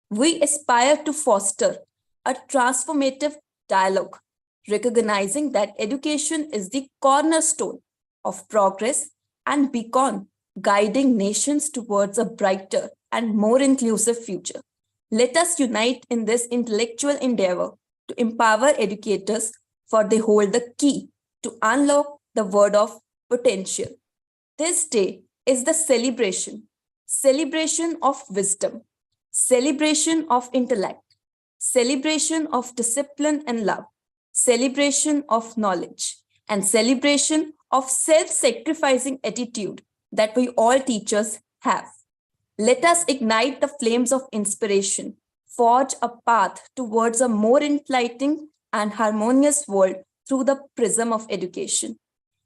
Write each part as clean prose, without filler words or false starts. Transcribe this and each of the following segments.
we aspire to foster a transformative dialogue, recognizing that education is the cornerstone of progress and beacon guiding nations towards a brighter and more inclusive future. Let us unite in this intellectual endeavor to empower educators, for they hold the key to unlock the world of potential. This day is the celebration of wisdom, celebration of intellect, celebration of discipline and love, celebration of knowledge, and celebration of self-sacrificing attitude that we all teachers have. Let us ignite the flames of inspiration, forge a path towards a more enlightening and harmonious world through the prism of education.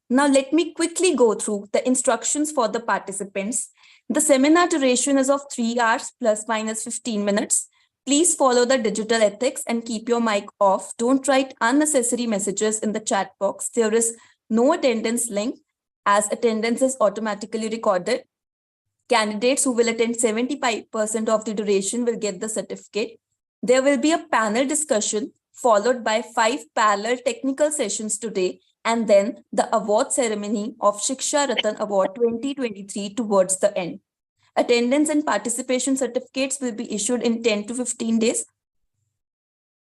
Now, let me quickly go through the instructions for the participants. The seminar duration is of 3 hours plus minus 15 minutes. Please follow the digital ethics and keep your mic off. Don't write unnecessary messages in the chat box. There is no attendance link as attendance is automatically recorded. Candidates who will attend 75% of the duration will get the certificate. There will be a panel discussion followed by 5 parallel technical sessions today, and then the award ceremony of Shiksha Ratan Award 2023 towards the end. Attendance and participation certificates will be issued in 10 to 15 days.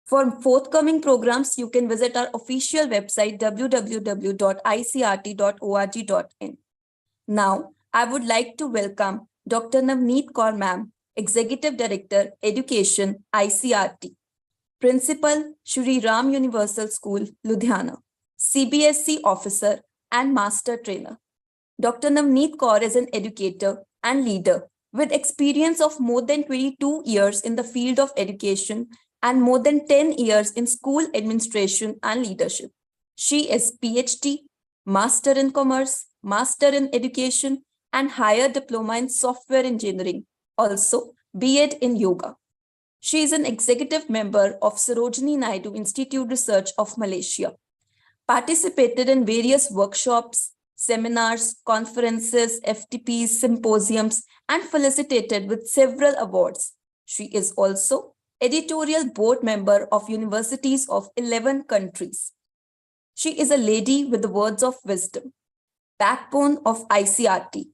For forthcoming programs, you can visit our official website www.icrt.org.in. Now, I would like to welcome Dr. Navneet Kaur Ma'am, Executive Director, Education, ICRT, Principal, Shri Ram Universal School, Ludhiana, CBSE Officer and Master Trainer. Dr. Navneet Kaur is an educator and leader with experience of more than 22 years in the field of education and more than 10 years in school administration and leadership. She is PhD, Master in Commerce, Master in Education, and Higher Diploma in Software Engineering, also B.Ed in Yoga. She is an executive member of Sarojini Naidu Institute Research of Malaysia, participated in various workshops, seminars, conferences, FTPs, symposiums, and felicitated with several awards. She is also editorial board member of universities of 11 countries. She is a lady with the words of wisdom, backbone of ICRT.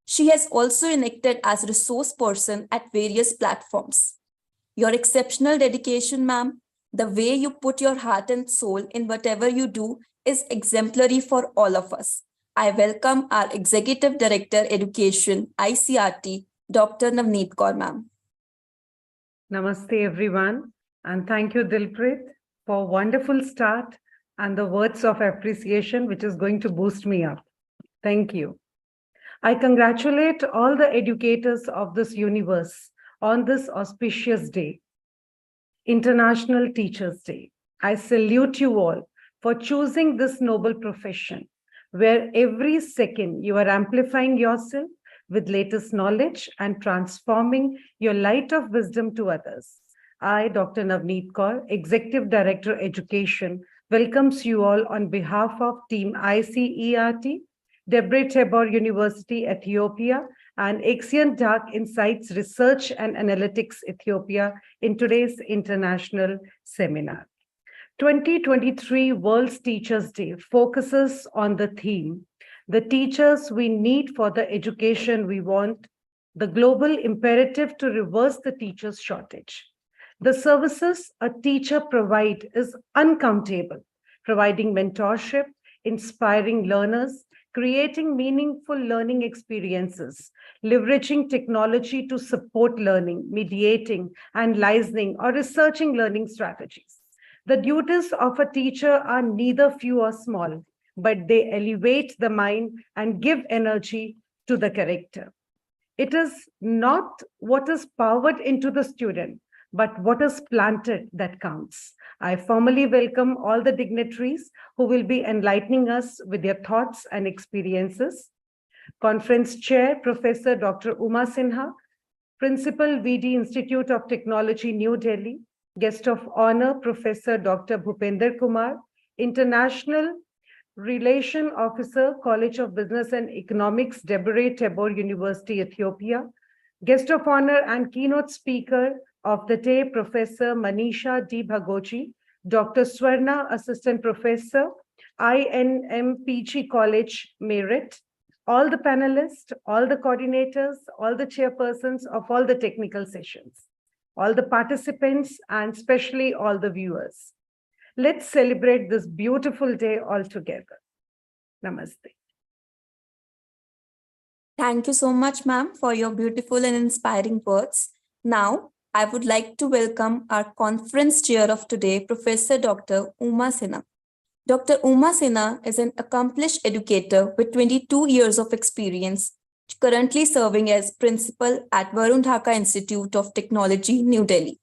She has also enacted as resource person at various platforms. Your exceptional dedication, ma'am, the way you put your heart and soul in whatever you do is exemplary for all of us. I welcome our Executive Director, Education, ICRT, Dr. Navneet Kaur, ma'am. Namaste, everyone, and thank you, Dilpreet, for a wonderful start and the words of appreciation, which is going to boost me up. Thank you. I congratulate all the educators of this universe on this auspicious day, International Teachers' Day. I salute you all for choosing this noble profession, where every second you are amplifying yourself with latest knowledge and transforming your light of wisdom to others. I, Dr. Navneet Kaur, Executive Director, Education, welcomes you all on behalf of Team ICERT, Debre Tabor University, Ethiopia, and Axion Dark Insights Research and Analytics, Ethiopia, in today's international seminar. 2023 World Teachers' Day focuses on the theme, the teachers we need for the education we want, the global imperative to reverse the teachers' shortage. The services a teacher provides is uncountable, providing mentorship, inspiring learners, creating meaningful learning experiences, leveraging technology to support learning, mediating and licensing or researching learning strategies. The duties of a teacher are neither few or small, but they elevate the mind and give energy to the character. It is not what is powered into the student, but what is planted that counts. I formally welcome all the dignitaries who will be enlightening us with their thoughts and experiences. Conference Chair, Professor Dr. Uma Sinha, Principal, VD Institute of Technology, New Delhi. Guest of Honor, Professor Dr. Bhupender Kumar, International Relation Officer, College of Business and Economics, Debre, Tabor University, Ethiopia. Guest of Honor and Keynote Speaker, of the day, Professor Manisha D. Bhagoji, Dr. Swarna, Assistant Professor, INM College, Merit, all the panelists, all the coordinators, all the chairpersons of all the technical sessions, all the participants, and especially all the viewers. Let's celebrate this beautiful day all together. Namaste. Thank you so much, ma'am, for your beautiful and inspiring words. Now, I would like to welcome our conference chair of today, Professor Dr. Uma Sinha. Dr. Uma Sinha is an accomplished educator with 22 years of experience, currently serving as principal at Varun Dhaka Institute of Technology, New Delhi.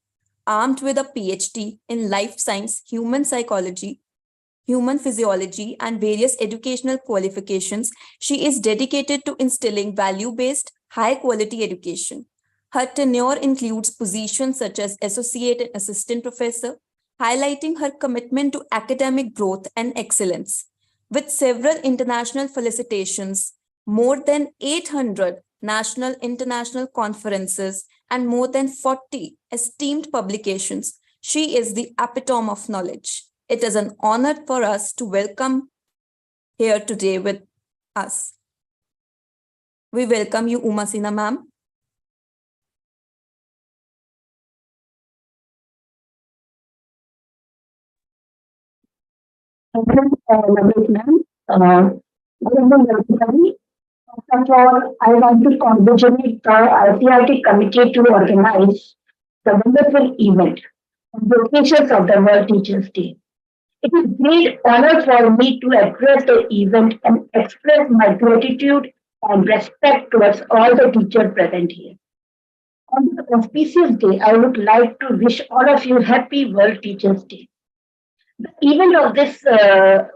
Armed with a PhD in life science, human psychology, human physiology, and various educational qualifications, she is dedicated to instilling value-based, high-quality education. Her tenure includes positions such as associate and assistant professor, highlighting her commitment to academic growth and excellence. With several international felicitations, more than 800 national international conferences, and more than 40 esteemed publications, she is the epitome of knowledge. It is an honor for us to welcome here today with us. We welcome you, Uma Sinha, ma'am. Thank you, ma'am. Good evening, everybody. First of all, I want to congratulate the ICERT committee to organize the wonderful event on the occasions of the World Teachers' Day. It is great honor for me to address the event and express my gratitude and respect towards all the teachers present here. On this auspicious day, I would like to wish all of you happy World Teachers' Day. The event of this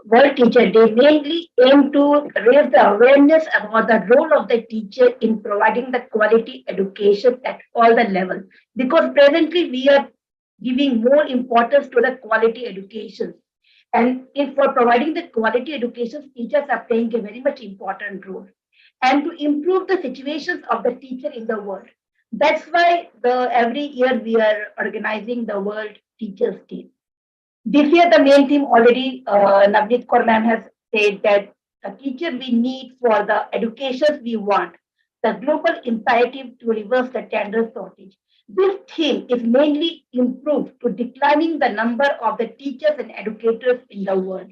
World Teacher Day mainly aim to raise the awareness about the role of the teacher in providing the quality education at all the levels. Because presently we are giving more importance to the quality education. And if for providing the quality education, teachers are playing a very much important role. And to improve the situations of the teacher in the world. That's why every year we are organizing the World Teachers Day. This year, the main theme already, Navneet Kaur ma'am has said that the teacher we need for the education we want, the global imperative to reverse the gender shortage. This theme is mainly improved to declining the number of the teachers and educators in the world.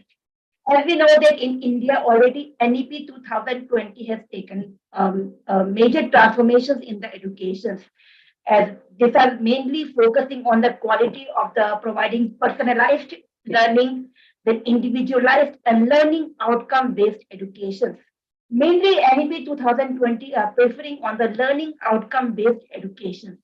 As we know that in India already NEP 2020 has taken major transformations in the education, as these are mainly focusing on the quality of the providing personalized learning, then individualized and learning outcome-based education. Mainly NEP 2020 are preferring on the learning outcome-based education.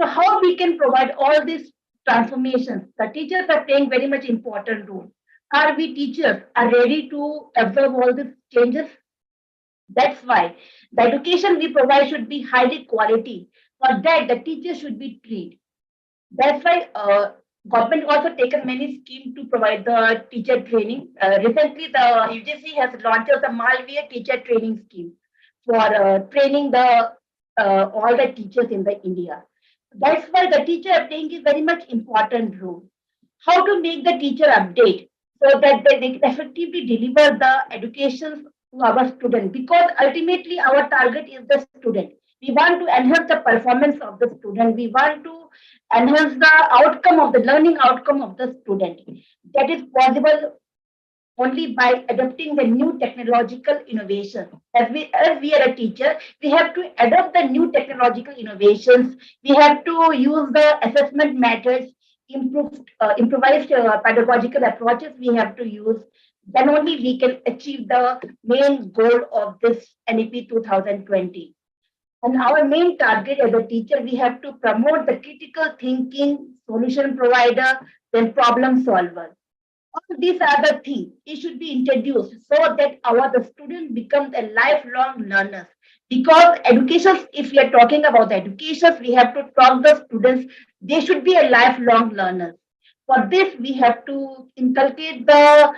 So how we can provide all these transformations? The teachers are playing very much important role. Are we teachers are ready to absorb all these changes? That's why the education we provide should be highly quality. For that, the teacher should be trained. That's why government also taken many schemes to provide the teacher training. Recently, the UGC has launched the Malviya teacher training scheme for training the all the teachers in the India. That's why the teacher uptake is very much important role. How to make the teacher update so that they can effectively deliver the education to our student, because ultimately our target is the student. We want to enhance the performance of the student. We want to enhance the outcome of the learning outcome of the student. That is possible only by adopting the new technological innovation. As we are a teacher, we have to adopt the new technological innovations. We have to use the assessment methods, improvised pedagogical approaches we have to use. Then only we can achieve the main goal of this NEP 2020. And our main target as a teacher, we have to promote the critical thinking, solution provider, then problem solver. All these are the things it should be introduced so that the student becomes a lifelong learner. Because education, if we are talking about the education, we have to talk the students, they should be a lifelong learner. For this, we have to inculcate the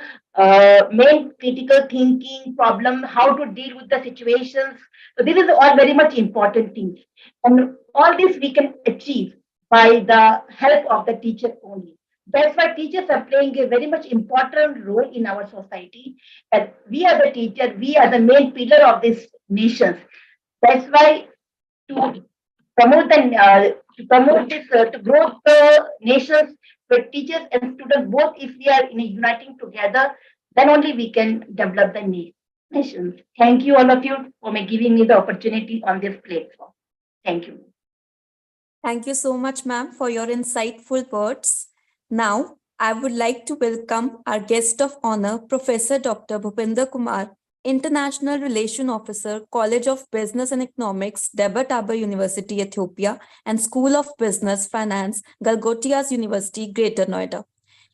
main critical thinking problem, how to deal with the situations. So this is all very much important things. And all this we can achieve by the help of the teacher only. That's why teachers are playing a very much important role in our society. And we are the teacher, we are the main pillar of this nation. That's why to promote this to grow the nations with teachers and students both, if we are uniting together, then only we can develop the nations. Thank you all of you for giving me the opportunity on this platform. Thank you. Thank you so much, ma'am, for your insightful words. Now, I would like to welcome our guest of honor, Professor Dr. Bhupinder Kumar, International Relation Officer, College of Business and Economics, Debre Tabor University, Ethiopia, and School of Business Finance, Galgotias University, Greater Noida.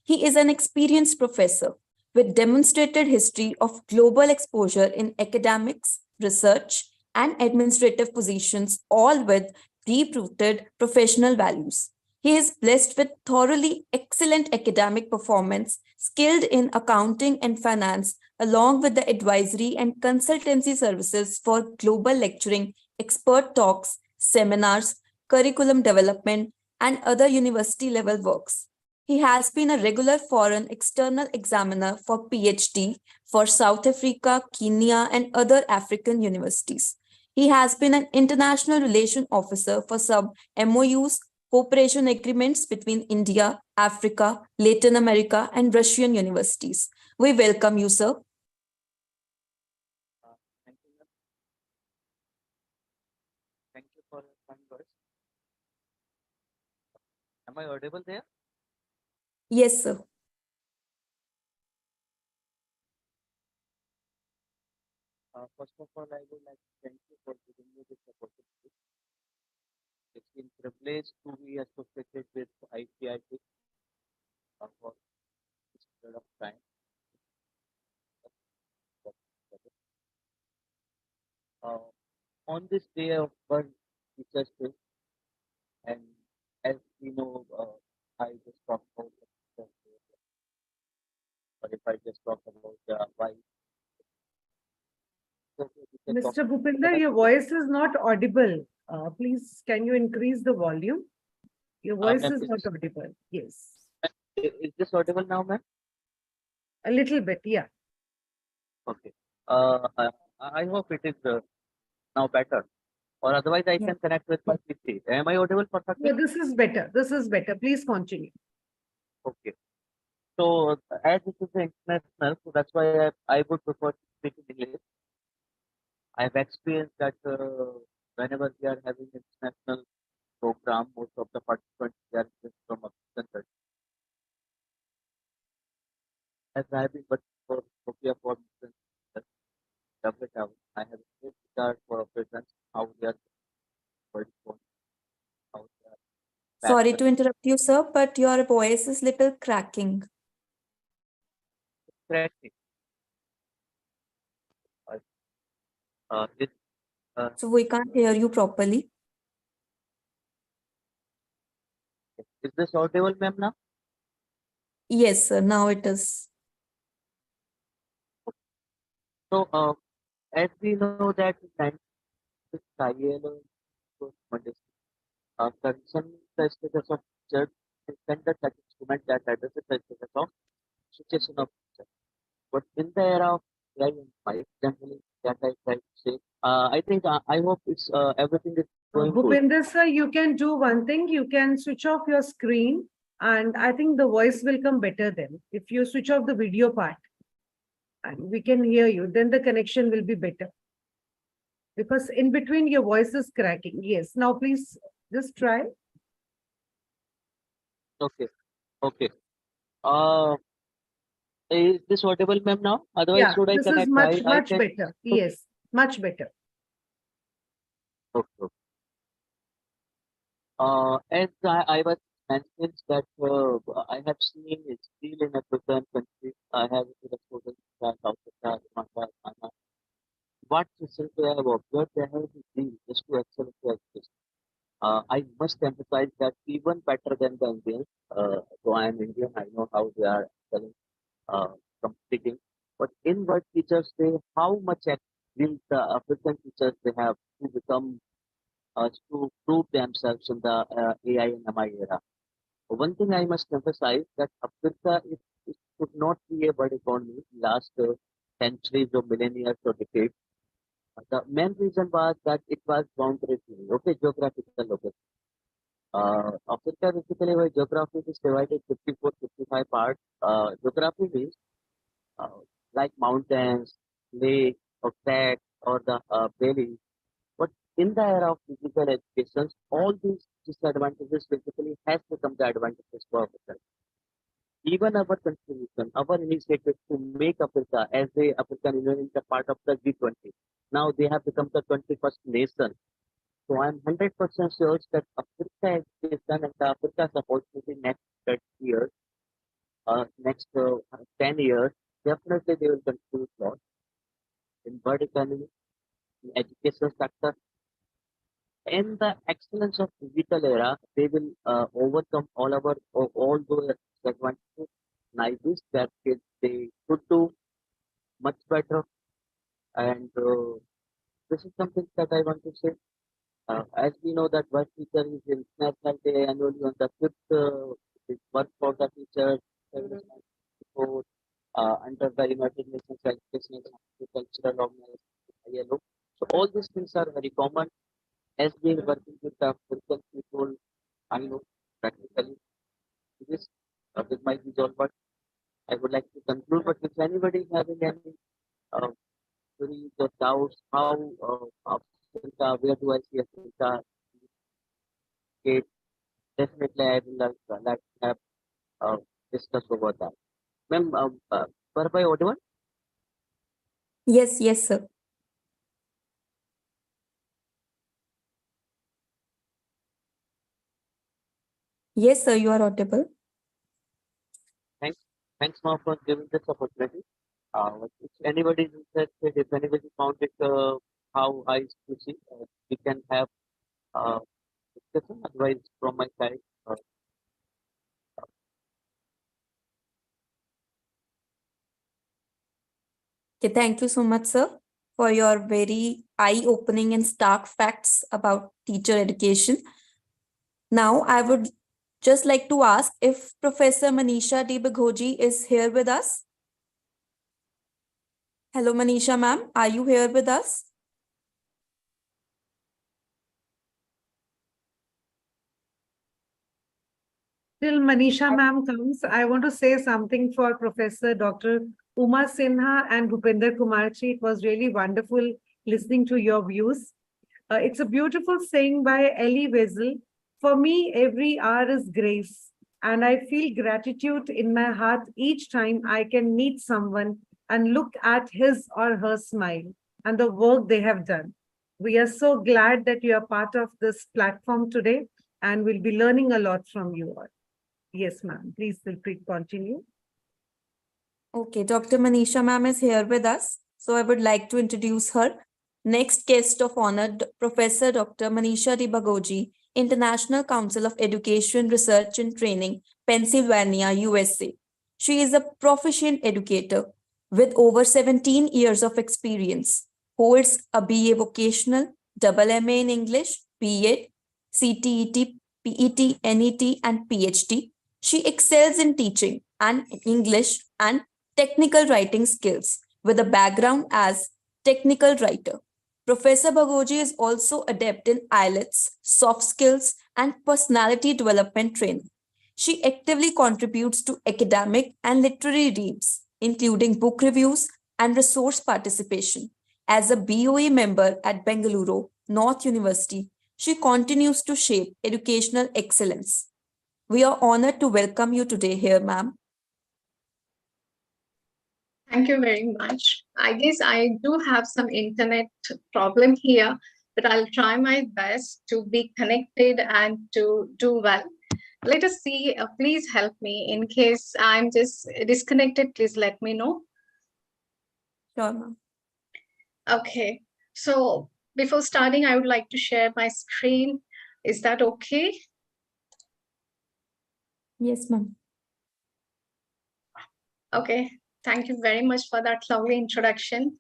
He is an experienced professor with demonstrated history of global exposure in academics, research, and administrative positions, all with deep-rooted professional values. He is blessed with thoroughly excellent academic performance, skilled in accounting and finance, along with the advisory and consultancy services for global lecturing, expert talks, seminars, curriculum development, and other university level works. He has been a regular foreign external examiner for PhD for South Africa, Kenya, and other African universities. He has been an international relation officer for some MOUs, cooperation agreements between India, Africa, Latin America, and Russian universities. We welcome you, sir. Thank you, ma'am. Thank you for your kind words. Am I audible there? Yes, sir. First of all, I would like to thank you for giving me this opportunity. It's been a privilege to be associated with ICIT for this period of time. On this day of World Teachers Day, and as we know, I just talked about the Teachers Day, or if I just talk about why. Mr. Bhupinder, your voice is not audible. Please, can you increase the volume? Your voice Ma'am, is not audible. Yes. Is this audible now, ma'am? A little bit, yeah. Okay. I hope it is now better. Or otherwise, I can connect with my PC. Am I audible perfectly? No, this is better. This is better. Please continue. Okay. So, as this is international, so that's why I would prefer to speak in English. I have experienced that whenever we are having international program, most of the participants are just from a country. As I have been working for Ethiopia for Debre, I have a great regard for operations, how they are working, how they are Sorry to interrupt you, sir, but your voice is little cracking. correcting. So we can't hear you properly. Is this audible, ma'am, now? Yes, sir. Now it is. So, as we know that this ILO concern the status of teacher is standard that instrument that addresses the status of situation of teacher. But in the era of AI and 5, generally, that I try to say, I think I hope it's everything is going good. Bhupinder sir, you can do one thing. You can switch off your screen, and I think the voice will come better then. If you switch off the video part, and we can hear you, then the connection will be better. Because in between your voice is cracking. Yes. Now please just try. Okay. Okay. Is this audible, ma'am, now? Otherwise, Yeah, should I this is connect? much can... better. Yes, much better. Okay. As I was mentioning that I have seen it still in a different country. I have been exposed to South Africa, Rwanda. What recently I have observed, they have the zeal just to excel in their education. I must emphasize that even better than the Indians. So I am Indian, I know how they are excelling, competing. But in what teachers say, how much will the African teachers they have to become to prove themselves in the AI and MI era. One thing I must emphasize that Africa it could not be a world economy last centuries or millennia or decades. The main reason was that it was boundary free, okay, geographical location. Africa basically by geography is divided 54, 55 parts. Geography means uh, like mountains, lakes, or tracks, or the valleys. But in the era of physical education, all these disadvantages basically has become the advantages for Africa. Even our contribution, our initiative to make Africa as a African Union is a part of the G20. Now they have become the 21st nation. So I'm 100% sure that Africa education and the Africa's opportunity next 30 years, next 10 years, definitely they will contribute a lot in world economy, in education sector, and the excellence of digital era. They will overcome all those disadvantages. And I wish that they could do much better. And this is something that I want to say. As we know that World Teacher is International Day annually on the 5th, work for the teachers, report, under the United Nations Educational and Cultural Organization, ILO. So all these things are very common. As we are working with the African people, I know practically this with my visual, but I would like to conclude. But if anybody is having any uh, queries or doubts, how Africa, where do I see Africa? Okay, definitely I will like to have uh, discuss over that. Ma'am, were I audible? Yes, yes, sir. Yes, sir, you are audible. Thanks, ma'am, for giving this opportunity. If anybody is interested, if anybody found it how I to see, we can have discussion. Otherwise, from my side, Okay, thank you so much, sir, for your very eye-opening and stark facts about teacher education. Now, I would just like to ask if Professor Manisha Debre is here with us. Hello, Manisha ma'am, are you here with us? Till Manisha ma'am comes, I want to say something for Professor Dr. Uma Sinha and Bhupinder Kumarchi. It was really wonderful listening to your views. It's a beautiful saying by Elie Wiesel. For me, every hour is grace. And I feel gratitude in my heart each time I can meet someone and look at his or her smile and the work they have done. We are so glad that you are part of this platform today and we'll be learning a lot from you all. Yes, ma'am. Please feel free to continue. Okay, Dr. Manisha ma'am is here with us. So I would like to introduce her. Next guest of honor, Professor Dr. Manisha Debre, International Council of Education, Research and Training, Pennsylvania, USA. She is a proficient educator with over 17 years of experience, holds a BA vocational, double MA in English, BEd, CTET, PET, NET, and PhD. She excels in teaching and English and technical writing skills with a background as technical writer. Professor Bhagoji is also adept in IELTS, soft skills, and personality development training. She actively contributes to academic and literary reads, including book reviews and resource participation. As a BOE member at Bengaluru North University, she continues to shape educational excellence. We are honored to welcome you today here, ma'am. Thank you very much. I guess I do have some internet problem here, but I'll try my best to be connected and to do well. Let us see. Please help me. In case I'm just disconnected, please let me know. Sure, ma'am. Okay. So before starting, I would like to share my screen. Is that okay? Yes, ma'am. Okay. Thank you very much for that lovely introduction.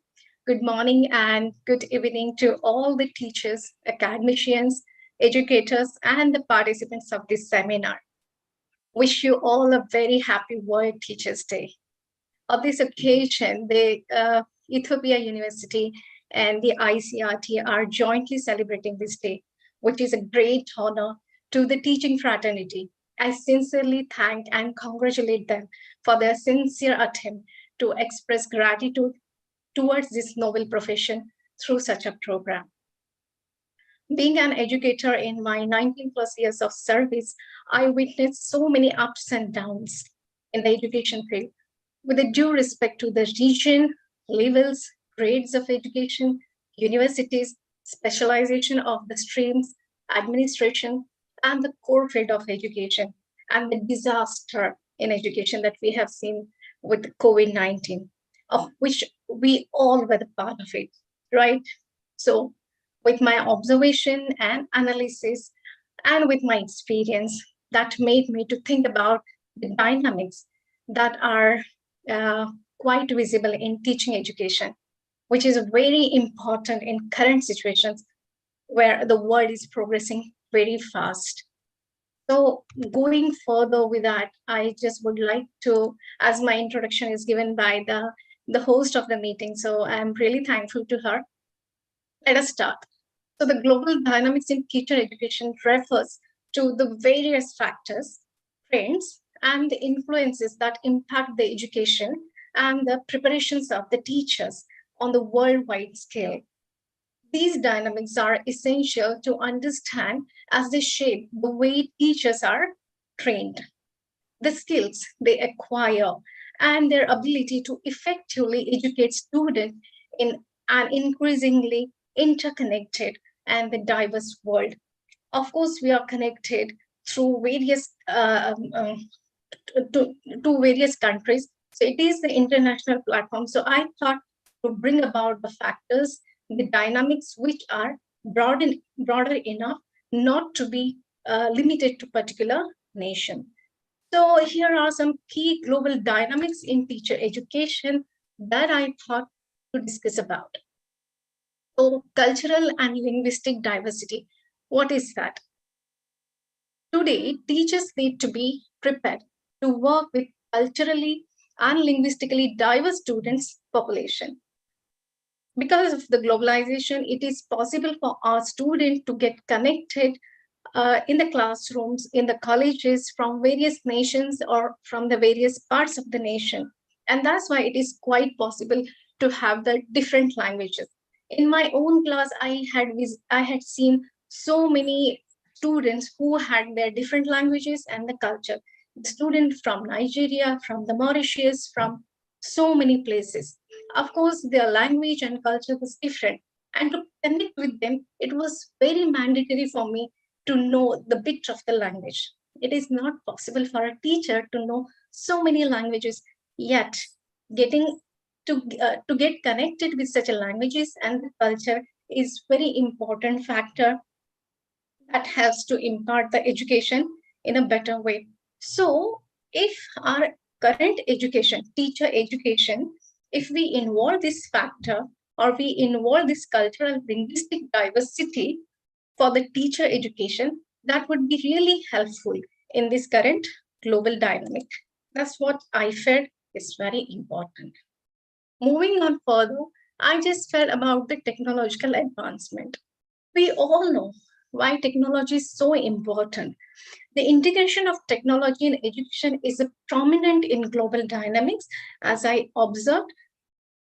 good morning and good evening to all the teachers, academicians, educators, and the participants of this seminar. Wish you all a very happy World Teachers' Day. On this occasion, the Ethiopia University and the ICRT are jointly celebrating this day, which is a great honor to the teaching fraternity. I sincerely thank and congratulate them for their sincere attempt to express gratitude towards this noble profession through such a program. Being an educator in my 19 plus years of service, I witnessed so many ups and downs in the education field. With a due respect to the region, levels, grades of education, universities, specialization of the streams, administration, and the core field of education, and the disaster in education that we have seen with COVID-19, of which we all were the part of it, right? So with my observation and analysis, and with my experience, that made me to think about the dynamics that are quite visible in teaching education, which is very important in current situations where the world is progressing very fast. So going further with that, I just would like to, as my introduction is given by the host of the meeting, so I'm really thankful to her. Let us start. So the global dynamics in teacher education refers to the various factors, trends, and the influences that impact the education and the preparations of the teachers on the worldwide scale. These dynamics are essential to understand as they shape the way teachers are trained, the skills they acquire, and their ability to effectively educate students in an increasingly interconnected and the diverse world. Of course, we are connected through various to various countries. So it is the international platform. So I thought to bring about the factors, the dynamics which are broader enough not to be limited to particular nation. So here are some key global dynamics in teacher education that I thought to discuss about. So cultural and linguistic diversity, what is that? Today, teachers need to be prepared to work with culturally and linguistically diverse students population. Because of the globalization, it is possible for our students to get connected in the classrooms, in the colleges from various nations or from the various parts of the nation. And that's why it is quite possible to have the different languages. In my own class, I had seen so many students who had their different languages and the culture. Students from Nigeria, from the Mauritius, from so many places. Of course, their language and culture was different. And to connect with them, it was very mandatory for me to know the bit of the language. It is not possible for a teacher to know so many languages, yet getting to get connected with such a languages and the culture is very important factor that helps to impart the education in a better way. So if our current education, teacher education, if we involve this factor or we involve this cultural linguistic diversity for the teacher education, that would be really helpful in this current global dynamic. That's what I felt is very important. Moving on further, I just felt about the technological advancement. We all know why technology is so important. The integration of technology in education is prominent in global dynamics. As I observed,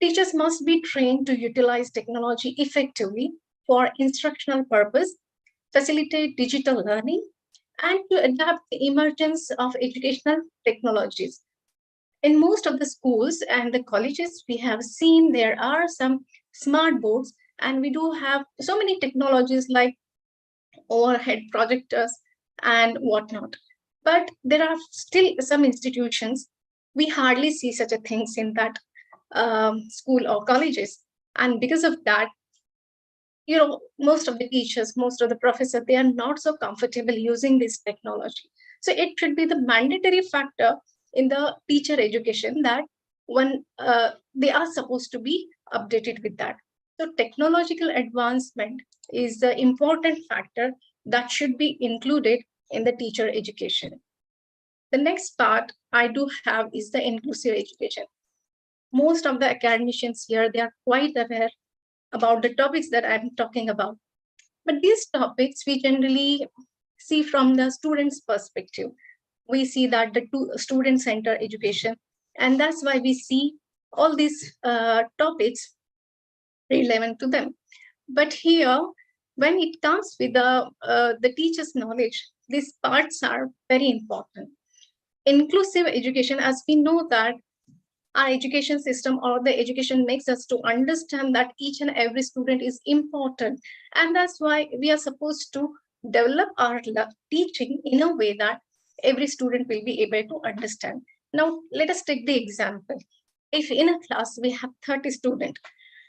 teachers must be trained to utilize technology effectively for instructional purpose, facilitate digital learning, and to adapt the emergence of educational technologies. In most of the schools and the colleges, we have seen there are some smart boards, and we do have so many technologies like overhead projectors and whatnot. But there are still some institutions, we hardly see such a things in that school or colleges. And because of that, most of the teachers, most of the professors, they are not so comfortable using this technology. So it should be the mandatory factor in the teacher education that when they are supposed to be updated with that. So technological advancement is the important factor that should be included in the teacher education. The next part I do have is the inclusive education. Most of the academicians here, they are quite aware about the topics that I'm talking about. But these topics we generally see from the student's perspective. We see that the student-centered education, and that's why we see all these topics relevant to them. But here, when it comes with the teacher's knowledge, these parts are very important. Inclusive education, as we know that our education system or the education makes us to understand that each and every student is important. And that's why we are supposed to develop our teaching in a way that every student will be able to understand. Now, let us take the example. If in a class we have 30 students,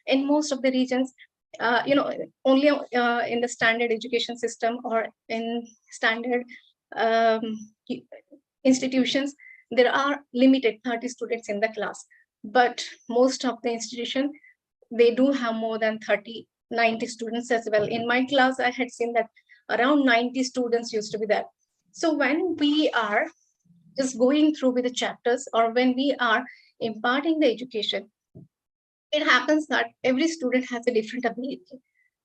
in most of the regions, only in the standard education system or in standard institutions, there are limited 30 students in the class. But most of the institutions, they do have more than 90 students as well. In my class, I had seen that around 90 students used to be there. So when we are just going through with the chapters or when we are imparting the education, it happens that every student has a different ability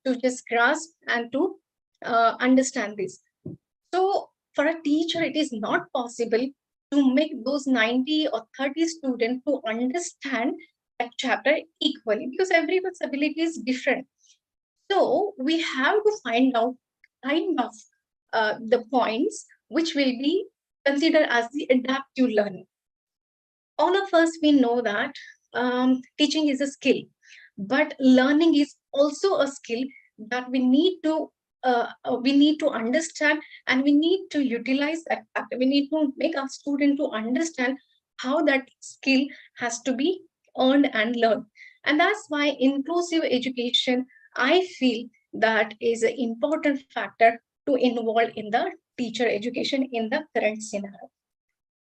to just grasp and to understand this. So for a teacher, it is not possible to make those 90 or 30 students to understand that chapter equally because everyone's ability is different. So we have to find out kind of the points which will be considered as the adaptive learning. All of us, we know that teaching is a skill, but learning is also a skill that we need to understand, and we need to utilize that factor. We need to make our student to understand how that skill has to be earned and learned. And that's why inclusive education, I feel, that is an important factor to involve in the teacher education in the current scenario.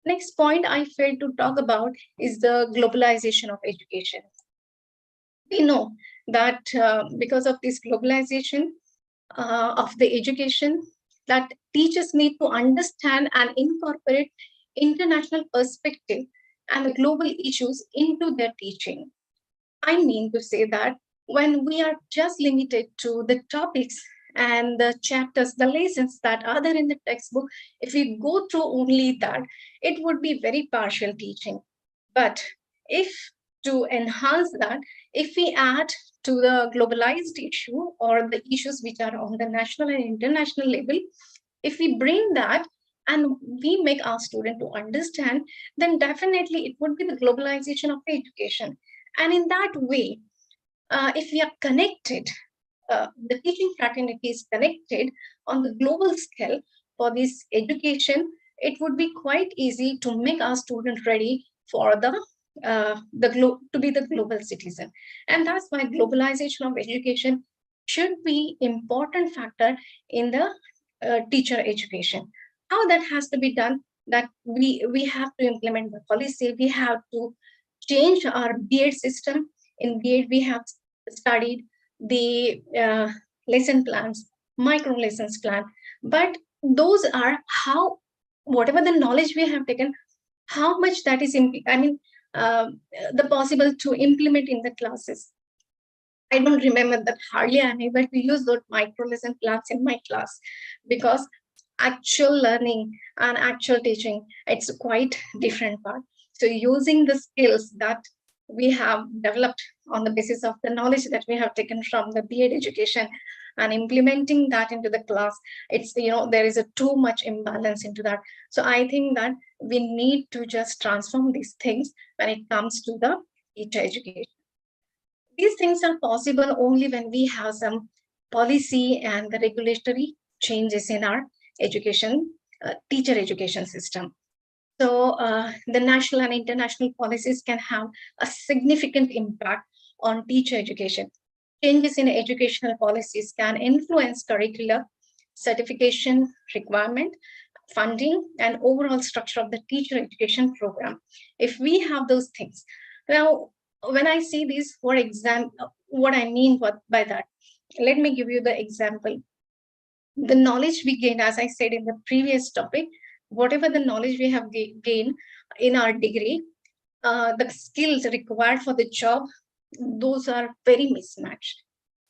Next point I failed to talk about is the globalization of education. We know that because of this globalization of the education, that teachers need to understand and incorporate international perspective and the global issues into their teaching. I mean to say that when we are just limited to the topics and the chapters, the lessons that are there in the textbook, if we go through only that, it would be very partial teaching. But if to enhance that, if we add to the globalized issue or the issues which are on the national and international level, if we bring that and we make our student to understand, then definitely it would be the globalization of education. And in that way, if we are connected, the teaching fraternity is connected on the global scale for this education, it would be quite easy to make our student ready for to be the global citizen. And that's why globalization of education should be important factor in the teacher education. How that has to be done, that we have to implement the policy, we have to change our B.Ed system. In B.Ed, we have studied the lesson plans, micro lessons plan, but those are how, whatever the knowledge we have taken, how much that is, the possible to implement in the classes. I don't remember that hardly I'm able to use those micro lesson plans in my class, because actual learning and actual teaching, it's quite different part. So using the skills that we have developed on the basis of the knowledge that we have taken from the B.Ed education and implementing that into the class, it's, there is a too much imbalance into that. So I think that we need to just transform these things when it comes to the teacher education. These things are possible only when we have some policy and the regulatory changes in our education, teacher education system. So the national and international policies can have a significant impact on teacher education. Changes in educational policies can influence curricular, certification requirement, funding, and overall structure of the teacher education program. If we have those things, now when I see this, what I mean by that, let me give you the example. The knowledge we gain, as I said in the previous topic, whatever the knowledge we have gained in our degree, the skills required for the job, those are very mismatched.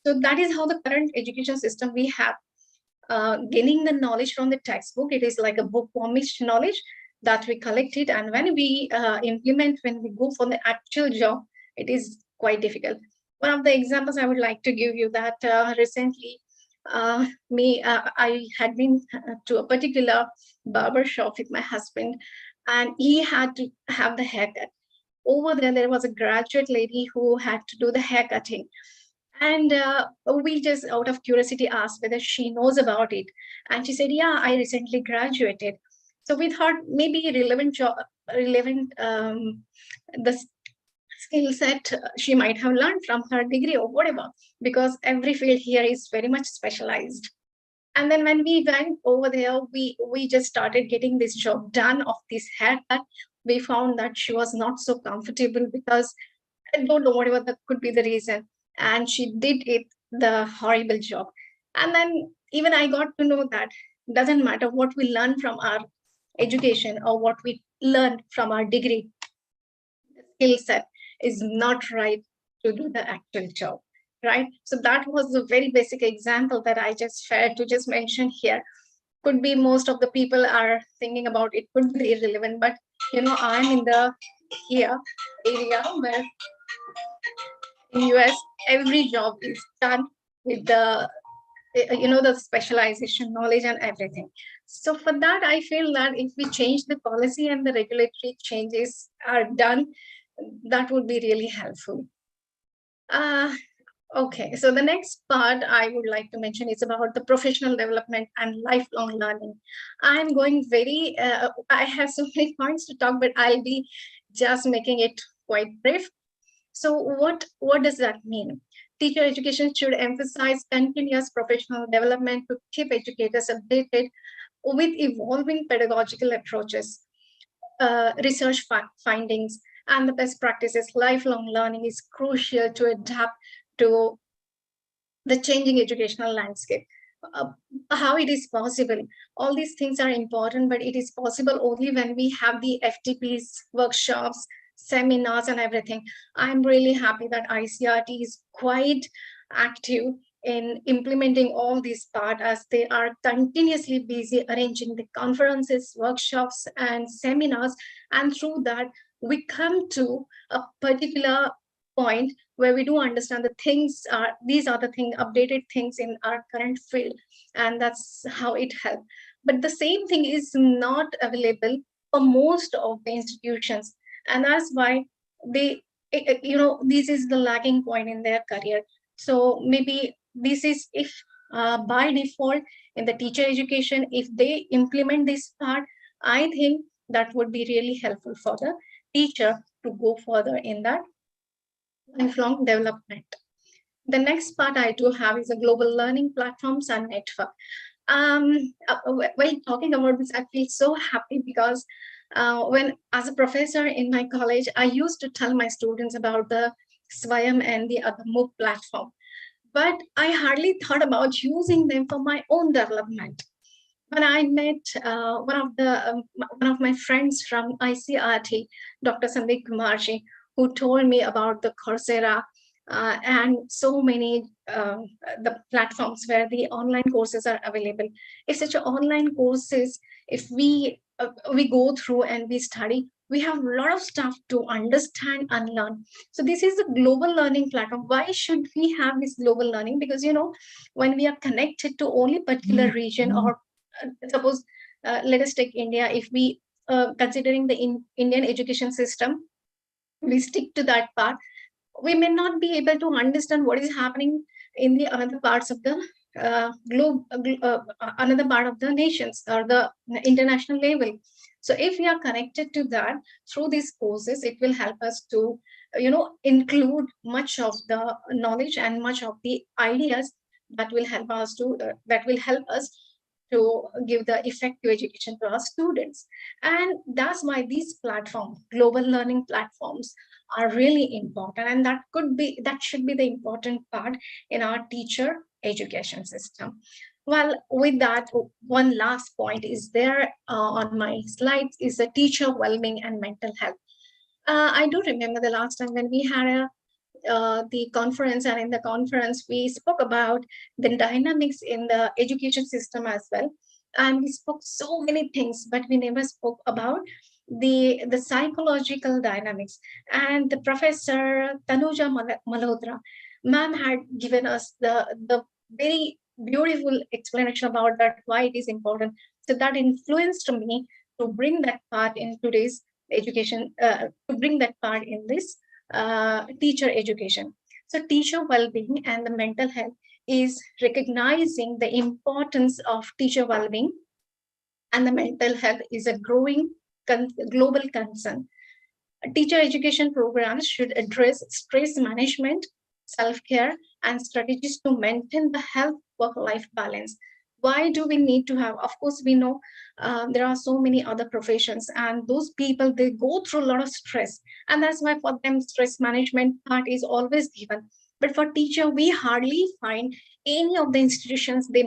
So that is how the current education system we have. Gaining the knowledge from the textbook, it is like a bookwormish knowledge that we collect it, and when we implement, when we go for the actual job, it is quite difficult. One of the examples I would like to give you that recently, I had been to a particular barber shop with my husband, and he had to have the haircut. Over there was a graduate lady who had to do the haircutting. And we just out of curiosity asked whether she knows about it. And she said, yeah, I recently graduated. So we thought maybe relevant the skill set she might have learned from her degree or whatever, because every field here is very much specialized. And then when we went over there, we just started getting this job done of this haircut. We found that she was not so comfortable because I don't know whatever that could be the reason. And she did it the horrible job. And then even I got to know that doesn't matter what we learn from our education or what we learned from our degree, the skill set is not right to do the actual job, right? So that was the very basic example that I just fared to just mention here. Could be most of the people are thinking about it, could be irrelevant, but I'm in the here area where in US every job is done with the the specialization knowledge and everything. So for that, I feel that if we change the policy and the regulatory changes are done, that would be really helpful. Okay, so the next part I would like to mention is about the professional development and lifelong learning. I'm going I have so many points to talk, but I'll be just making it quite brief. So what does that mean? Teacher education should emphasize continuous professional development to keep educators updated with evolving pedagogical approaches, research findings, and the best practices. Lifelong learning is crucial to adapt to the changing educational landscape. How it is possible? All these things are important, but it is possible only when we have the FTPs, workshops, seminars, and everything. I'm really happy that ICERT is quite active in implementing all these part, as they are continuously busy arranging the conferences, workshops, and seminars. And through that, we come to a particular point where we do understand these are the updated things in our current field, and that's how it helps. But the same thing is not available for most of the institutions, and that's why this is the lagging point in their career. So maybe this is if by default in the teacher education, if they implement this part, I think that would be really helpful for the teacher to go further in that lifelong development. The next part I do have is a global learning platforms and network. While talking about this, I feel so happy because when as a professor in my college, I used to tell my students about the Swayam and the other MOOC platform, but I hardly thought about using them for my own development. When I met one of my friends from ICERT, Dr. Sandeep Kumarji, who told me about the Coursera and so many the platforms where the online courses are available. If such online courses, if we go through and we study, we have a lot of stuff to understand and learn. So this is a global learning platform. Why should we have this global learning? Because when we are connected to only particular region, or suppose let us take India, if we considering the Indian education system, we stick to that part, we may not be able to understand what is happening in the other parts of the globe, another part of the nations or the international level. So if we are connected to that through these courses, it will help us to include much of the knowledge and much of the ideas that will help us to give the effective education to our students. And that's why these platforms, global learning platforms, are really important, and that should be the important part in our teacher education system. Well, with that, one last point is there on my slides is the teacher well-being and mental health. I do remember the last time when we had the conference, and in the conference we spoke about the dynamics in the education system as well, and we spoke so many things, but we never spoke about the psychological dynamics. And the professor Tanuja Malhotra ma'am had given us the very beautiful explanation about that, why it is important. So that influenced me to bring that part in today's education, to bring that part in this teacher education. So teacher well-being and the mental health is recognizing the importance of teacher well-being, and the mental health is a growing global concern. Teacher education programs should address stress management, self-care, and strategies to maintain the health work-life balance. Why do we need to have? Of course, we know there are so many other professions, and those people, they go through a lot of stress, and that's why for them stress management part is always given. But for teacher, we hardly find any of the institutions they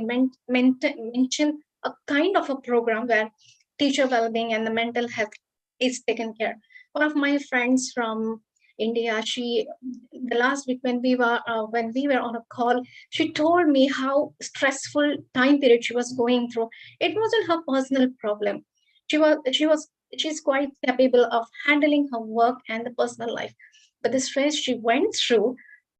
mention a kind of a program where teacher well-being and the mental health is taken care. One of my friends from India, the last week when we were on a call, she told me how stressful time period she was going through. It wasn't her personal problem. She's quite capable of handling her work and the personal life, but the stress she went through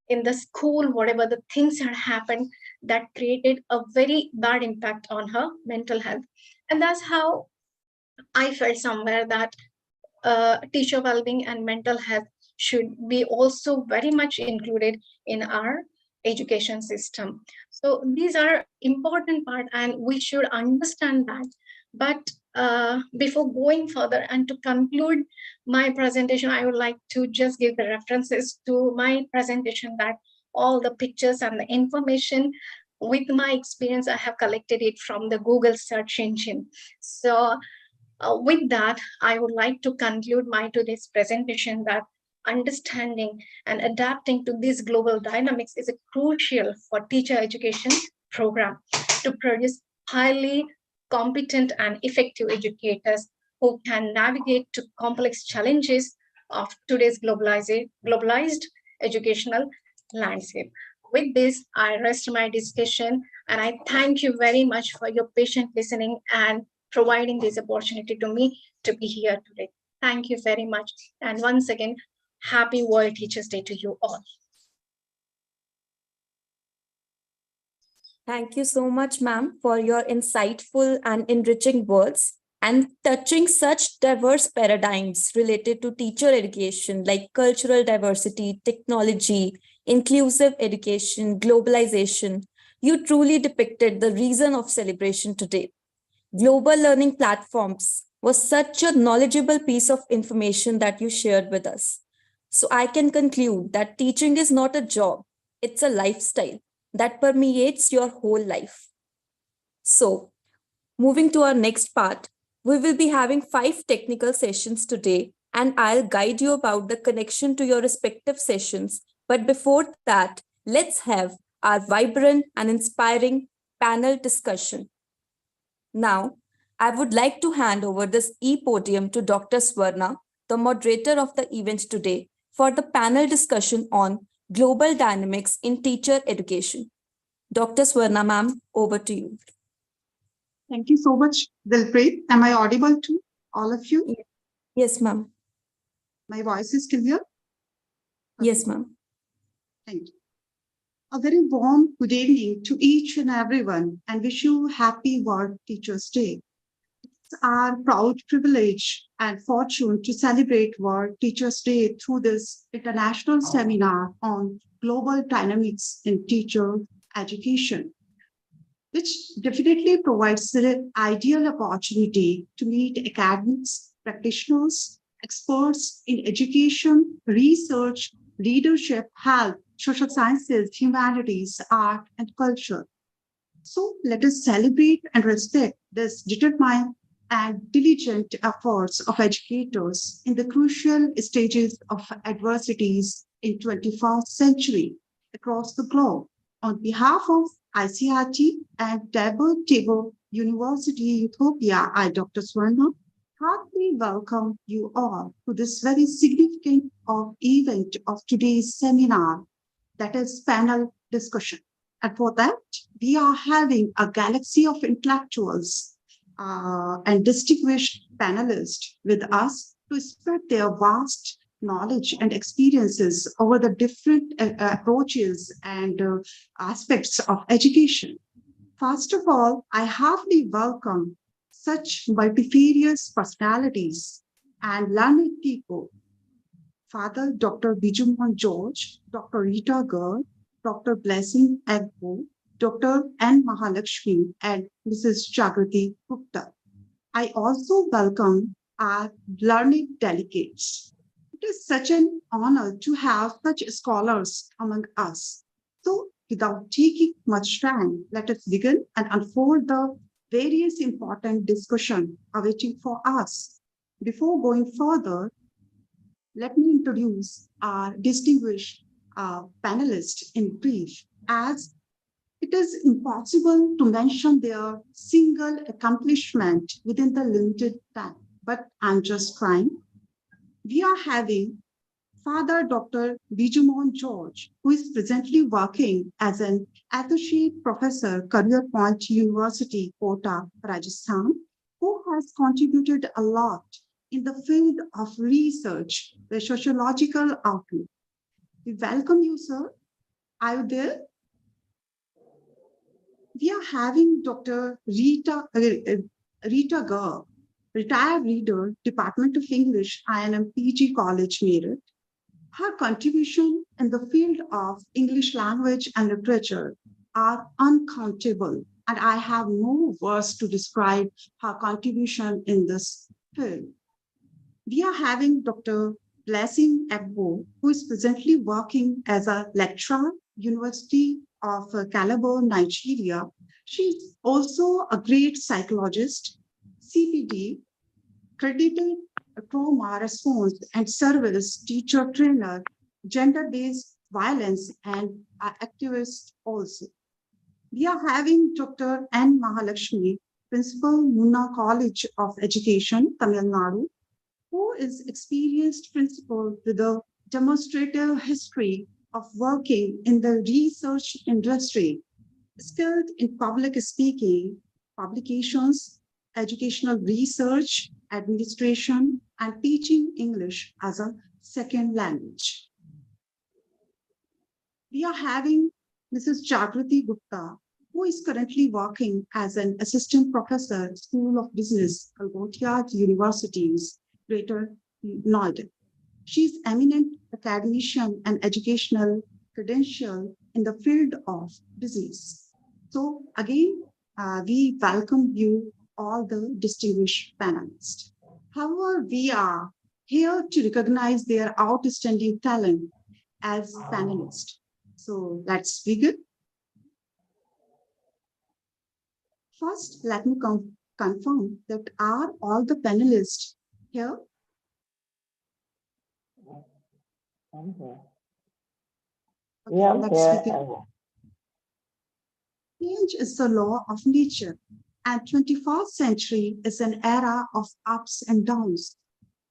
in the school, whatever the things had happened, that created a very bad impact on her mental health. And that's how I felt somewhere that teacher well-being and mental health should be also very much included in our education system. So these are important part, and we should understand that. But before going further and to conclude my presentation, I would like to just give the references to my presentation, that all the pictures and the information with my experience, I have collected it from the Google search engine. So with that, I would like to conclude my today's presentation that understanding and adapting to these global dynamics is crucial for teacher education program to produce highly competent and effective educators who can navigate to complex challenges of today's globalized educational landscape. With this, I rest my discussion, and I thank you very much for your patient listening and providing this opportunity to me to be here today. Thank you very much. And once again, happy World Teachers Day to you all. Thank you so much, ma'am, for your insightful and enriching words and touching such diverse paradigms related to teacher education like cultural diversity, technology, inclusive education, globalization. You truly depicted the reason of celebration today. Global learning platforms was such a knowledgeable piece of information that you shared with us. So I can conclude that teaching is not a job, it's a lifestyle that permeates your whole life. So, moving to our next part, we will be having 5 technical sessions today, and I'll guide you about the connection to your respective sessions. But before that, let's have our vibrant and inspiring panel discussion. Now, I would like to hand over this e-podium to Dr. Swarna, the moderator of the event today, for the panel discussion on global dynamics in teacher education. Dr. Swarna, ma'am, over to you. Thank you so much, Dilpreet. Am I audible to all of you? Yes, ma'am. My voice is clear? Yes, ma'am. Thank you. A very warm good evening to each and everyone, and wish you happy World Teachers Day. It's our proud privilege and fortune to celebrate World Teachers Day through this international seminar on global dynamics in teacher education, which definitely provides the ideal opportunity to meet academics, practitioners, experts in education, research, leadership, health, social sciences, humanities, art, and culture. So let us celebrate and respect this determined and diligent efforts of educators in the crucial stages of adversities in 21st century across the globe. On behalf of ICERT and Tabor University, Ethiopia, I, Dr. Swarna, heartily welcome you all to this very significant event of today's seminar, that is panel discussion. And for that, we are having a galaxy of intellectuals and distinguished panelists with us to spread their vast knowledge and experiences over the different approaches and aspects of education. First of all, I heartily welcome such multifarious personalities and learned people. Father Dr. Bijuman George, Dr. Rita Garg, Dr. Blessing Agbo, Dr. N. Mahalakshmi, and Mrs. Jagrati Gupta. I also welcome our learned delegates. It is such an honor to have such scholars among us. So, without taking much time, let us begin and unfold the various important discussion awaiting for us. Before going further, let me introduce our distinguished panelists in brief, as it is impossible to mention their single accomplishment within the limited time, but I'm just trying. We are having Father Dr. Bijuman George, who is presently working as an associate professor, Career Point University, Kota, Rajasthan, who has contributed a lot in the field of research, the sociological outlook. We welcome you, sir. Are you there? We are having Dr. Rita Garg, retired reader, Department of English, INM PG College, Meerut. Her contribution in the field of English language and literature are uncountable, and I have no words to describe her contribution in this field. We are having Dr. Blessing Agbo, who is presently working as a lecturer, University of Calabar, Nigeria. She is also a great psychologist, CPD, credited trauma response and service teacher trainer, gender-based violence, and activist also. We are having Dr. N. Mahalakshmi, Principal, Munna College of Education, Tamil Nadu, who is experienced principal with a demonstrative history of working in the research industry, skilled in public speaking, publications, educational research, administration, and teaching English as a second language. We are having Mrs. Jagrati Gupta, who is currently working as an assistant professor, School of Business, Calcutta Universities, Greater Noida. She is eminent academician and educational credential in the field of business. So again, we welcome you all the distinguished panelists. However, we are here to recognize their outstanding talent as panelists. So let's begin. First, let me confirm that are all the panelists here? Okay, let's begin. Change is the law of nature, and 21st century is an era of ups and downs.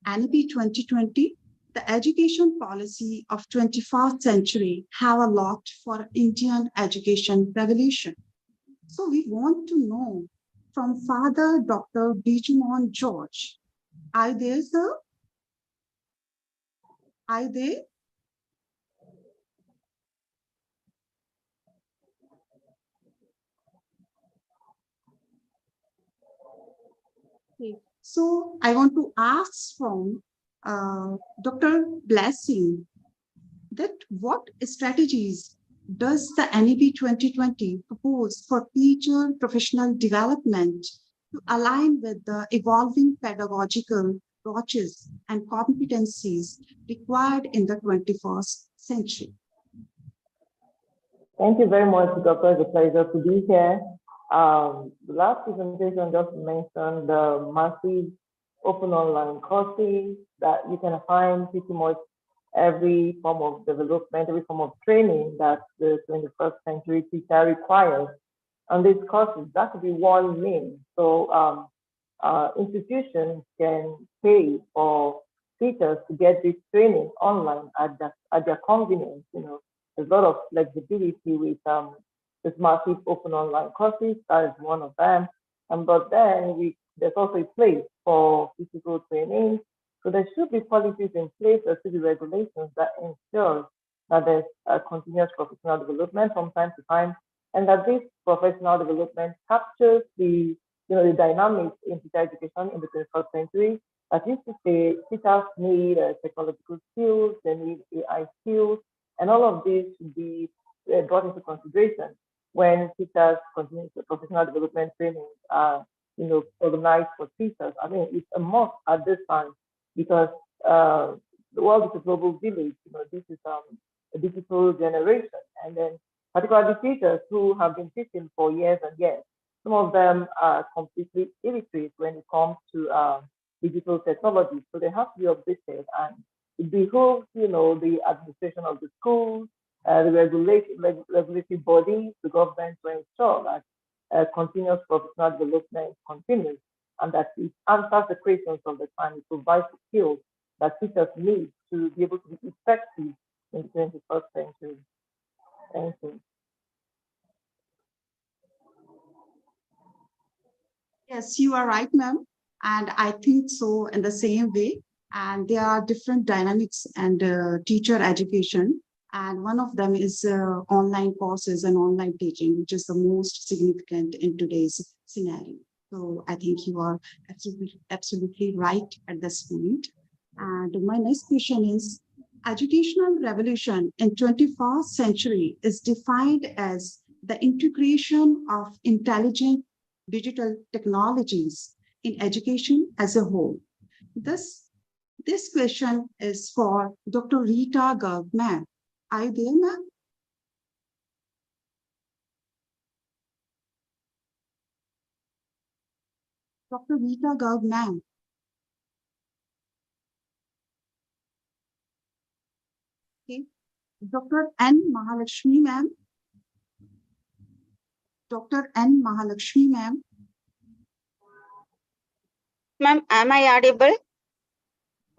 NEP 2020, the education policy of 21st century, have a lot for Indian education revolution. So we want to know from Father Dr. Bijuman George. Are you there, sir? Are you there? Okay. So I want to ask from Dr. Blessing that what strategies does the NEP 2020 propose for teacher professional development to align with the evolving pedagogical approaches and competencies required in the 21st century? Thank you very much, Doctor. It's a pleasure to be here. The last presentation just mentioned the massive open online courses that you can find pretty much every form of development, every form of training that the 21st century teacher requires. And these courses, that could be one means. So institutions can pay for teachers to get this training online at their convenience. You know, there's a lot of flexibility with this massive open online courses. That is one of them. But then there's also a place for physical training. So there should be policies in place, there should be regulations that ensure that there's a continuous professional development from time to time, and that this professional development captures the dynamics in teacher education in the 21st century. That is to say, teachers need technological skills, they need AI skills, and all of this should be brought into consideration when teachers continue professional development training are organized for teachers. I mean, it's a must at this time because the world is a global village. This is a digital generation, and then particularly teachers who have been teaching for years and years. Some of them are completely illiterate when it comes to digital technology, so they have to be updated. And it behooves, the administration of the schools, the regulatory bodies, the government, to ensure that continuous professional development continues and that it answers the questions of the time. It provides the skills that teachers need to be able to be effective in the 21st century. Thank you. Yes, you are right, ma'am. And I think so in the same way. And there are different dynamics and teacher education. And one of them is online courses and online teaching, which is the most significant in today's scenario. So I think you are absolutely right at this point. And my next question is, educational revolution in 21st century is defined as the integration of intelligent digital technologies in education as a whole. This question is for Dr. Rita Garg, ma'am. Are you there, ma'am? Dr. Rita Garg, ma'am. Okay. Dr. N. Mahalakshmi, ma'am. Dr. N. Mahalakshmi, ma'am. Ma'am, am I audible?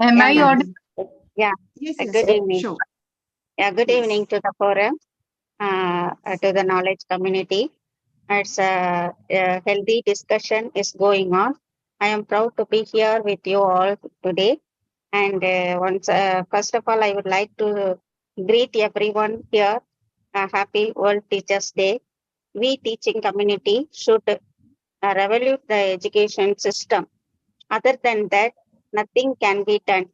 Am I audible? Yeah. Yes, Good evening. sure. Yeah, good Yes. evening to the forum, to the knowledge community. It's a healthy discussion is going on. I am proud to be here with you all today. And first of all, I would like to greet everyone here. Happy World Teachers Day. We teaching community should revolute the education system. Other than that, nothing can be done.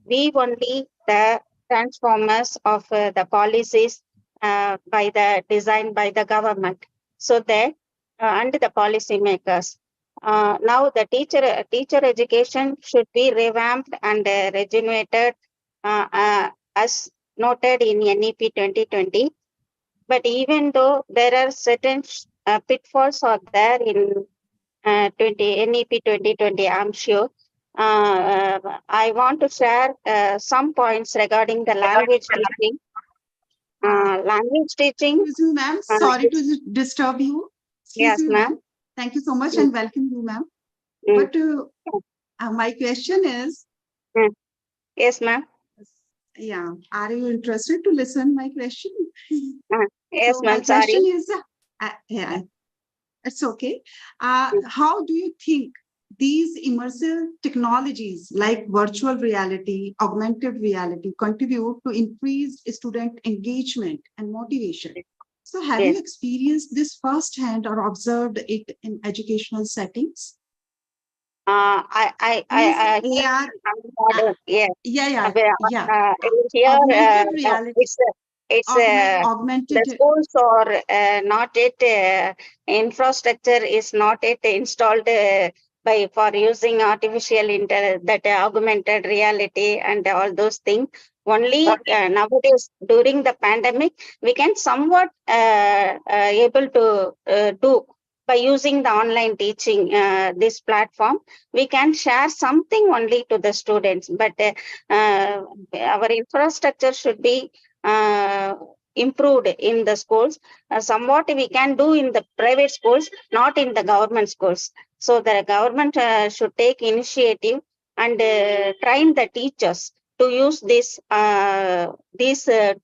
We only the transformers of the policies by the designed by the government, so that and the policy makers. Now the teacher education should be revamped and rejuvenated as noted in NEP 2020. But even though there are certain pitfalls are there in NEP 2020, I'm sure. I want to share some points regarding the language teaching. Language teaching. Excuse me, ma'am. Sorry to disturb you. Yes, ma'am. Thank you so much and welcome you, ma'am. But my question is. Yes, ma'am. Yeah. Are you interested to listen my question? Yes, so ma'am. my question Sorry. is, yeah, it's okay. How do you think these immersive technologies like virtual reality, augmented reality contribute to increased student engagement and motivation? So have you experienced this firsthand or observed it in educational settings? Augmented reality. The schools or not yet infrastructure is not yet installed for using artificial intelligence, that augmented reality and all those things. Only nowadays during the pandemic we can somewhat able to do by using the online teaching, this platform, we can share something only to the students, but our infrastructure should be improved in the schools. Somewhat we can do in the private schools, not in the government schools. So the government should take initiative and train the teachers to use these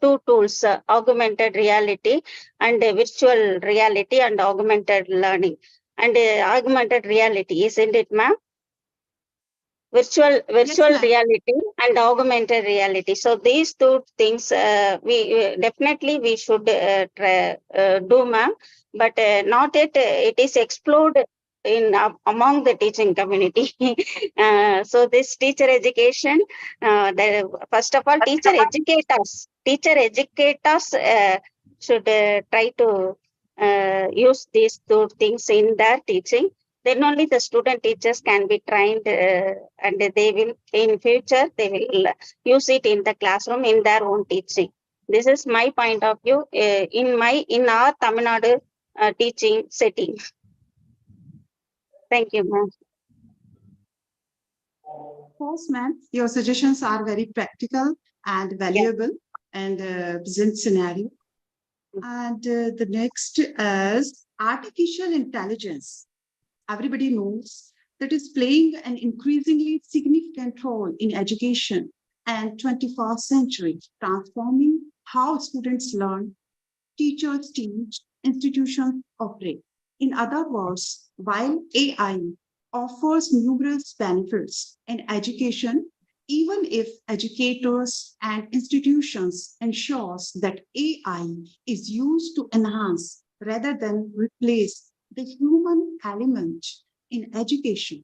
two tools, augmented reality and virtual reality and augmented learning. And augmented reality, isn't it, ma'am? Virtual ma'am. reality and augmented reality. So these two things we definitely we should do, ma'am. But not yet it is explored in among the teaching community. So this teacher education, first of all, teacher educators should try to use these two things in their teaching. Then only the student teachers can be trained and they will in future they will use it in the classroom in their own teaching. This is my point of view in our Tamil Nadu teaching setting. Thank you, ma'am. Of course, ma'am, your suggestions are very practical and valuable and present scenario. And the next is artificial intelligence. Everybody knows that is playing an increasingly significant role in education and 21st century, transforming how students learn, teachers teach, institutions operate. In other words, while AI offers numerous benefits in education, even if educators and institutions ensures that AI is used to enhance rather than replace the human element in education.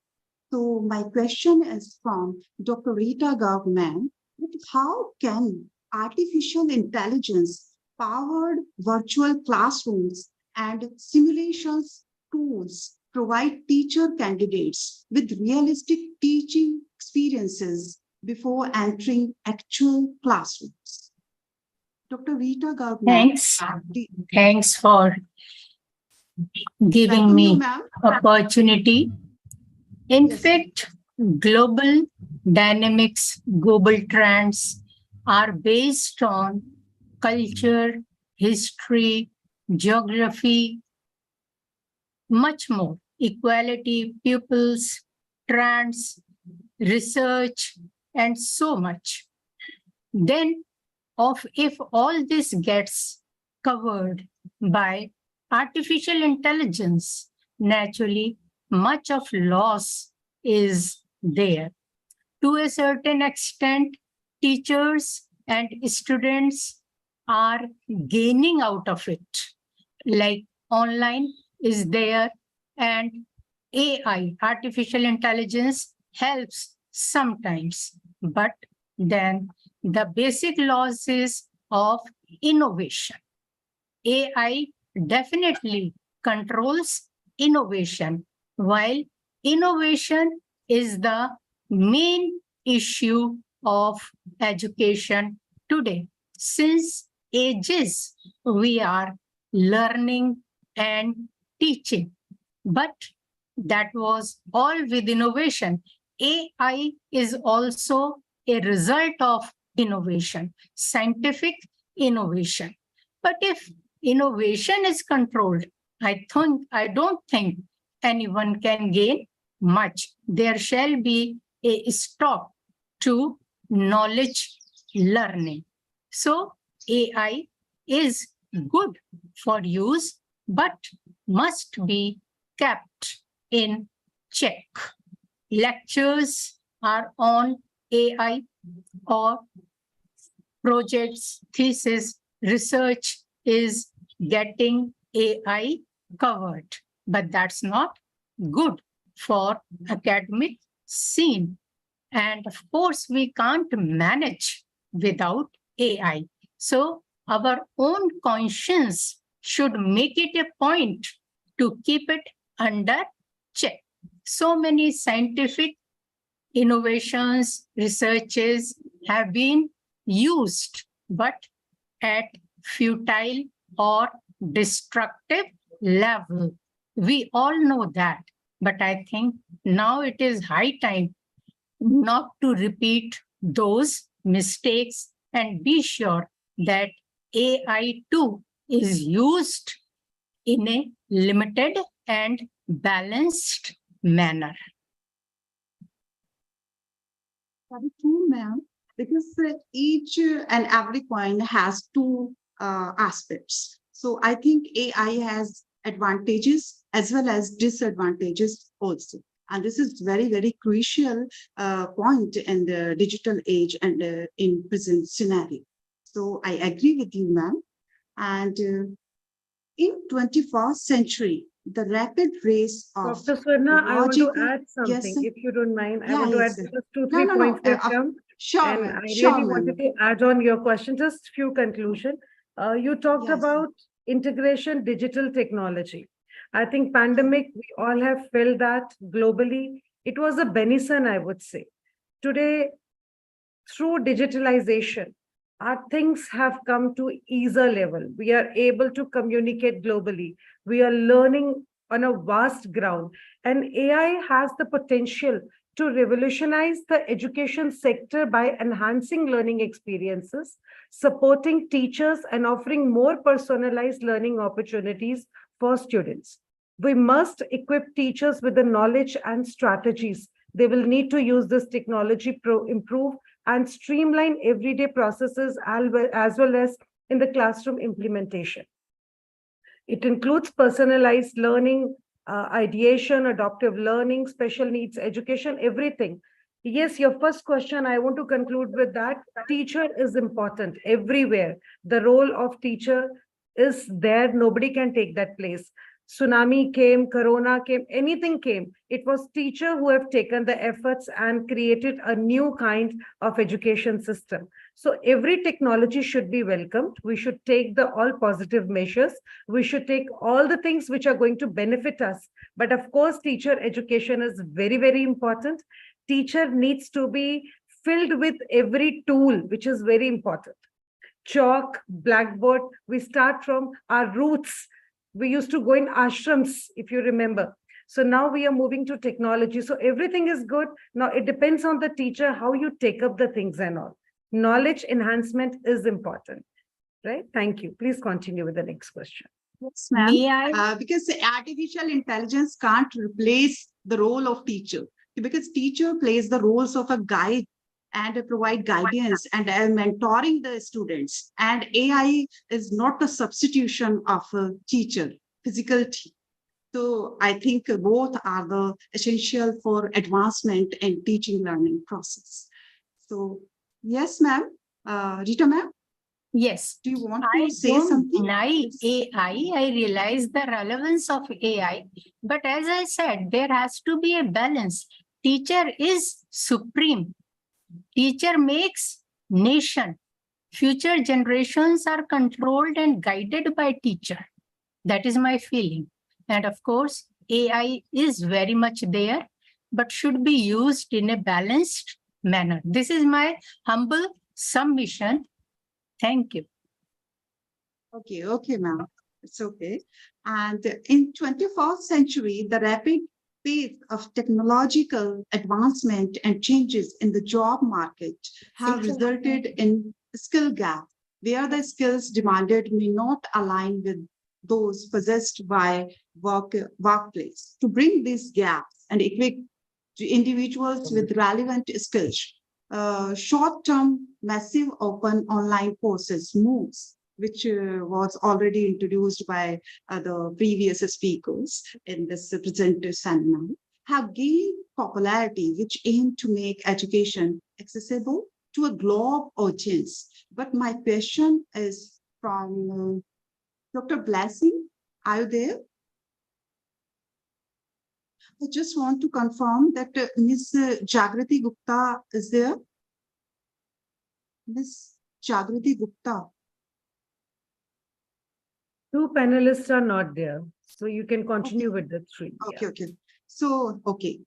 So my question is from Dr. Rita Govman, how can artificial intelligence powered virtual classrooms and simulations tools provide teacher candidates with realistic teaching experiences before entering actual classrooms? Dr. Rita Govman. Thanks for giving me opportunity. In fact, global dynamics, global trends are based on culture, history, geography, much more, equality, pupils, trends, research, and so much. Then, if all this gets covered by artificial intelligence, naturally, much of loss is there. To a certain extent, teachers and students are gaining out of it. Like online is there, and AI, artificial intelligence, helps sometimes. But then the basic loss is of innovation. AI definitely controls innovation, while innovation is the main issue of education today. Since ages, we are learning and teaching, but that was all with innovation. AI is also a result of innovation, scientific innovation. But if innovation is controlled, I don't think anyone can gain much. There shall be a stop to knowledge learning. So AI is good for use, but must be kept in check. Lectures are on AI, or projects, thesis, research is getting AI covered, but that's not good for academic scene. And of course, we can't manage without AI. So our own conscience should make it a point to keep it under check. So many scientific innovations, researches have been used, but at futile or destructive level. We all know that. But I think now it is high time not to repeat those mistakes and be sure that AI too is used in a limited and balanced manner. Very true, ma'am, because each and every coin has two aspects. So I think AI has advantages as well as disadvantages also. And this is very, very crucial point in the digital age and in present scenario. So I agree with you, ma'am. And in 21st century, the rapid race of Dr. Swarna, I want to technological- add something, sir. if you don't mind. I Yeah, want to yes, add sir. just two, No, three no, no. points that come. Sure, And ma'am. I Sure, really ma'am. wanted to add on your question, just few conclusion. You talked Yes. about integration, digital technology. I think pandemic, we all have felt that globally. It was a benison, I would say. Today, through digitalization, our things have come to easier level. We are able to communicate globally. We are learning on a vast ground. And AI has the potential to revolutionize the education sector by enhancing learning experiences, supporting teachers, and offering more personalized learning opportunities for students. We must equip teachers with the knowledge and strategies they will need to use this technology to improve and streamline everyday processes as well as in the classroom implementation. It includes personalized learning, ideation, adaptive learning, special needs education, everything. Yes, your first question, I want to conclude with that. Teacher is important everywhere. The role of teacher is there. Nobody can take that place. Tsunami came, Corona came, anything came. It was teacher who have taken the efforts and created a new kind of education system. So every technology should be welcomed. We should take the all positive measures. We should take all the things which are going to benefit us. But of course, teacher education is very, very important. Teacher needs to be filled with every tool, which is very important. Chalk, blackboard, we start from our roots. We used to go in ashrams, if you remember. So now we are moving to technology. So everything is good. Now it depends on the teacher, how you take up the things and all. Knowledge enhancement is important, right? Thank you. Please continue with the next question. Yes, May ma'am. I? Because artificial intelligence can't replace the role of teacher, because teacher plays the roles of a guide and provide guidance and mentoring the students. And AI is not the substitution of a teacher, physical teacher. So I think both are the essential for advancement in teaching learning process. So yes, ma'am. Rita, ma'am, Yes. do you want I to say don't something? deny AI. I realize the relevance of AI. But as I said, there has to be a balance. Teacher is supreme. Teacher makes nation. Future generations are controlled and guided by teacher. That is my feeling. And of course, AI is very much there, but should be used in a balanced manner. This is my humble submission. Thank you. Okay, ma'am. It's okay. And in 21st century, the rapid pace of technological advancement and changes in the job market have resulted in skill gap, where the skills demanded may not align with those possessed by workplace. To bring these gaps and equip individuals with relevant skills, short-term massive open online courses moves, which was already introduced by the previous speakers in this present seminar, have gained popularity, which aim to make education accessible to a global audience. But my question is from Dr. Blessing. Are you there? I just want to confirm that Ms. Jagrati Gupta is there. Ms. Jagrati Gupta. Two panelists are not there. So you can continue with the three. Okay. So, okay.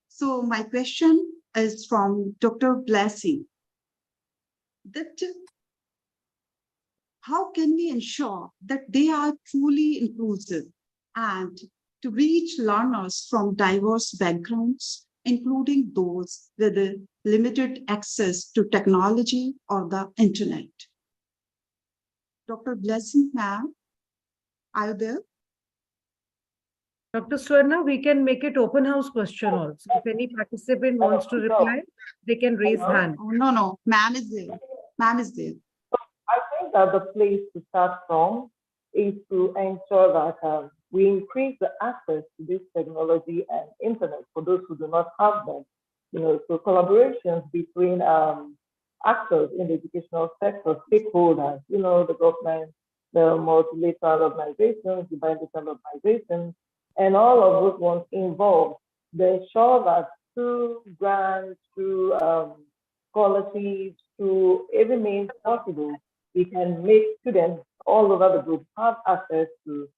So my question is from Dr. Blessing. That how can we ensure that they are truly inclusive and to reach learners from diverse backgrounds, including those with limited access to technology or the internet. Dr. Blessing, ma'am, are you there? Dr. Swarna, we can make it open house question also. If any participant wants to reply, they can raise hand. Oh, no, ma'am is there. Ma'am is there. I think that the place to start from is to ensure that we increase the access to this technology and internet for those who do not have them. So collaborations between actors in the educational sector, stakeholders, the government, the multilateral organizations, the bilateral organizations, and all of those ones involved, they ensure that through grants, through scholarships, through every means possible, we can make students all over the globe have access to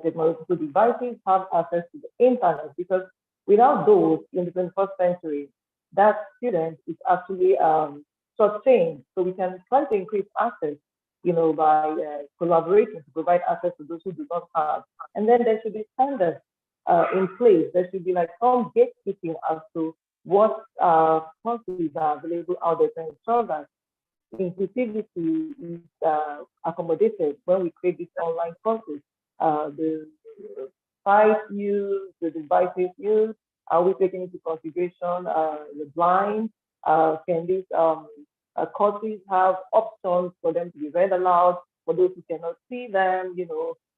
technological devices, have access to the internet, because without those in the 21st century, that student is actually sustained. So we can try to increase access, by collaborating to provide access to those who do not have. And then there should be standards in place. There should be like some gatekeeping as to what courses are available out there to ensure that inclusivity is accommodated when we create these online courses. The site used, the devices used, are we taking into consideration the blind? Can these courses have options for them to be read aloud for those who cannot see them,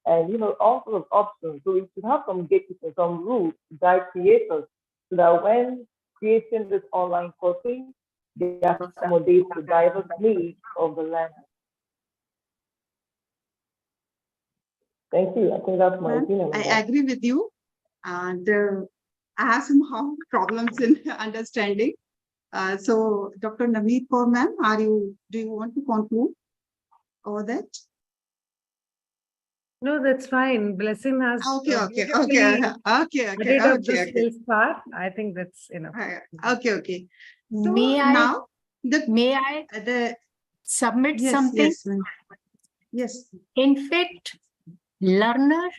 and all sorts of options. So we should have some gatekeeping, some rules to guide creators so that when creating this online courses, they accommodate the diverse needs of the learner. Thank you. I think that's my opinion. I agree with you. And I have somehow problems in understanding. So Dr. Navneet Kaur, ma'am, do you want to conclude over that? No, that's fine. Blessing has Okay. added up the skills part. I think that's enough. Okay. So May I- now May I submit something? Yes. In fact, learner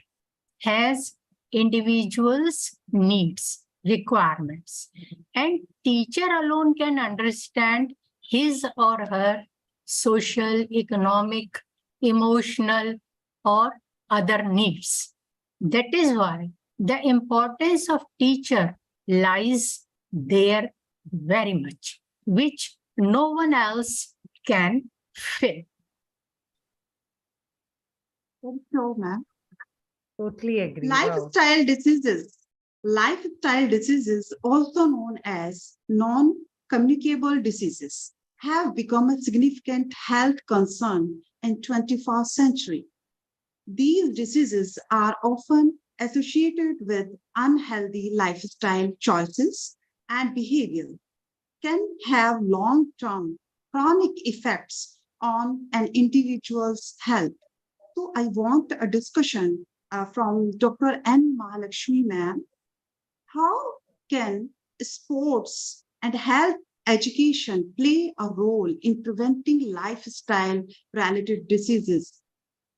has individuals' needs, requirements, and teacher alone can understand his or her social, economic, emotional, or other needs. That is why the importance of teacher lies there very much, which no one else can fill. Thank you, ma'am. Totally agree. Wow. Lifestyle diseases, also known as non-communicable diseases, have become a significant health concern in 21st century. These diseases are often associated with unhealthy lifestyle choices and behavior, can have long-term chronic effects on an individual's health. So I want a discussion from Dr. N. Mahalakshmi, ma'am. How can sports and health education play a role in preventing lifestyle-related diseases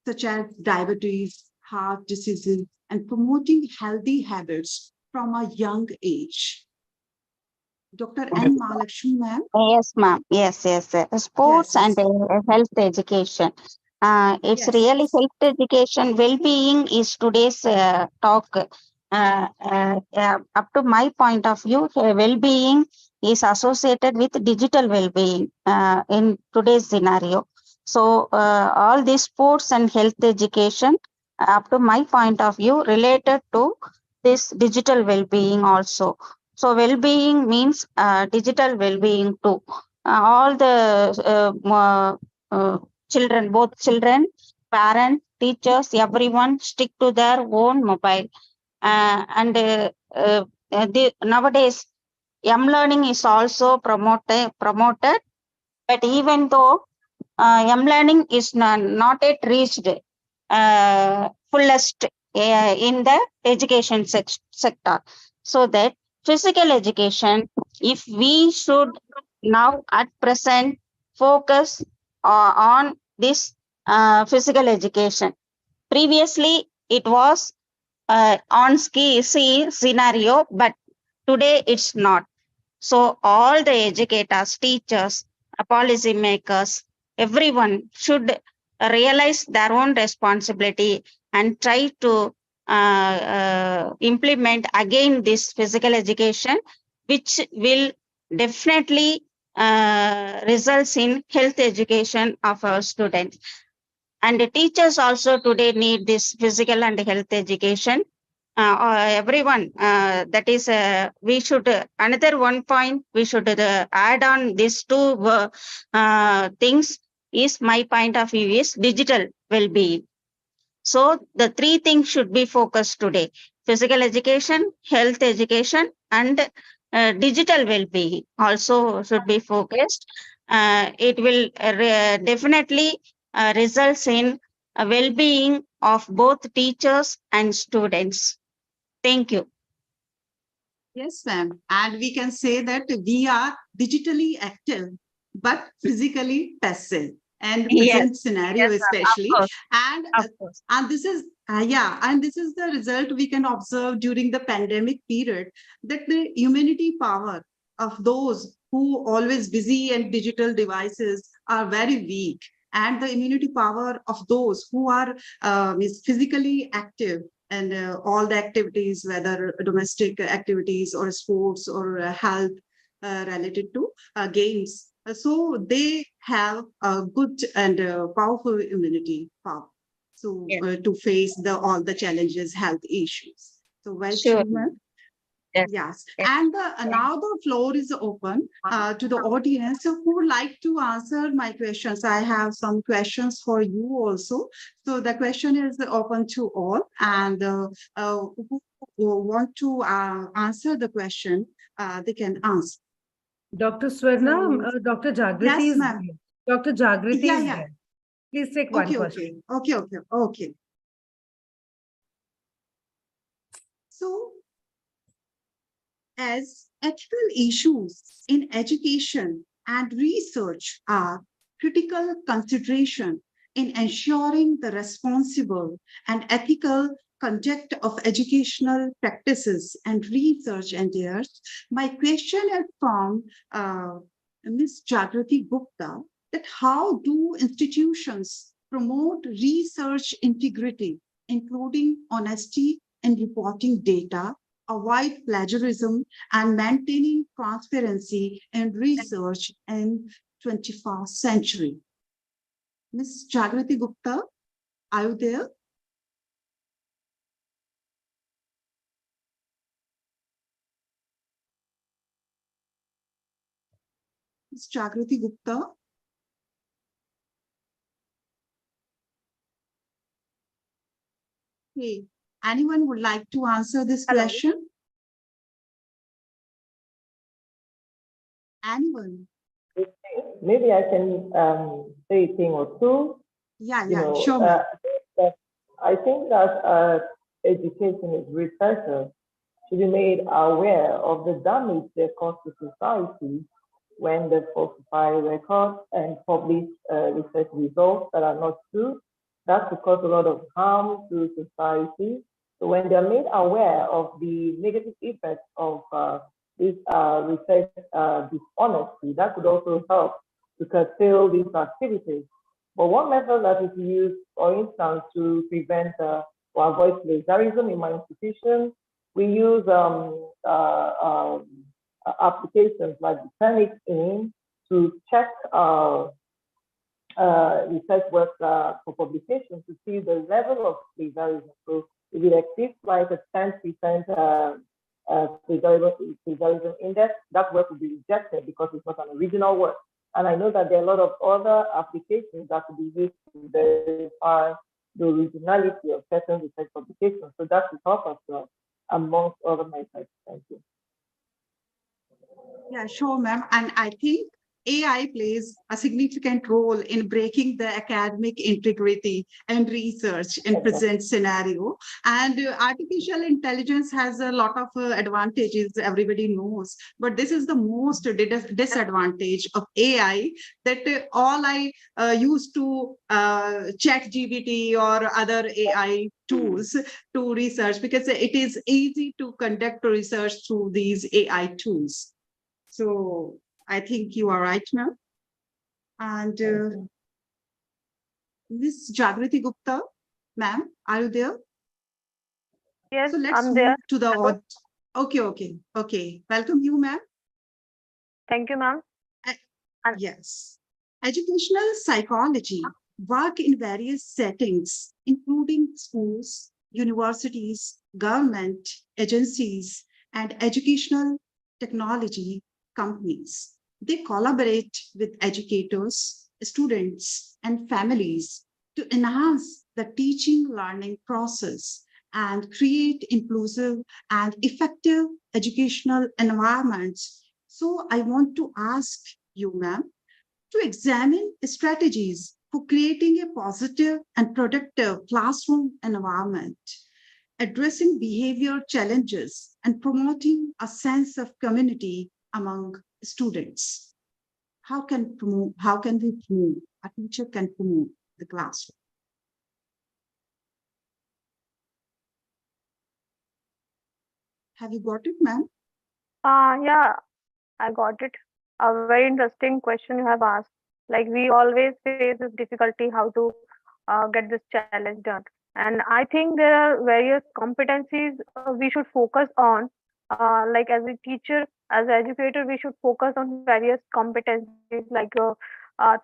such as diabetes, heart diseases, and promoting healthy habits from a young age? Dr. N. Mahalakshmi, ma'am. Yes, ma'am. Yes. Sports Yes. and health education. It's Yes. really health education. Well-being is today's talk. Up to my point of view, well-being is associated with digital well-being in today's scenario. So all these sports and health education, up to my point of view, related to this digital well-being also. So well-being means digital well-being too. All the children, both children, parents, teachers, everyone stick to their own mobile. Nowadays, learning is also promoted. But even though learning is not yet reached fullest in the education sector, so that physical education, if we should now at present focus on this physical education. Previously, it was on ski see scenario, but today it's not. So all the educators, teachers, policy makers, everyone should realize their own responsibility and try to implement again this physical education, which will definitely results in health education of our students. And the teachers also today need this physical and health education. Everyone, that is, we should, another one point, we should add on these two things is my point of view is digital well-being. So the three things should be focused today: physical education, health education, and digital well-being also should be focused. It will definitely results in a well-being of both teachers and students. Thank you. Yes, ma'am. And we can say that we are digitally active, but physically passive. And the Yes, present scenario, yes, ma'am. especially, Of course, and of course. and this is and this is the result we can observe during the pandemic period, that the immunity power of those who always busy and digital devices are very weak, and the immunity power of those who are is physically active, and all the activities, whether domestic activities or sports or health related to games. So they have a good and powerful immunity power. So Yes, to face all the challenges, health issues. So well sure. true, ma'am. Yes, Yes, yes. and now the floor is open to the audience who would like to answer my questions. I have some questions for you also. So the question is open to all, and who want to answer the question, they can answer. Dr. Swarna, So, Dr. Jagriti yes, is ma'am. there. Dr. Jagriti Yeah, is yeah. there. Please take one Okay, question. okay. So, as ethical issues in education and research are critical consideration in ensuring the responsible and ethical conduct of educational practices and research endeavors, my question is from Ms. Jagrati Gupta, that how do institutions promote research integrity, including honesty in reporting data, avoid plagiarism, and maintaining transparency in research in 21st century? Ms. Jagrati Gupta, are you there? Ms. Jagrati Gupta? Hey, anyone would like to answer this Hello. question? Anyone? Maybe I can say a thing or two. Yeah, sure, ma'am. I think that education is researchers should be made aware of the damage they cause to society when they falsify records and publish research results that are not true. That could cause a lot of harm to society. So when they're made aware of the negative effects of this research dishonesty, that could also help to curtail these activities. But one method that is used, for instance, to prevent or avoid plagiarism in my institution, we use applications like the in to check research work for publication to see the level of plagiarism. So if it exceeds like a 10% plagiarism index, that work will be rejected because it's not an original work. And I know that there are a lot of other applications that could be used to verify the originality of certain research publications. So that's the help as well, amongst other methods. Thank you. Yeah, sure, ma'am. And I think AI plays a significant role in breaking the academic integrity and research in present scenario. And artificial intelligence has a lot of advantages, everybody knows, but this is the most disadvantage of AI, that all I used to chat GPT or other AI tools to research, because it is easy to conduct research through these AI tools. So I think you are right, ma'am. And Ms. Jagriti Gupta, ma'am, are you there? Yes, So let's I'm move there. to the Hello. okay. Welcome you, ma'am. Thank you, ma'am. And- Yes. Educational psychology work in various settings, including schools, universities, government agencies, and educational technology companies. They collaborate with educators, students, and families to enhance the teaching learning process and create inclusive and effective educational environments. So I want to ask you, ma'am, to examine strategies for creating a positive and productive classroom environment, addressing behavior challenges, and promoting a sense of community among students. How can we promote, a teacher can promote the classroom? Have you got it, ma'am? Yeah, I got it. A very interesting question you have asked. Like we always face this difficulty how to get this challenge done. And I think there are various competencies we should focus on. Like as a teacher, as an educator, we should focus on various competencies like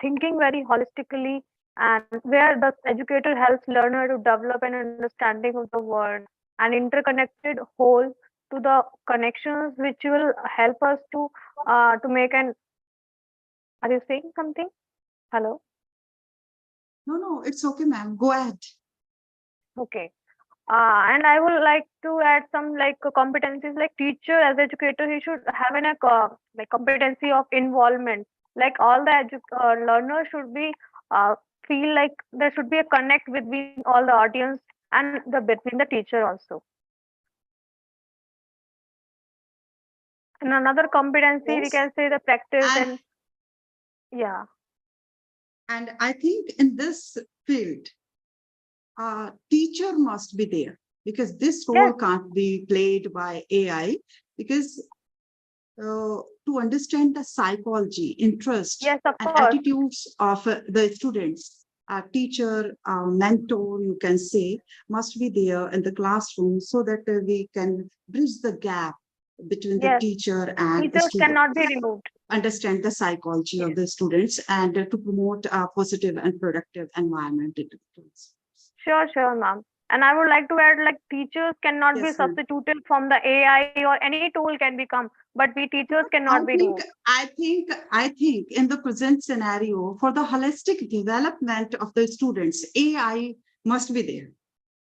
thinking very holistically, and where the educator helps learner to develop an understanding of the world, an interconnected whole to the connections which will help us to make an. Are you saying something? Hello. No, it's okay, ma'am. Go ahead. Okay. And I would like to add some like competencies, like teacher as educator, he should have an like competency of involvement. Like all the learners should be feel like there should be a connect between all the audience and the between the teacher also. And another competency we Yes. can say the practice And and yeah. And I think in this field, teacher must be there, because this role Yes. can't be played by AI, because to understand the psychology, interest, Yes, of and course. attitudes of the students, a teacher, a mentor, you can say, must be there in the classroom, so that we can bridge the gap between the Yes. teacher and the Teachers student. cannot be removed. Understand the psychology Yes. of the students, and to promote a positive and productive environment in the class. Sure, ma'am. And I would like to add, like teachers cannot be Yes, ma'am. substituted from the AI or any tool can become, but we teachers cannot be removed. I think in the present scenario, for the holistic development of the students, AI must be there.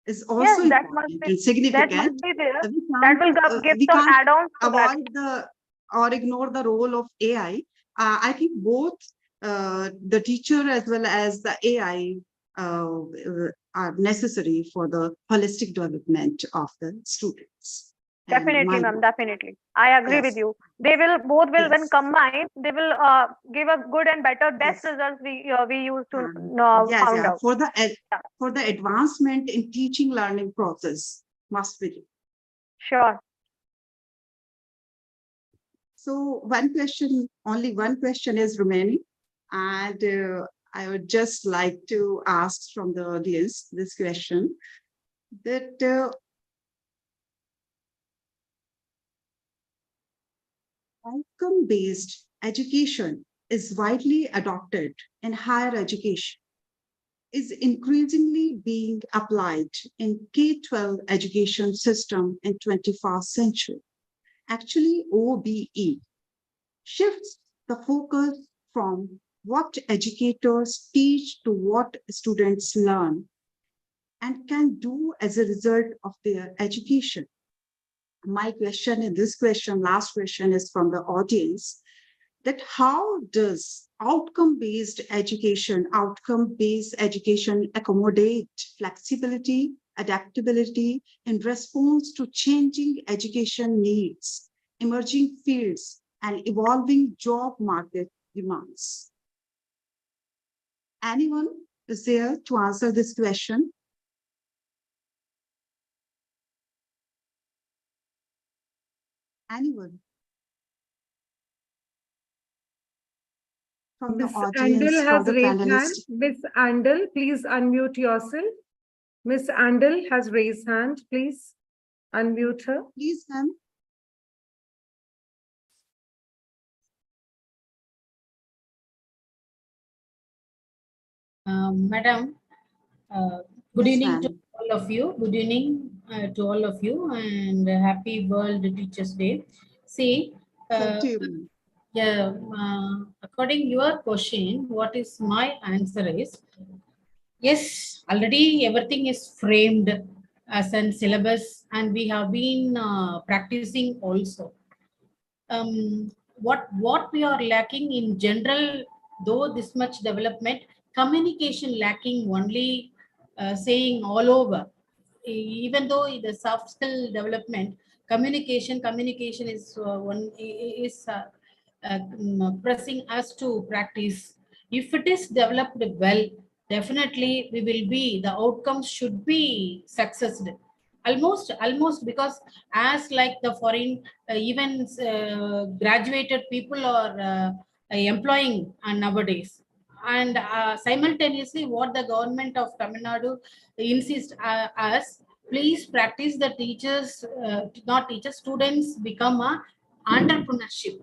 Is also Yes, that must important be and significant. that must be there. We That will give we some can't add-ons to that. avoid or ignore the role of AI. I think both the teacher as well as the AI are necessary for the holistic development of the students. And Definitely, ma'am. Definitely, I agree with Yes. you. They will both will when Yes. combined, they will give a good and better best Yes. results we used to Yes, found yeah. out. For the advancement in teaching learning process must be. Sure. So only one question is remaining, and I would just like to ask from the audience this question, that outcome-based education is widely adopted in higher education, is increasingly being applied in K-12 education system in 21st century. Actually, OBE shifts the focus from what educators teach to what students learn and can do as a result of their education. My question, last question is from the audience. that how does outcome-based education accommodate flexibility, adaptability in response to changing education needs, emerging fields, and evolving job market demands? Anyone is there to answer this question? Anyone? From the Miss audience, Andel from has the raised hand. panelists. Miss Andel, please unmute yourself. Miss Andel has raised hand. Please unmute her. Please, ma'am. Madam, good Yes, evening to ma'am. all of you. Good evening to all of you, and happy World Teachers Day. See, Thank you, ma'am. yeah, according your question, what is my answer is, yes, already everything is framed as a syllabus, and we have been practicing also. What we are lacking in general, though this much development, communication lacking only, saying all over. Even though the soft skill development, communication is one is pressing us to practice. If it is developed well, definitely we will be, the outcomes should be successful. Almost because as like the foreign, even graduated people are employing nowadays, and simultaneously what the government of Tamil Nadu insists us, please practice the teachers, not teachers, students become a entrepreneurship.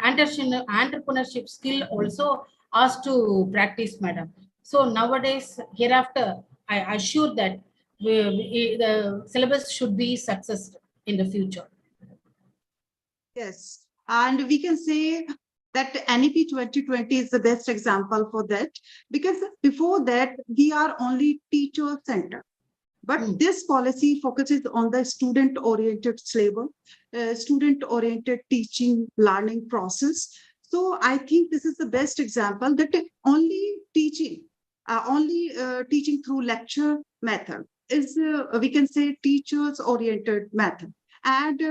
Entrepreneurship skill also has to practice, madam. So nowadays, hereafter, I assure that the syllabus should be success in the future. Yes, and we can say that NEP 2020 is the best example for that, because before that, we are only teacher-centered. But this policy focuses on the student-oriented syllabus, student-oriented teaching learning process. So I think this is the best example that only teaching through lecture method is, we can say, teachers-oriented method. And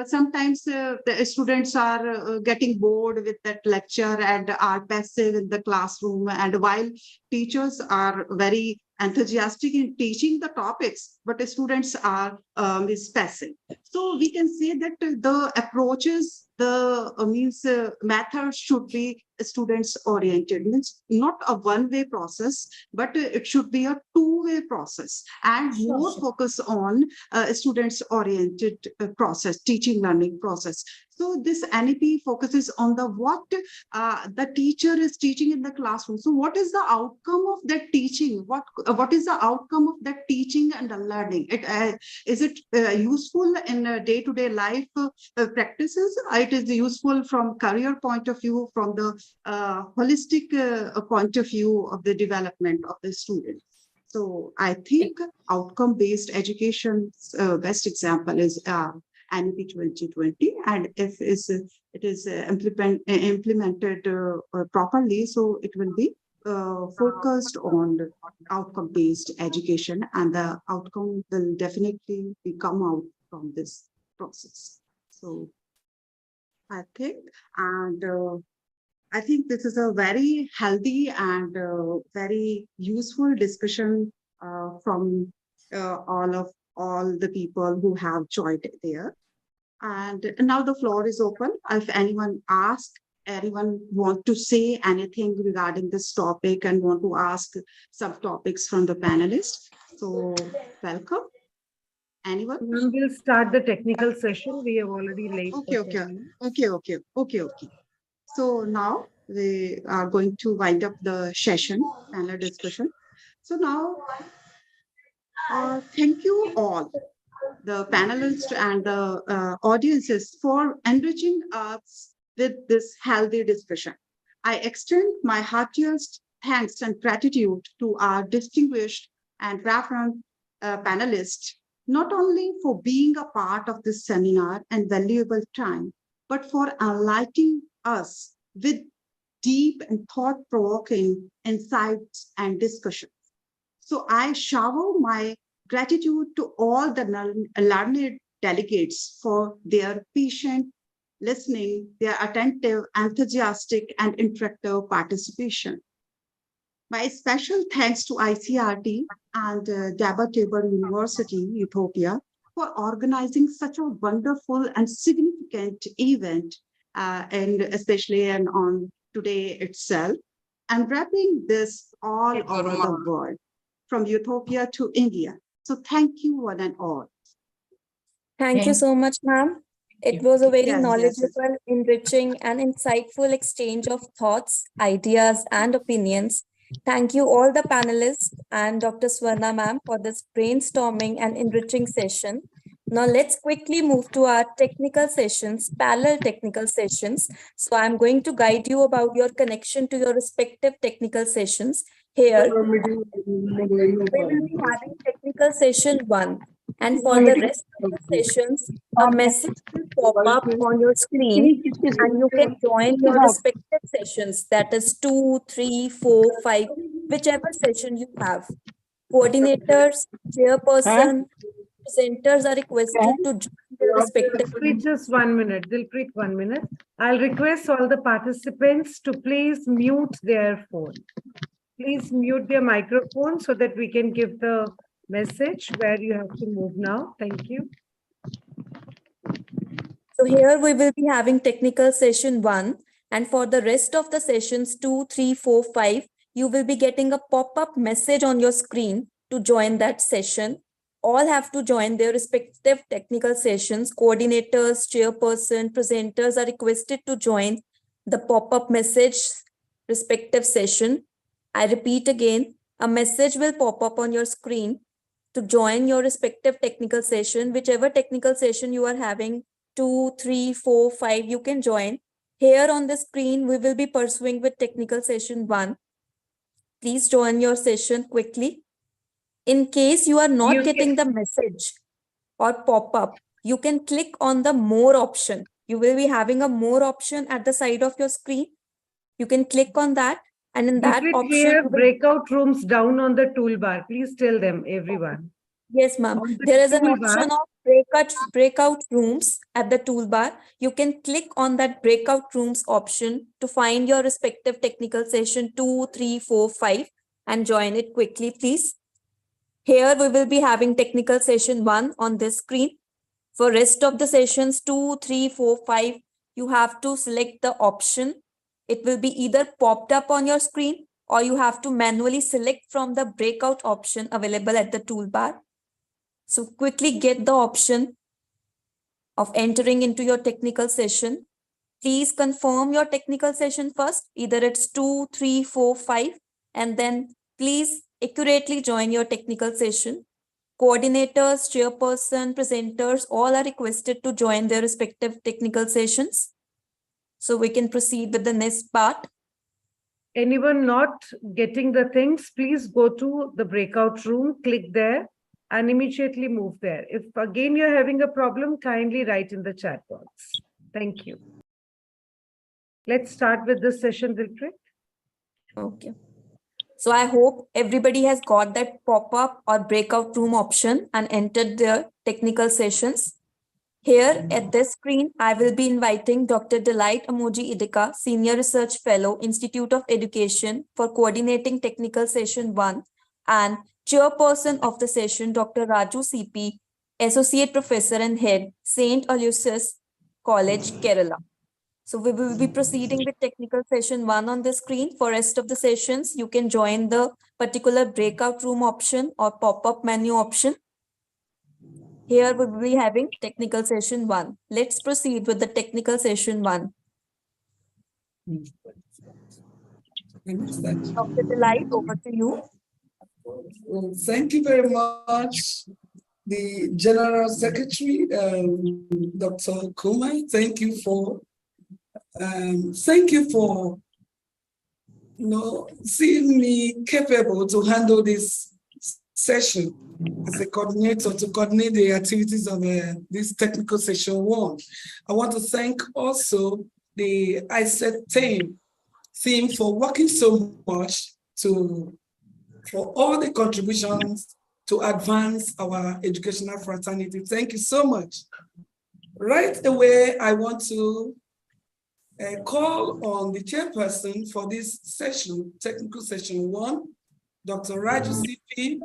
sometimes the students are getting bored with that lecture and are passive in the classroom. And while teachers are very enthusiastic in teaching the topics, but the students are is passive. So we can say that the approaches, the method should be students oriented. Means not a one-way process, but it should be a two-way process, and more focus on students oriented process, teaching learning process. So this NEP focuses on the what the teacher is teaching in the classroom. So what is the outcome of that teaching? What is the outcome of that teaching and the learning? Is it useful in day-to-day life practices? It is useful from career point of view, from the holistic point of view of the development of the student. So I think outcome-based education's best example is NEP 2020, and if it is implemented properly, so it will be focused on outcome-based education, and the outcome will definitely come out from this process. So I think, and I think this is a very healthy and very useful discussion from all the people who have joined there. And now the floor is open. If anyone want to say anything regarding this topic and want to ask some topics from the panelists, so welcome. Anyone? We'll start the technical session. We have already late. Okay. So now we are going to wind up the session, panel discussion. So now, thank you all, the panelists and the audiences, for enriching us with this healthy discussion. I extend my heartiest thanks and gratitude to our distinguished and reverend panelists, not only for being a part of this seminar and valuable time, but for enlightening us with deep and thought-provoking insights and discussions. So I shower my gratitude to all the learned delegates for their patient listening, their attentive, enthusiastic, and interactive participation. My special thanks to ICRT and Tabor University, Ethiopia, for organizing such a wonderful and significant event, and especially on today itself, and wrapping this all over the world, from Ethiopia to India. So thank you one and all. Thank you so much, ma'am. It was a very Yes, yes, knowledgeable, enriching, and insightful exchange of thoughts, ideas, and opinions. Thank you all the panelists and Dr. Swarna ma'am for this brainstorming and enriching session. Now let's quickly move to our technical sessions, parallel technical sessions. So I'm going to guide you about your connection to your respective technical sessions. Here, we will be having technical session 1. And for the rest of the sessions, a message will pop up on your screen and you can join your respective sessions. That is 2, 3, 4, 5, whichever session you have. Coordinators, chairperson, presenters are requested to join their respective. Dilpreet, just 1 minute. Dilpreet, 1 minute. I'll request all the participants to please mute their phone. Please mute their microphone so that we can give the message where you have to move now. Thank you. So here we will be having technical session 1, and for the rest of the sessions 2, 3, 4, 5, you will be getting a pop-up message on your screen to join that session. All have to join their respective technical sessions. Coordinators, chairperson, presenters are requested to join the pop-up message respective session. I repeat again, a message will pop up on your screen to join your respective technical session, whichever technical session you are having, 2, 3, 4, 5, you can join. Here on the screen, we will be pursuing with technical session 1. Please join your session quickly. In case you are not getting the message or pop-up, you can click on the more option. You will be having a more option at the side of your screen. You can click on that, and in that option, here, breakout rooms down on the toolbar. Please tell them, everyone. Yes, ma'am. There is an option of breakout rooms at the toolbar. You can click on that breakout rooms option to find your respective technical session 2, 3, 4, 5 and join it quickly, please. Here we will be having technical session 1 on this screen. For rest of the sessions 2, 3, 4, 5, you have to select the option. It will be either popped up on your screen or you have to manually select from the breakout option available at the toolbar. So quickly get the option of entering into your technical session. Please confirm your technical session first. Either it's 2, 3, 4, 5, and then please accurately join your technical session. Coordinators, chairperson, presenters, all are requested to join their respective technical sessions. So we can proceed with the next part. Anyone not getting the things, please go to the breakout room, click there, and immediately move there. If again you're having a problem, kindly write in the chat box. Thank you. Let's start with this session, Dilpreet. Okay. So I hope everybody has got that pop-up or breakout room option and entered their technical sessions. Here at this screen, I will be inviting Dr. Delight Amoji Idika, Senior Research Fellow, Institute of Education, for coordinating technical session 1, and chairperson of the session, Dr. Raju CP, Associate Professor and Head, St. Aloysius College, Kerala. So we will be proceeding with technical session 1 on the screen. For rest of the sessions, you can join the particular breakout room option or pop-up menu option. Here we will be having technical session 1. Let's proceed with the technical session 1. Dr. Delight, over to you. Well, thank you very much, the General Secretary, Dr. Kumai. Thank you for seeing me capable to handle this session as a coordinator to coordinate the activities of this technical session 1. I want to thank also the ICERT team for working so much for all the contributions to advance our educational fraternity. Thank you so much. Right away, I want to call on the chairperson for this session, technical session 1, Dr. Raju CP,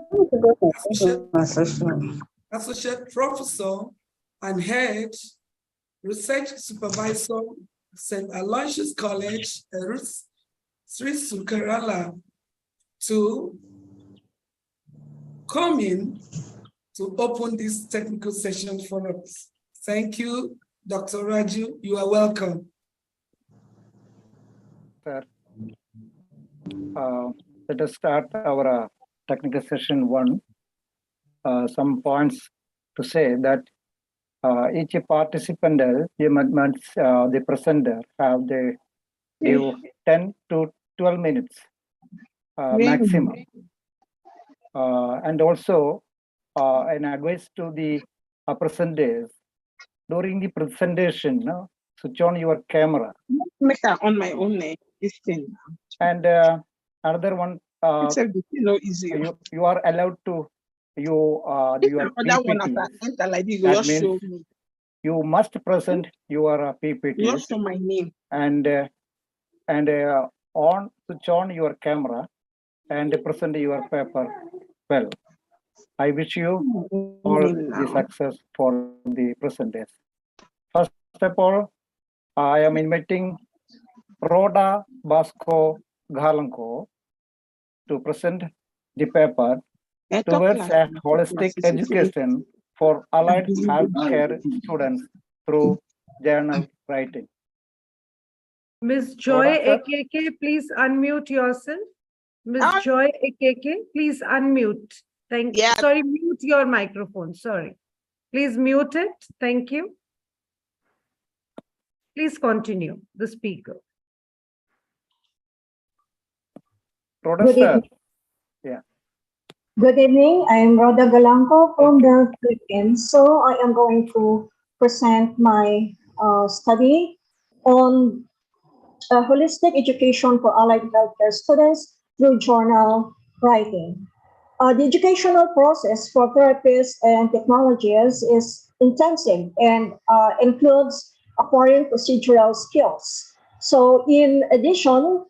Associate Professor and Head Research Supervisor, St. Aloysius College, Sri Sukarala, to come in to open this technical session for us. Thank you, Dr. Raju. You are welcome. Sir, let us start our technical session 1. Some points to say that each participant, the presenter, have the give 10 to 12 minutes maximum. And also an advice to the presenters, during the presentation, switch on your camera. On my own this thing. And another one, you are allowed to your PPTs. That means you must present your PPTs. For my name. And switch on your camera and present your paper well. I wish you all the success for the presenters. First of all, I am inviting Rhoda Basco Galanco to present the paper towards a holistic education for allied healthcare students through journal writing. Ms. Joy AKK, please unmute yourself. Ms. Joy AKK, please unmute. Thank you. Sorry, mute your microphone. Sorry. Please mute it. Thank you. Please continue, the speaker. Good evening. Yeah. Good evening. I am Rhoda Galanco from the Philippines. So I am going to present my study on holistic education for allied healthcare students through journal writing. The educational process for therapists and technologists is intensive and includes acquiring procedural skills. So in addition,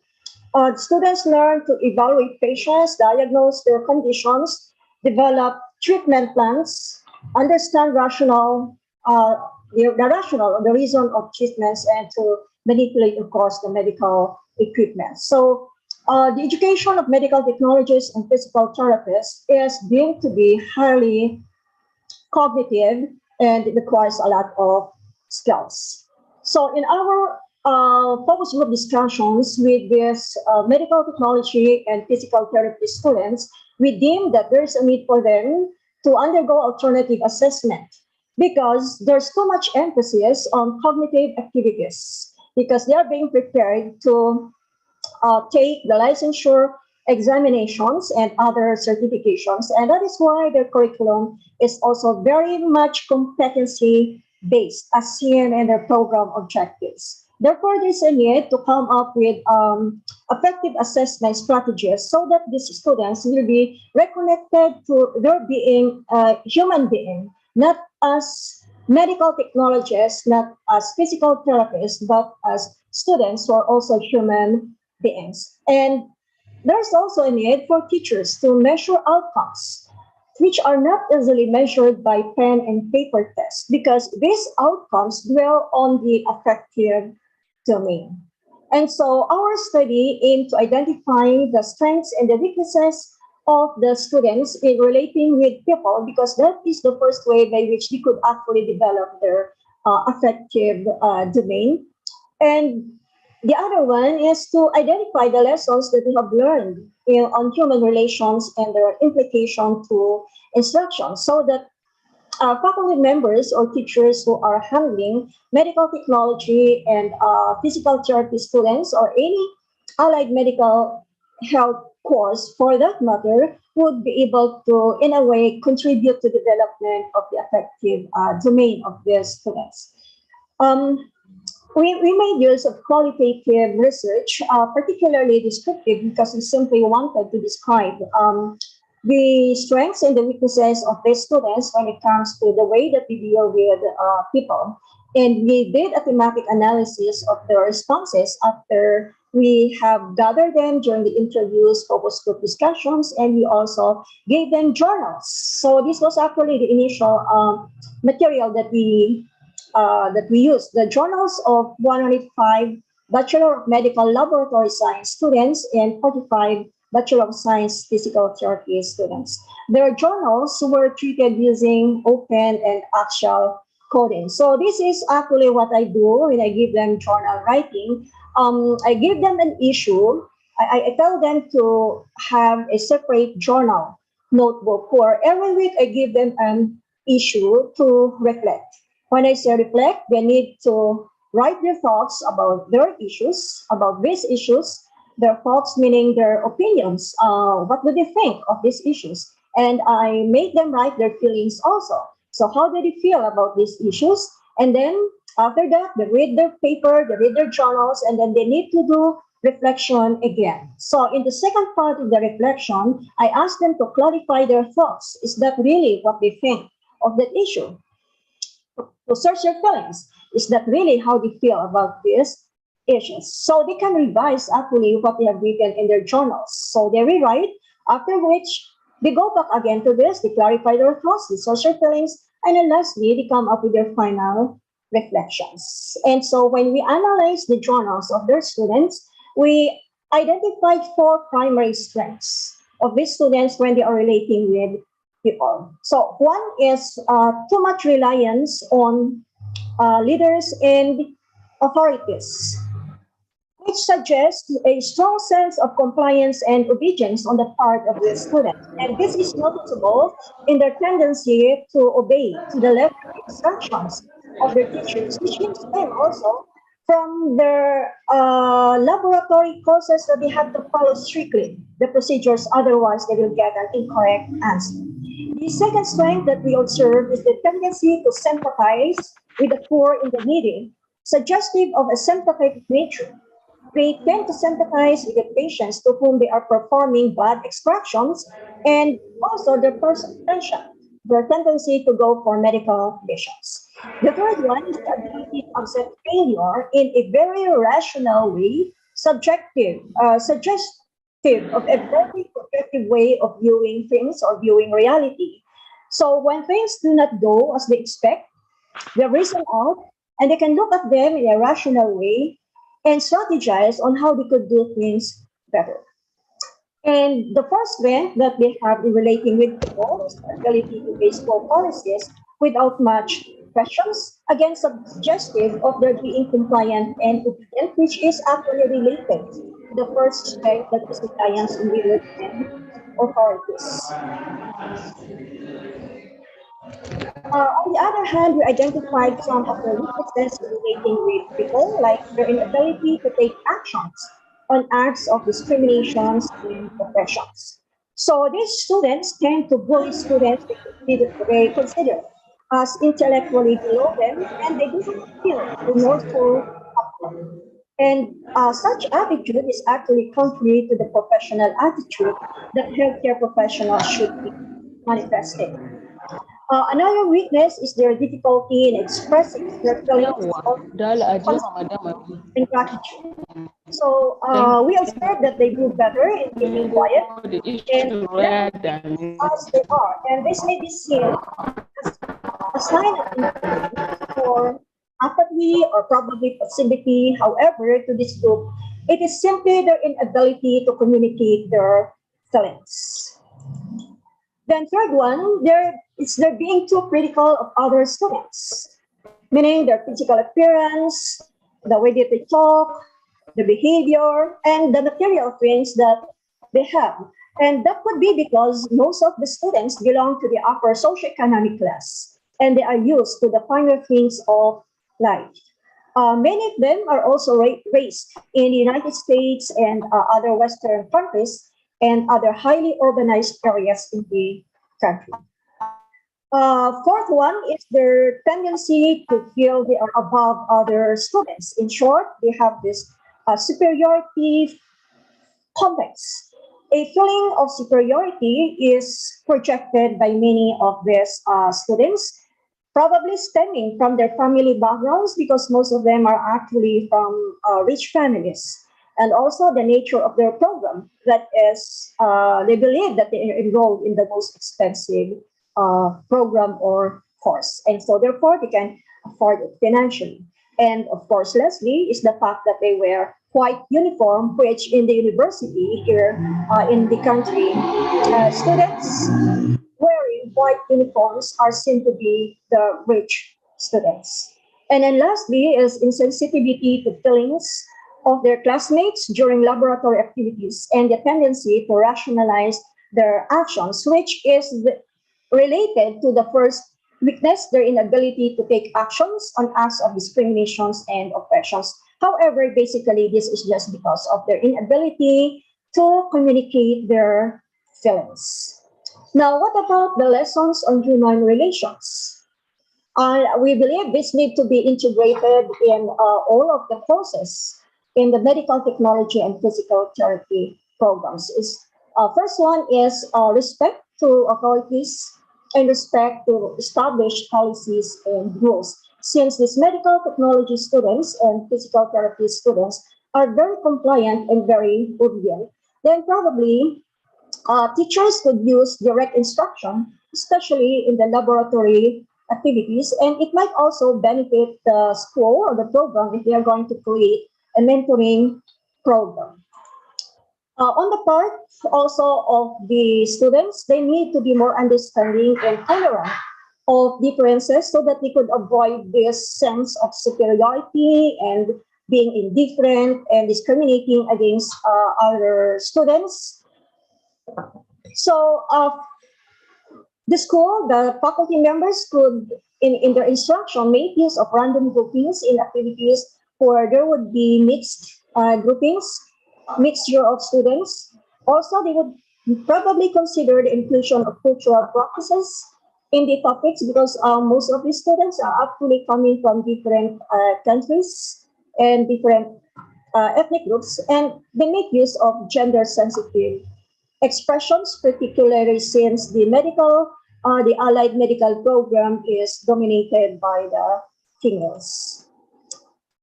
students learn to evaluate patients, diagnose their conditions, develop treatment plans, understand the rationale of the reason of treatments, and to manipulate, of course, the medical equipment. So the education of medical technologists and physical therapists is deemed to be highly cognitive, and it requires a lot of skills. So in our focus group discussions with this medical technology and physical therapy students, we deem that there's a need for them to undergo alternative assessment because there's too much emphasis on cognitive activities because they are being prepared to take the licensure examinations and other certifications. And that is why their curriculum is also very much competency-based, as seen in their program objectives. Therefore, there's a need to come up with effective assessment strategies so that these students will be reconnected to their being a human being, not as medical technologists, not as physical therapists, but as students who are also human beings. And there's also a need for teachers to measure outcomes, which are not easily measured by pen and paper tests, because these outcomes dwell on the affective domain. And so our study aimed to identify the strengths and the weaknesses of the students in relating with people, because that is the first way by which they could actually develop their affective domain. And the other one is to identify the lessons that we have learned on human relations and their implication to instruction, so that faculty members or teachers who are handling medical technology and physical therapy students or any allied medical health course for that matter would be able to, in a way, contribute to the development of the affective domain of their students. We made use of qualitative research, particularly descriptive, because we simply wanted to describe the strengths and the weaknesses of the students when it comes to the way that we deal with people. And we did a thematic analysis of the responses after we have gathered them during the interviews, focus group discussions, and we also gave them journals. So this was actually the initial material that we used. The journals of 105 Bachelor of Medical Laboratory Science students and 45 Bachelor of Science Physical Therapy students. Their journals were treated using open and Axion coding. So this is actually what I do when I give them journal writing. I give them an issue. I tell them to have a separate journal notebook where every week I give them an issue to reflect. When I say reflect, they need to write their thoughts about their issues, about these issues, their thoughts meaning their opinions. What do they think of these issues? And I make them write their feelings also. So how do they feel about these issues? And then after that, they read their paper, they read their journals, and then they need to do reflection again. So in the second part of the reflection, I ask them to clarify their thoughts. Is that really what they think of that issue? To search their feelings. Is that really how they feel about these issues? So they can revise actually what they have written in their journals. So they rewrite, after which they go back again to this, they clarify their thoughts, they search their feelings, and then lastly, they come up with their final reflections. And so when we analyze the journals of their students, we identified 4 primary strengths of these students when they are relating with people. So one is too much reliance on leaders and authorities, which suggests a strong sense of compliance and obedience on the part of the student. And this is noticeable in their tendency to obey to the letter instructions of their teachers, which can stem also from their laboratory courses that they have to follow strictly the procedures, otherwise they will get an incorrect answer. The second strength that we observe is the tendency to sympathize with the poor and the needy, suggestive of a sympathetic nature. They tend to sympathize with the patients to whom they are performing blood extractions and also their personal attention, their tendency to go for medical conditions. The third one is the ability to accept failure in a very rational way, suggestive of a very objective way of viewing things or viewing reality. So when things do not go as they expect, they reason out and they can look at them in a rational way and strategize on how they could do things better. And the first strength that they have in relating with people is the ability to base poor policies without much questions, again suggestive of their being compliant and obedient, which is actually related to the first strength that is reliance on leaders and authorities. On the other hand, we identified some of the weaknesses relating with people, like their inability to take actions on acts of discriminations in professions. So these students tend to bully students they consider as intellectually below them, and they do not feel remorseful at all. And such attitude is actually contrary to the professional attitude that healthcare professionals should be manifesting. Another weakness is their difficulty in expressing their feelings of and gratitude. So we observe that they do better in keeping quiet and as they are. And this may be seen as a sign of intelligence or apathy or probably passivity. However, to this group, it is simply their inability to communicate their feelings. Then third one, they're being too critical of other students, meaning their physical appearance, the way that they talk, the behavior, and the material things that they have. And that could be because most of the students belong to the upper socioeconomic class, and they are used to the finer things of life. Many of them are also raised in the United States and other Western countries and other highly urbanized areas in the country. Fourth one is their tendency to feel they are above other students. In short, they have this superiority complex. A feeling of superiority is projected by many of these students, probably stemming from their family backgrounds because most of them are actually from rich families. And also the nature of their program, that is, they believe that they are enrolled in the most expensive program or course. And so therefore they can afford it financially. And of course, lastly, is the fact that they wear white uniform, which in the university here in the country, students wearing white uniforms are seen to be the rich students. And then lastly is insensitivity to feelings of their classmates during laboratory activities and the tendency to rationalize their actions, which is related to the first weakness, their inability to take actions on acts of discriminations and oppressions. However, basically, this is just because of their inability to communicate their feelings. Now, what about the lessons on human relations? We believe this need to be integrated in all of the courses in the medical technology and physical therapy programs. First one is respect to authorities and respect to established policies and rules. Since these medical technology students and physical therapy students are very compliant and very obedient, then probably teachers could use direct instruction, especially in the laboratory activities, and it might also benefit the school or the program if they are going to create a mentoring program. On the part also of the students, they need to be more understanding and tolerant of differences so that they could avoid this sense of superiority and being indifferent and discriminating against other students. So the school, the faculty members could, in their instruction, make use of random groupings in activities where there would be mixed groupings, mixture of students. Also, they would probably consider the inclusion of cultural practices in the topics because most of these students are actually coming from different countries and different ethnic groups, and they make use of gender-sensitive expressions, particularly since the allied medical program is dominated by the females.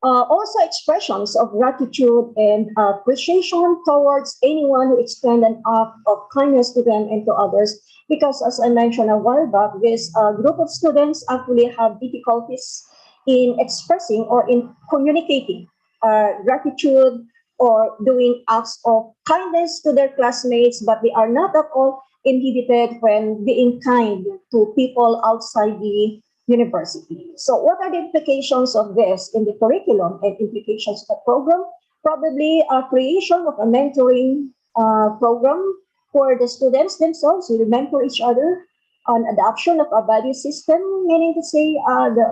Also expressions of gratitude and appreciation towards anyone who extend an act of kindness to them and to others. Because as I mentioned a while back, this group of students actually have difficulties in expressing or in communicating gratitude or doing acts of kindness to their classmates, but they are not at all inhibited when being kind to people outside the university. So what are the implications of this in the curriculum and implications of the program? Probably a creation of a mentoring program for the students themselves who will mentor each other, an adoption of a value system, meaning to say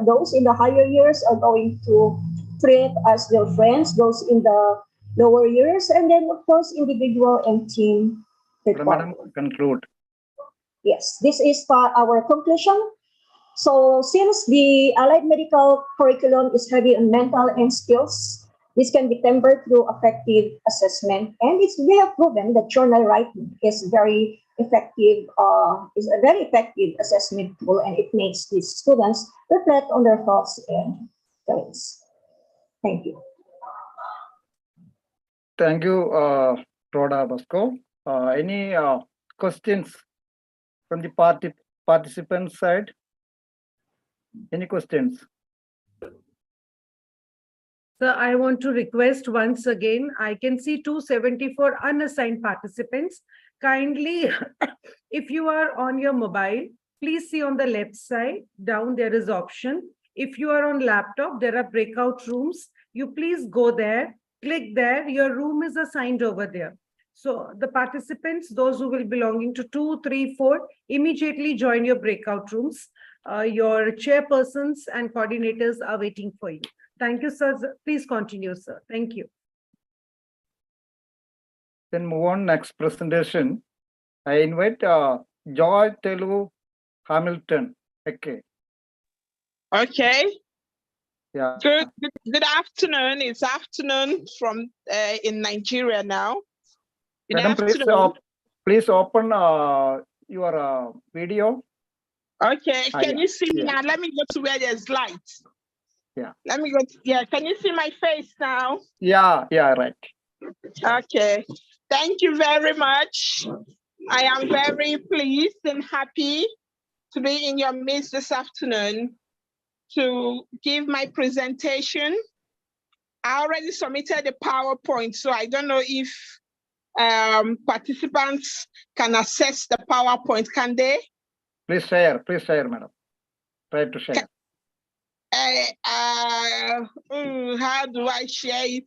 those in the higher years are going to treat as their friends, those in the lower years, and then of course individual and team Madam, conclude. Yes, this is our conclusion. So since the allied medical curriculum is heavy on mental and skills, this can be tempered through effective assessment. And we have proven that journal writing is very effective, is a very effective assessment tool, and it makes these students reflect on their thoughts and feelings. Thank you. Thank you, Rhoda Bosco. Any questions from the participant side? Any questions? Sir, I want to request once again, I can see 274 unassigned participants. Kindly, if you are on your mobile, please see on the left side, down there is option. If you are on laptop, there are breakout rooms. You please go there, click there, your room is assigned over there. So the participants, those who will belonging to 2, 3, 4, immediately join your breakout rooms. Your chairpersons and coordinators are waiting for you. Thank you, sir. Please continue, sir. Thank you. Then move on next presentation. I invite Joy Telu Hamilton Okay. Okay. Yeah. Good afternoon. It's afternoon from in Nigeria now. Good Madam, afternoon. please open your video. Okay. Can Yeah. you see me Yeah. now? Let me go to where there's light. Yeah. Let me go. Yeah. Can you see my face now? Yeah. Yeah. Right. Okay. Thank you very much. I am very pleased and happy to be in your midst this afternoon to give my presentation. I already submitted the PowerPoint, so I don't know if participants can access the PowerPoint, can they? Please share, madam. Try to share. How do I share it?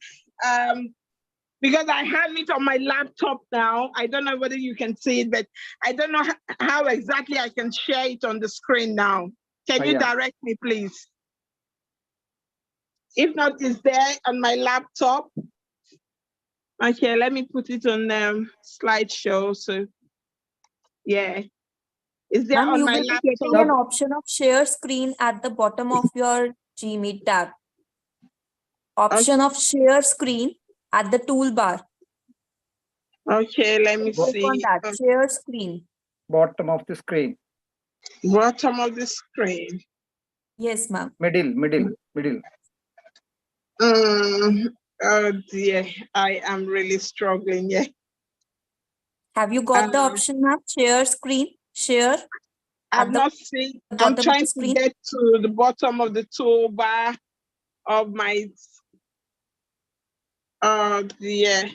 Because I have it on my laptop now. I don't know whether you can see it, but I don't know how exactly I can share it on the screen now. Can you direct me, please? If not, it's there on my laptop. Okay, let me put it on slideshow. So, yeah. Is there Ma'am, on you my will be laptop? getting an option of share screen at the bottom of your Gmeet tab. Option of share screen at the toolbar. Okay, let me Click see. on that, share screen. Bottom of the screen. Bottom of the screen. Yes, ma'am. Middle. Oh dear, I am really struggling. Yeah. Have you got the option, ma'am? Share screen, share. I've not seen. I'm bottom of trying the to screen. get to the bottom of the toolbar of my. Oh dear.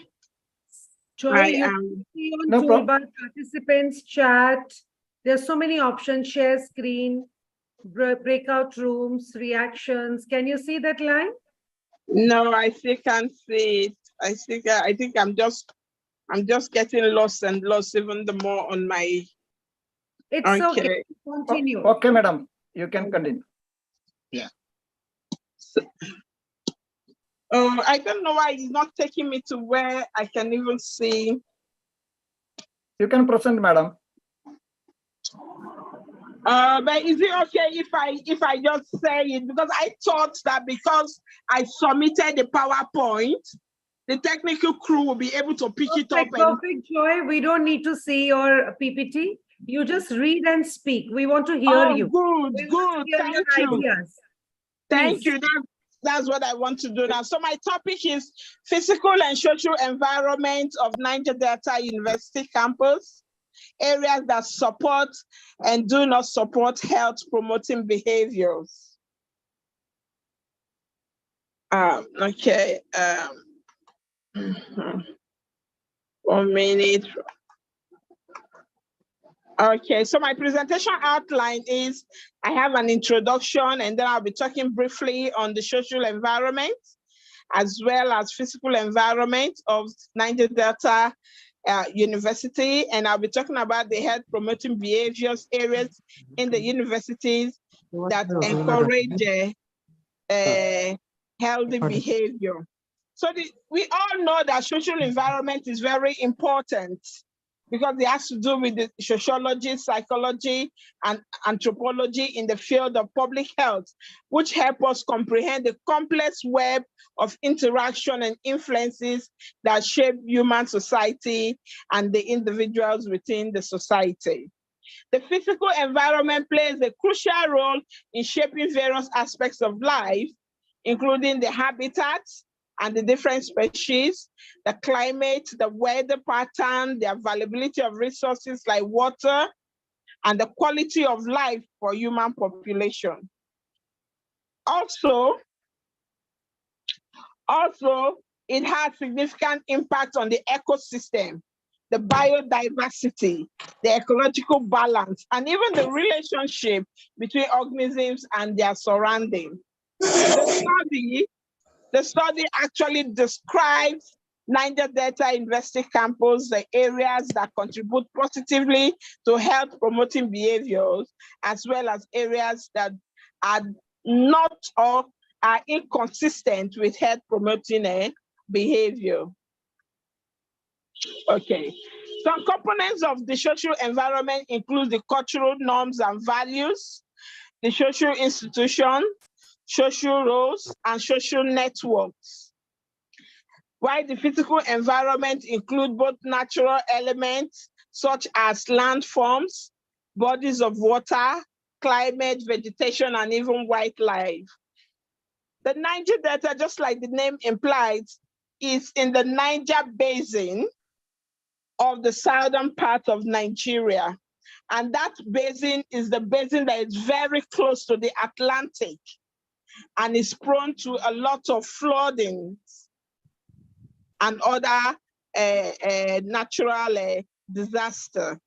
Joy, you can see on toolbar, participants, chat. There's so many options, share screen, breakout rooms, reactions. Can you see that line? No, I still can't see it. I think I'm just getting lost and lost even the more on my. It's okay. Continue. Okay, madam. You can continue. Yeah. I don't know why it's not taking me to where I can even see. You can present, madam. But is it okay if I just say it? Because I thought that because I submitted the PowerPoint, the technical crew will be able to pick it up. Perfect, Joy. We don't need to see your PPT. You just read and speak. We want to hear you. Good. Thank you. Ideas. Thank you. That's what I want to do now. So my topic is physical and social environment of Niger Delta University campus, areas that support and do not support health promoting behaviors. Okay. 1 minute. Okay, so my presentation outline is I have an introduction and then I'll be talking briefly on the social environment as well as physical environment of Niger Delta University. And I'll be talking about the health promoting behaviors areas in the universities that encourage healthy behavior. So we all know that social environment is very important because it has to do with the sociology, psychology, and anthropology in the field of public health, which help us comprehend the complex web of interaction and influences that shape human society and the individuals within the society. The physical environment plays a crucial role in shaping various aspects of life, including the habitats and the different species, the climate, the weather pattern, the availability of resources like water, and the quality of life for human population. Also, it has significant impact on the ecosystem, the biodiversity, the ecological balance, and even the relationship between organisms and their surrounding. The study actually describes Niger Delta University campus, the areas that contribute positively to health promoting behaviors, as well as areas that are not or are inconsistent with health promoting behavior. Okay. Some components of the social environment include the cultural norms and values, the social institution, social roles, and social networks. While the physical environment includes both natural elements such as landforms, bodies of water, climate, vegetation, and even wildlife. The Niger Delta, just like the name implies, is in the Niger Basin of the southern part of Nigeria. And that basin is the basin that is very close to the Atlantic and is prone to a lot of flooding and other natural disaster.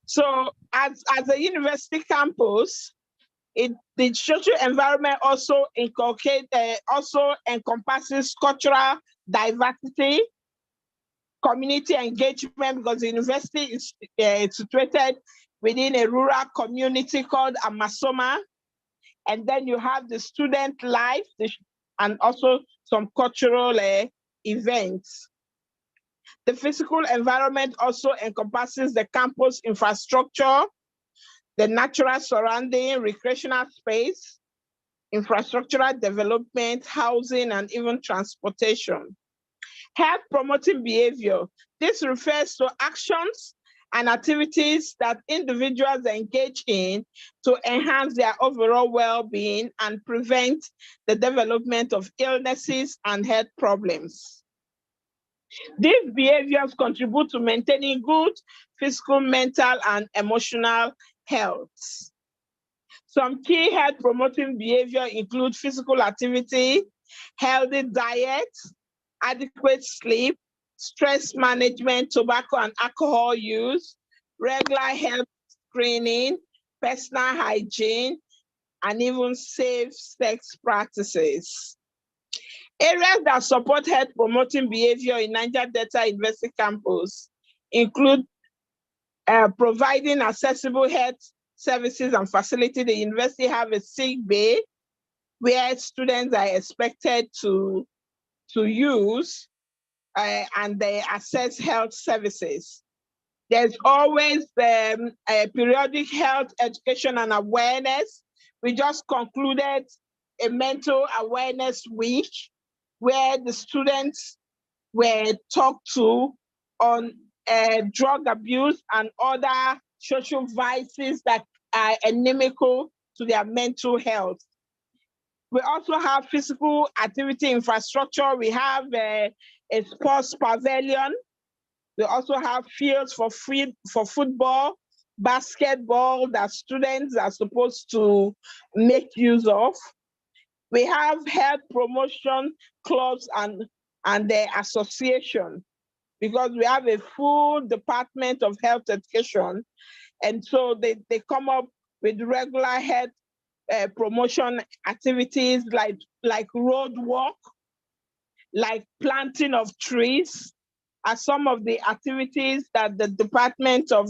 So as a university campus, the social environment also encompasses cultural diversity, community engagement, because the university is situated within a rural community called Amasoma. And then you have the student life and also some cultural events. The physical environment also encompasses the campus infrastructure, the natural surrounding, recreational space, infrastructural development, housing, and even transportation. Health promoting behavior. This refers to actions and activities that individuals engage in to enhance their overall well-being and prevent the development of illnesses and health problems. These behaviors contribute to maintaining good physical, mental, and emotional health. Some key health promoting behavior include physical activity, healthy diet, adequate sleep, stress management, tobacco and alcohol use, regular health screening, personal hygiene, and even safe sex practices. Areas that support health promoting behavior in Niger Delta University campus include providing accessible health services and facilities. The university have a sick bay where students are expected to use and they access health services. There's always a periodic health education and awareness. We just concluded a mental awareness week where the students were talked to on drug abuse and other social vices that are inimical to their mental health. We also have physical activity infrastructure. We have a sports pavilion. We also have fields for football, basketball that students are supposed to make use of. We have health promotion clubs and the association, because we have a full department of health education. And so they come up with regular health promotion activities like road walk, like planting of trees, are some of the activities that the Department of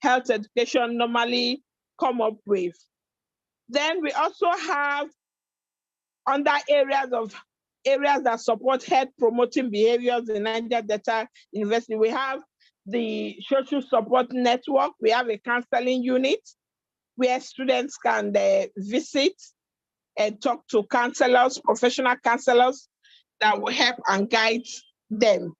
Health Education normally come up with. Then we also have under areas that support health promoting behaviors in Niger Delta University. We have the social support network. We have a counseling unit where students can visit and talk to counselors, professional counselors that will help and guide them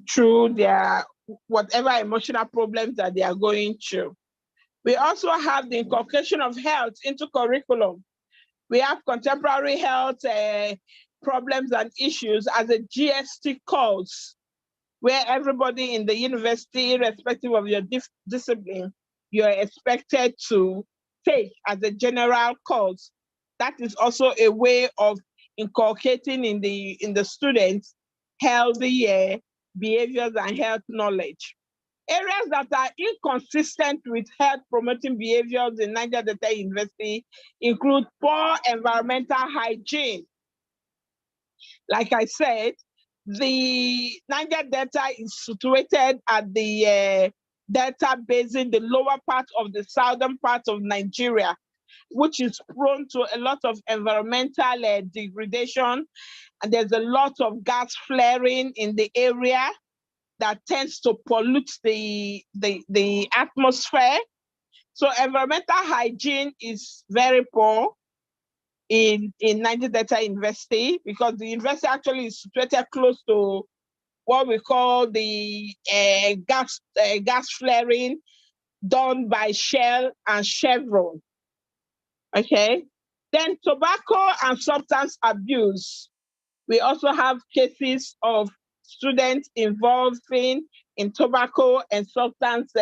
through their whatever emotional problems that they are going through. We also have the inculcation of health into curriculum. We have contemporary health problems and issues as a GST course, where everybody in the university, irrespective of your discipline, you're expected to take as a general course. That is also a way of inculcating in the students healthy behaviors and health knowledge. Areas that are inconsistent with health promoting behaviors in Niger Delta University include poor environmental hygiene. Like I said, the Niger Delta is situated at the Delta Basin, the lower part of the southern part of Nigeria, which is prone to a lot of environmental degradation. And there's a lot of gas flaring in the area that tends to pollute the atmosphere. So environmental hygiene is very poor in Niger Delta University, because the university actually is situated close to what we call the gas flaring done by Shell and Chevron. Okay. Then tobacco and substance abuse. We also have cases of students involving in tobacco and substance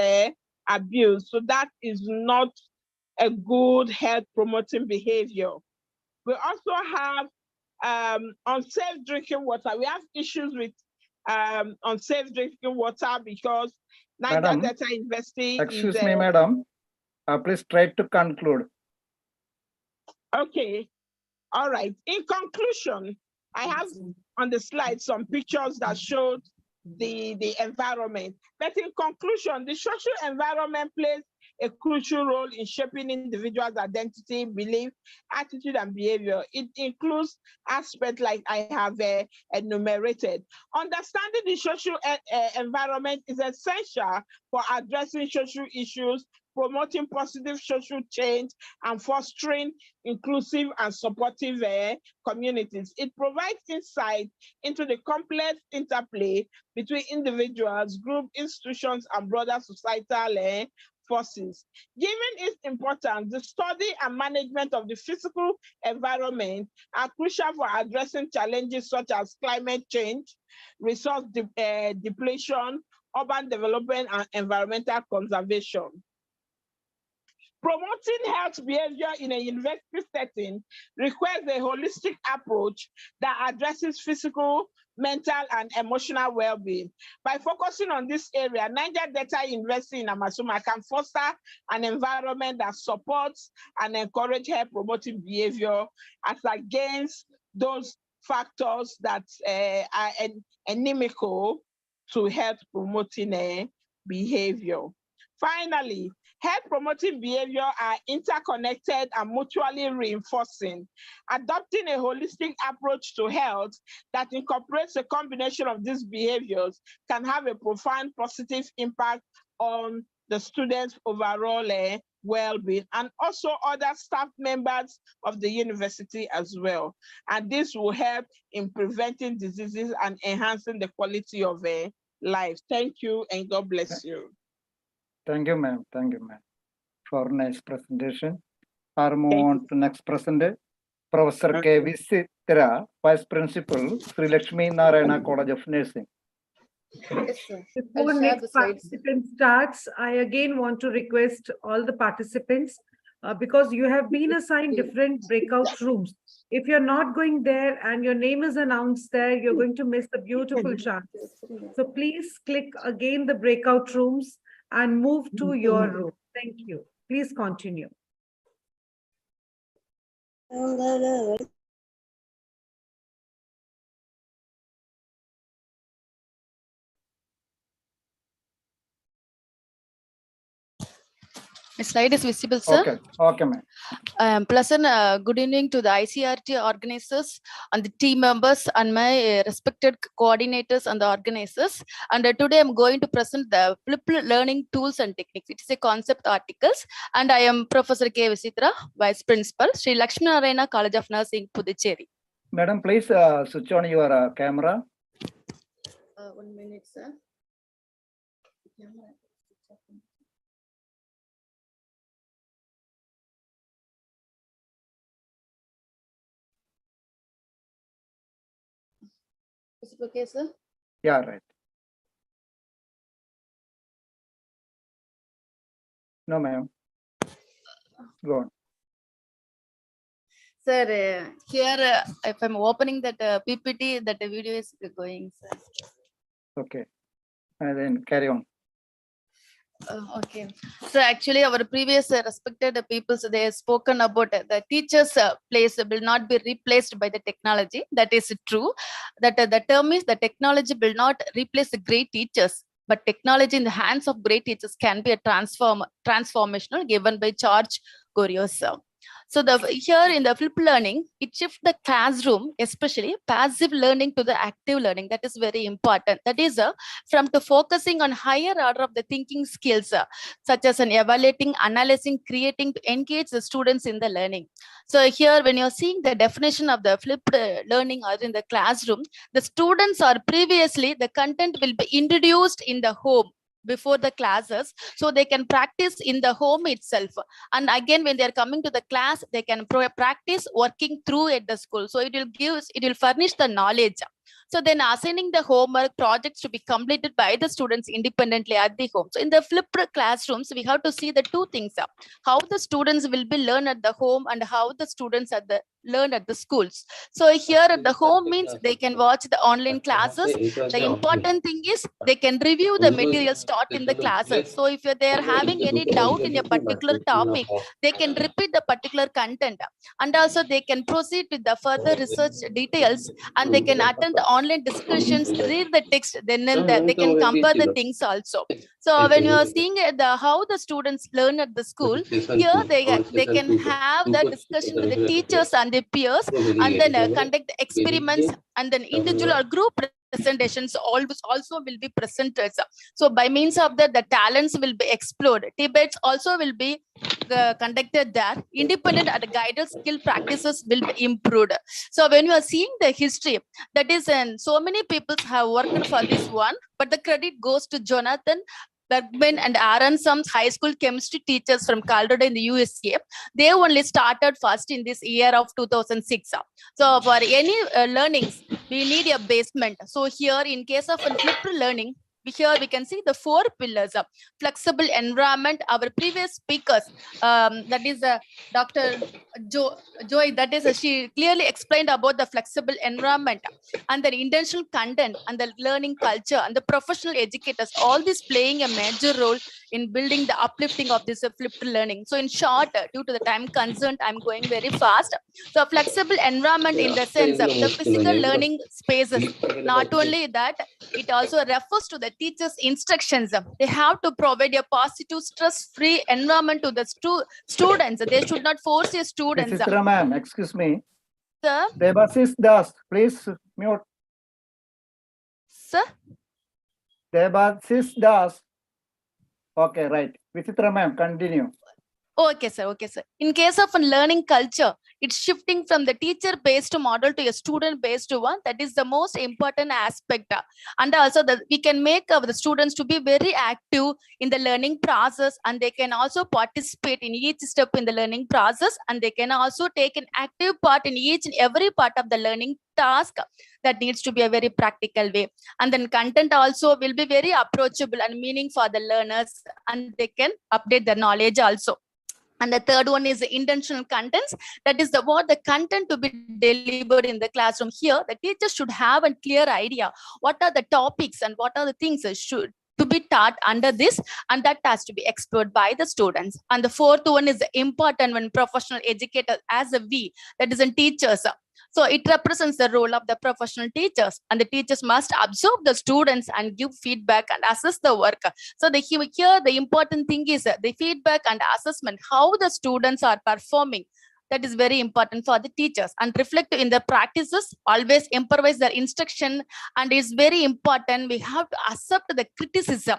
abuse. So that is not a good health promoting behavior. We also have unsafe drinking water. We have issues with unsafe drinking water because Niger Delta University excuse is, me, madam. Please try to conclude. Okay. All right. In conclusion, I have on the slide some pictures that showed the environment. But in conclusion, the social environment plays a crucial role in shaping individuals' identity, belief, attitude, and behavior. It includes aspects like I have enumerated. Understanding the social environment is essential for addressing social issues, promoting positive social change, and fostering inclusive and supportive communities. It provides insight into the complex interplay between individuals, groups, institutions, and broader societal forces. Given its importance, the study and management of the physical environment are crucial for addressing challenges such as climate change, resource depletion, urban development, and environmental conservation. Promoting health behavior in a university setting requires a holistic approach that addresses physical, mental, and emotional well-being. By focusing on this area, Niger Delta University in Amasuma can foster an environment that supports and encourages health-promoting behavior as against those factors that are inimical to health-promoting behavior. Finally, health-promoting behavior are interconnected and mutually reinforcing. Adopting a holistic approach to health that incorporates a combination of these behaviors can have a profound positive impact on the students' overall well-being, and also other staff members of the university as well. And this will help in preventing diseases and enhancing the quality of life. Thank you, and God bless you. Thank you, ma'am. Thank you, ma'am, for nice presentation. I'll move on to next presenter, Professor K.V. Sitra, Vice Principal, Sri Lakshmi Narayana College of Nursing. Yes, sir. Before next participant starts, I again want to request all the participants, because you have been assigned different breakout rooms. If you're not going there and your name is announced there, you're going to miss the beautiful chance. So please click again the breakout rooms and move to your room. Thank you. Please continue. My slide is visible, sir. Okay, okay, ma'am. Pleasant good evening to the ICERT organizers and the team members and my respected coordinators and the organizers. And today I'm going to present the flipped learning tools and techniques. It is a concept articles, and I am Professor K. Visitra, Vice Principal, Sri Lakshmi Narayana College of Nursing, Puducherry. Madam, please switch on your camera. 1 minute, sir. Camera. Is it okay, sir? Yeah, right. No, ma'am. Go on. Sir, here, if I'm opening that PPT, that video is going, sir. Okay. And then carry on. Okay. So actually, our previous respected people, so they have spoken about the teacher's place will not be replaced by the technology. That is true. That the term is the technology will not replace the great teachers, but technology in the hands of great teachers can be a transformational given by George Gorios. So here in the flipped learning, it shifts the classroom, especially passive learning, to the active learning. That is very important. That is from to focusing on higher order of the thinking skills, such as an evaluating, analyzing, creating, to engage the students in the learning. So here, when you're seeing the definition of the flipped learning or in the classroom, the students are previously, the content will be introduced in the home before the classes, so they can practice in the home itself, and again when they are coming to the class, they can practice working through at the school. So it will furnish the knowledge. So then assigning the homework projects to be completed by the students independently at the home. So in the flipped classrooms, we have to see the two things, how the students will be learn at the home and how the students at the learn at the schools. So here at the home means they can watch the online classes. The important thing is they can review the materials taught in the classes. So if they are having any doubt in a particular topic, they can repeat the particular content, and also they can proceed with the further research details, and they can attend the online discussions, read the text, then they can compare the things also. So when you are seeing how the students learn at the school, here they can have that discussion with the teachers and the peers, and then conduct the experiments, and then individual or group presentations always also will be presented. So by means of that, the talents will be explored. Debates also will be conducted there. Independent and guided skill practices will be improved. So when you are seeing the history, that is, and so many people have worked for this one, but the credit goes to Jonathan Bergman and Aaron, some high school chemistry teachers from Colorado in the USA. They only started first in this year of 2006. So for any learnings, we need a basement. So here, in case of a flipped learning, here we can see the 4 pillars of flexible environment. Our previous speakers, that is Dr. Joy, that is she clearly explained about the flexible environment and the intentional content and the learning culture and the professional educators, all this playing a major role in building the uplifting of this flipped learning. So in short, due to the time concern, I'm going very fast. So flexible environment in the sense of the physical learning spaces. Not only that, it also refers to the teacher's instructions. They have to provide a positive, stress-free environment to the students. They should not force a students. Mrs. Ma'am, excuse me. Sir? Debasis Das, please mute. Sir? Debasis Das. Okay, right. Visitra ma'am, continue. Okay, sir. Okay, sir. In case of a learning culture, it's shifting from the teacher-based model to a student-based one. That is the most important aspect. And also that we can make the students to be very active in the learning process, and they can also participate in each step in the learning process, and they can also take an active part in each and every part of the learning task. That needs to be a very practical way. And then content also will be very approachable and meaning for the learners, and they can update their knowledge also. And the third one is the intentional contents. That is what the content to be delivered in the classroom. Here, the teacher should have a clear idea. What are the topics and what are the things that should to be taught under this, and that has to be explored by the students. And the fourth one is important when professional educators as a we, that is in teachers. So it represents the role of the professional teachers, and the teachers must observe the students and give feedback and assess the work. So here the important thing is the feedback and assessment, how the students are performing. That is very important for the teachers, and reflect in the practices, always improvise their instruction. And it's very important, we have to accept the criticism,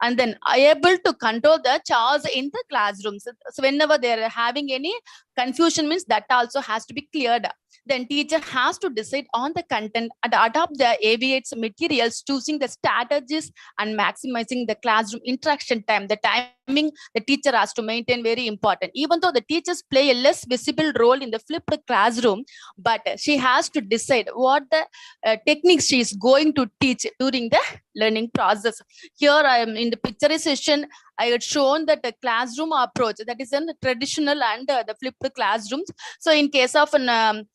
and then able to control the chaos in the classrooms. So whenever they are having any confusion, means that also has to be cleared. Then teacher has to decide on the content and adopt the aviates materials, choosing the strategies and maximizing the classroom interaction time. The timing the teacher has to maintain, very important. Even though the teachers play a less visible role in the flipped classroom, but she has to decide what the techniques she is going to teach during the learning process. Here I am in the picturization. I had shown that the classroom approach, that is in the traditional and the flipped classrooms. So in case of an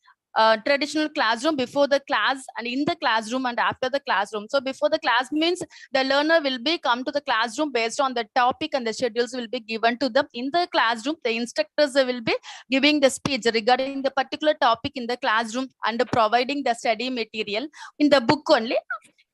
traditional classroom, before the class and in the classroom and after the classroom. So before the class means the learner will be come to the classroom based on the topic, and the schedules will be given to them. In the classroom, the instructors will be giving the speech regarding the particular topic in the classroom and providing the study material in the book only.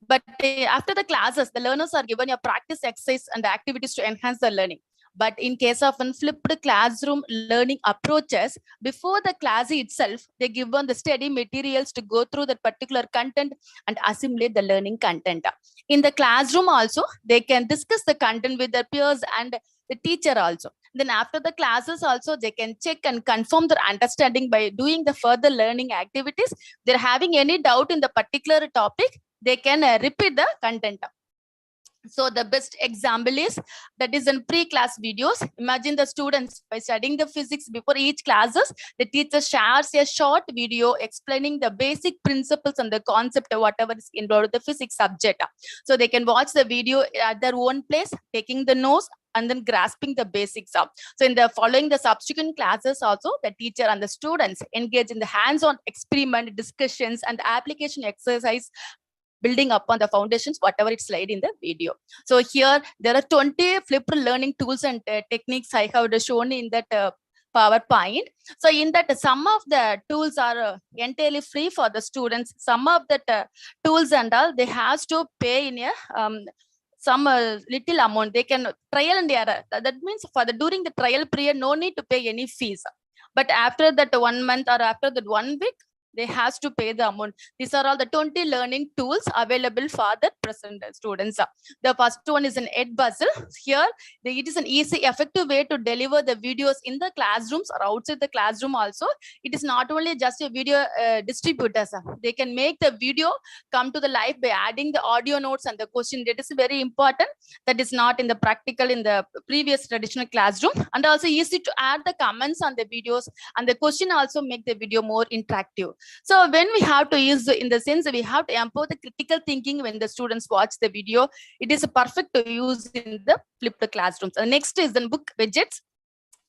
But after the classes, the learners are given a practice exercise and activities to enhance the learning. But in case of flipped classroom learning approaches, before the class itself, they given the study materials to go through that particular content and assimilate the learning content. In the classroom also, they can discuss the content with their peers and the teacher also. Then after the classes also, they can check and confirm their understanding by doing the further learning activities. They're having any doubt in the particular topic, they can repeat the content. So the best example is that is in pre-class videos. Imagine the students by studying the physics before each classes, the teacher shares a short video explaining the basic principles and the concept of whatever is involved with the physics subject. So they can watch the video at their own place, taking the notes and then grasping the basics up. So in the following the subsequent classes also, the teacher and the students engage in the hands-on experiment, discussions and application exercise, building upon the foundations, whatever it's laid in the video. So here there are 20 flipped learning tools and techniques I have shown in that PowerPoint. So in that, some of the tools are entirely free for the students. Some of the tools and all, they have to pay in a some little amount. They can trial and error. That means for the during the trial period, no need to pay any fees. But after that 1 month or after that 1 week, they has to pay the amount. These are all the 20 learning tools available for the present students. The first one is an Edpuzzle. Here, it is an easy, effective way to deliver the videos in the classrooms or outside the classroom also. It is not only just a video distributors. They can make the video come to the life by adding the audio notes and the question. That is very important. That is not in the practical in the previous traditional classroom. And also easy to add the comments on the videos, and the question also make the video more interactive. So when we have to use, in the sense we have to empower the critical thinking when the students watch the video, it is perfect to use in the flipped classrooms. Next is the book widgets.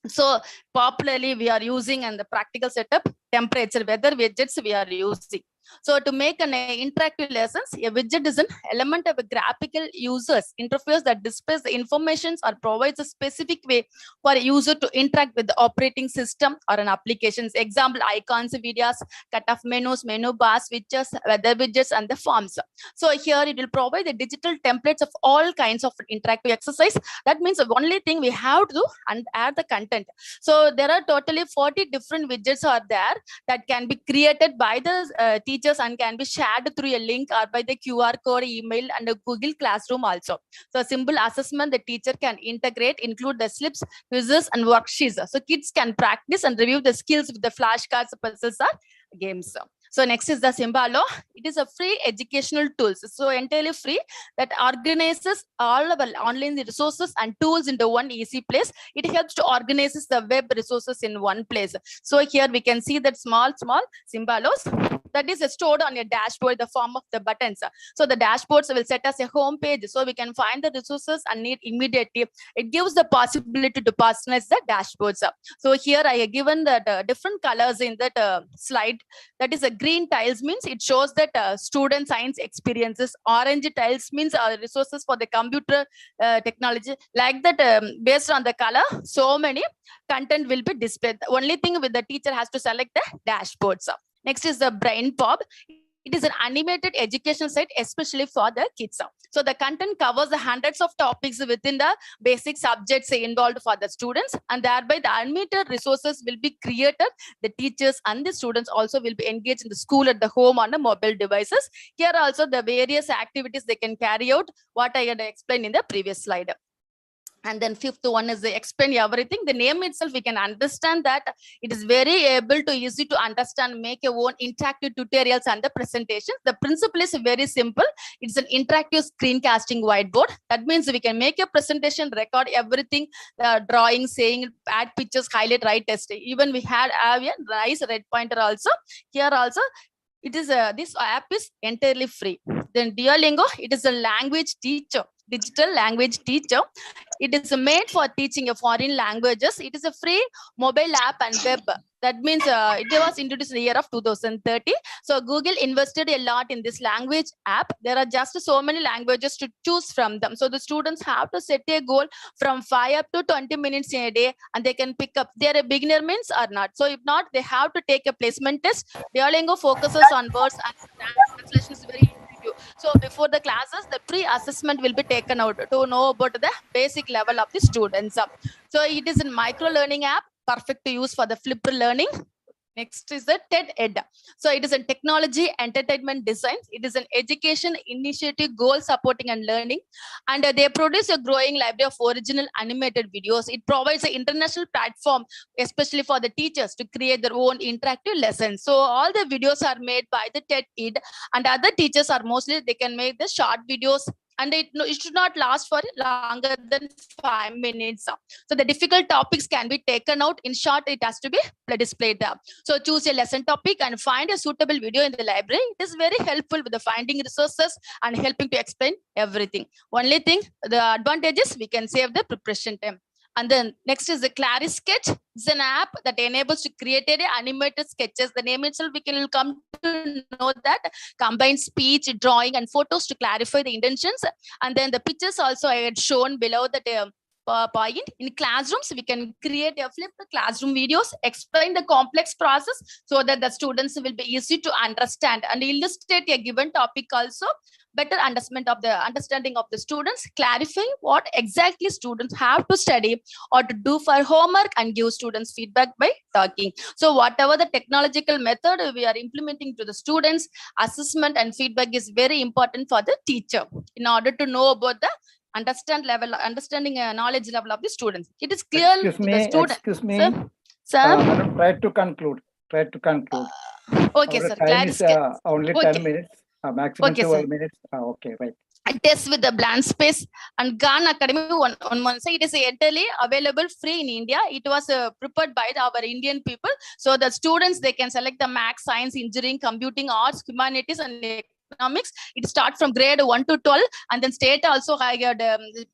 So popularly we are using and the practical setup, temperature, weather widgets we are using. So to make an interactive lessons, a widget is an element of a graphical user's interface that displays the information or provides a specific way for a user to interact with the operating system or an application's example, icons, videos, cut-off menus, menu bars, switches, weather widgets, and the forms. So here it will provide the digital templates of all kinds of interactive exercise. That means the only thing we have to do and add the content. So there are totally 40 different widgets are there that can be created by the teachers and can be shared through a link or by the QR code, email, and a Google Classroom also. So a simple assessment the teacher can integrate include the slips, quizzes, and worksheets. So kids can practice and review the skills with the flashcards, puzzles, or games. So next is the Symbalo. It is a free educational tools. So entirely free that organizes all of our online resources and tools into one easy place. It helps to organize the web resources in one place. So here we can see that small Symbalos that is stored on your dashboard in the form of the buttons. So the dashboards will set us a home page so we can find the resources and need immediately. It gives the possibility to personalize the dashboards. So here I have given the different colors in that slide. That is a green tiles means it shows that student science experiences. Orange tiles means resources for the computer technology. Like that, based on the color, so many content will be displayed. The only thing with the teacher has to select the dashboards. Next is the Brain Pop. It is an animated educational site, especially for the kids. So the content covers the hundreds of topics within the basic subjects involved for the students, and thereby the unlimited resources will be created. The teachers and the students also will be engaged in the school, at the home, on the mobile devices. Here also the various activities they can carry out, what I had explained in the previous slide. And then fifth one is the explain everything. The name itself, we can understand that it is very able to easy to understand, make your own interactive tutorials and the presentations. The principle is very simple. It's an interactive screencasting whiteboard. That means we can make a presentation, record everything, drawing, saying, add pictures, highlight, write, test. Even we had a nice red pointer also. Here also, it is this app is entirely free. Then Duolingo, it is a language teacher, digital language teacher. It is made for teaching foreign languages. It is a free mobile app and web. That means it was introduced in the year of 2030. So Google invested a lot in this language app. There are just so many languages to choose from them. So the students have to set a goal from 5 up to 20 minutes in a day, and they can pick up. They're a beginner means or not. So if not, they have to take a placement test. Duolingo focuses on words and translation is very So before the classes, the pre-assessment will be taken out to know about the basic level of the students. So it is a micro learning app, perfect to use for the flipped learning. Next is the TED Ed. So it is a technology, entertainment, design. It is an education initiative, goal supporting and learning. And they produce a growing library of original animated videos. It provides an international platform, especially for the teachers to create their own interactive lessons. So all the videos are made by the TED Ed, and other teachers are mostly, they can make the short videos, and it should not last for longer than 5 minutes. So the difficult topics can be taken out. In short, it has to be displayed there. So choose a lesson topic and find a suitable video in the library. It is very helpful with the finding resources and helping to explain everything. Only thing, the advantage is we can save the preparation time. And then next is the Claris Sketch. It's an app that enables to create animated sketches. The name itself, we can come to know that combines speech, drawing, and photos to clarify the intentions. And then the pictures also I had shown below that point. In classrooms, we can create a flipped classroom videos, explain the complex process so that the students will be easy to understand, and illustrate a given topic also. Better understanding of the students, clarify what exactly students have to study or to do for homework, and give students feedback by talking. So whatever the technological method we are implementing to the students, assessment and feedback is very important for the teacher in order to know about the understanding knowledge level of the students. It is clear Excuse to me, the student. excuse me. Sir? Madam, try to conclude. Okay, Our sir. time is only 10 minutes, maximum Okay, 12 sir. minutes. Okay, right. Test with the blank space and Khan Academy one side. It is entirely available free in India. It was prepared by our Indian people. So the students, they can select the math, science, engineering, computing, arts, humanities, and economics. It starts from grade 1 to 12, and then state also I had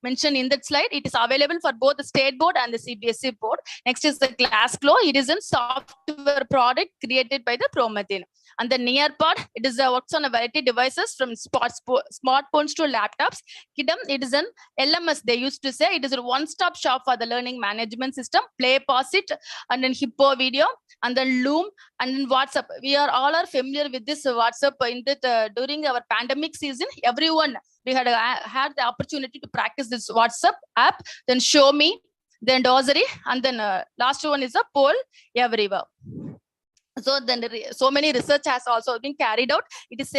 mentioned in that slide. It is available for both the state board and the CBSE board. Next is the Glassglow. It is a software product created by the Promethean. And the Nearpod, it is works on a variety of devices from smartphones to laptops. Kidam, it is an LMS, they used to say. It is a one-stop shop for the learning management system. Play, pause it, and then Hippo video, and then Loom, and then WhatsApp. We are all familiar with this WhatsApp. In that during our pandemic season, everyone, we had the opportunity to practice this WhatsApp app. Then Show Me, then Dozery, and then last one is a poll everywhere. So then so many research has also been carried out. It is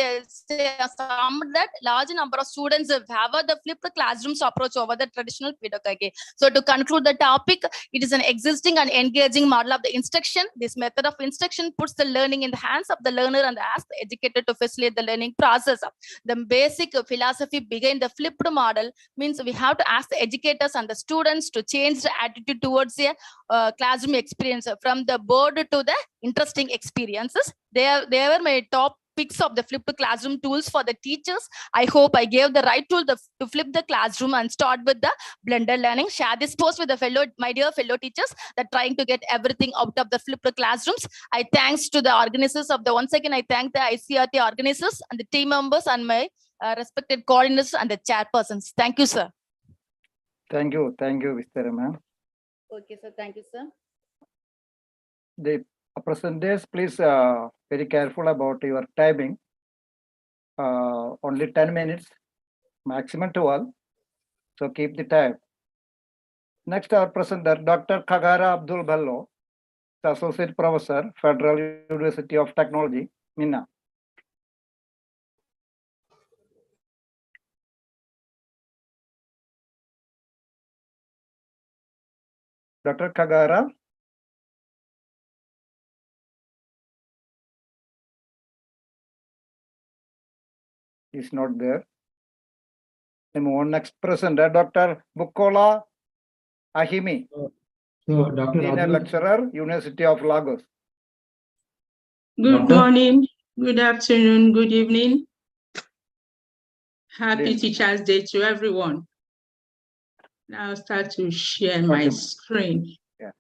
that large number of students have the flipped classrooms approach over the traditional pedagogy. So to conclude the topic, it is an existing and engaging model of the instruction. This method of instruction puts the learning in the hands of the learner and asks the educator to facilitate the learning process. The basic philosophy behind the flipped model means we have to ask the educators and the students to change the attitude towards a classroom experience from the board to the interesting experiences. They were my top picks of the flipped classroom tools for the teachers. I hope I gave the right tool to flip the classroom and start with the blended learning. Share this post with my dear fellow teachers that trying to get everything out of the flipped classrooms. I thanks to the organizers of the, once again, I thank the ICERT organizers and the team members and my respected coordinators and the chairpersons. Thank you, sir. Thank you, Vistara ma'am. Okay, sir. Thank you, sir. The presenters, please very careful about your timing. Only 10 minutes, maximum 12. So keep the time. Next, our presenter, Dr. Khagara Abdul Ballo, Associate Professor, Federal University of Technology, Minna. Dr. Khagara. Is not there. We move on. Next presenter, Dr. Bukola Ahimi, Senior Lecturer, University of Lagos. Good morning, good afternoon, good evening. Happy Teachers' Day to everyone. Now I'll start to share my screen. Yeah.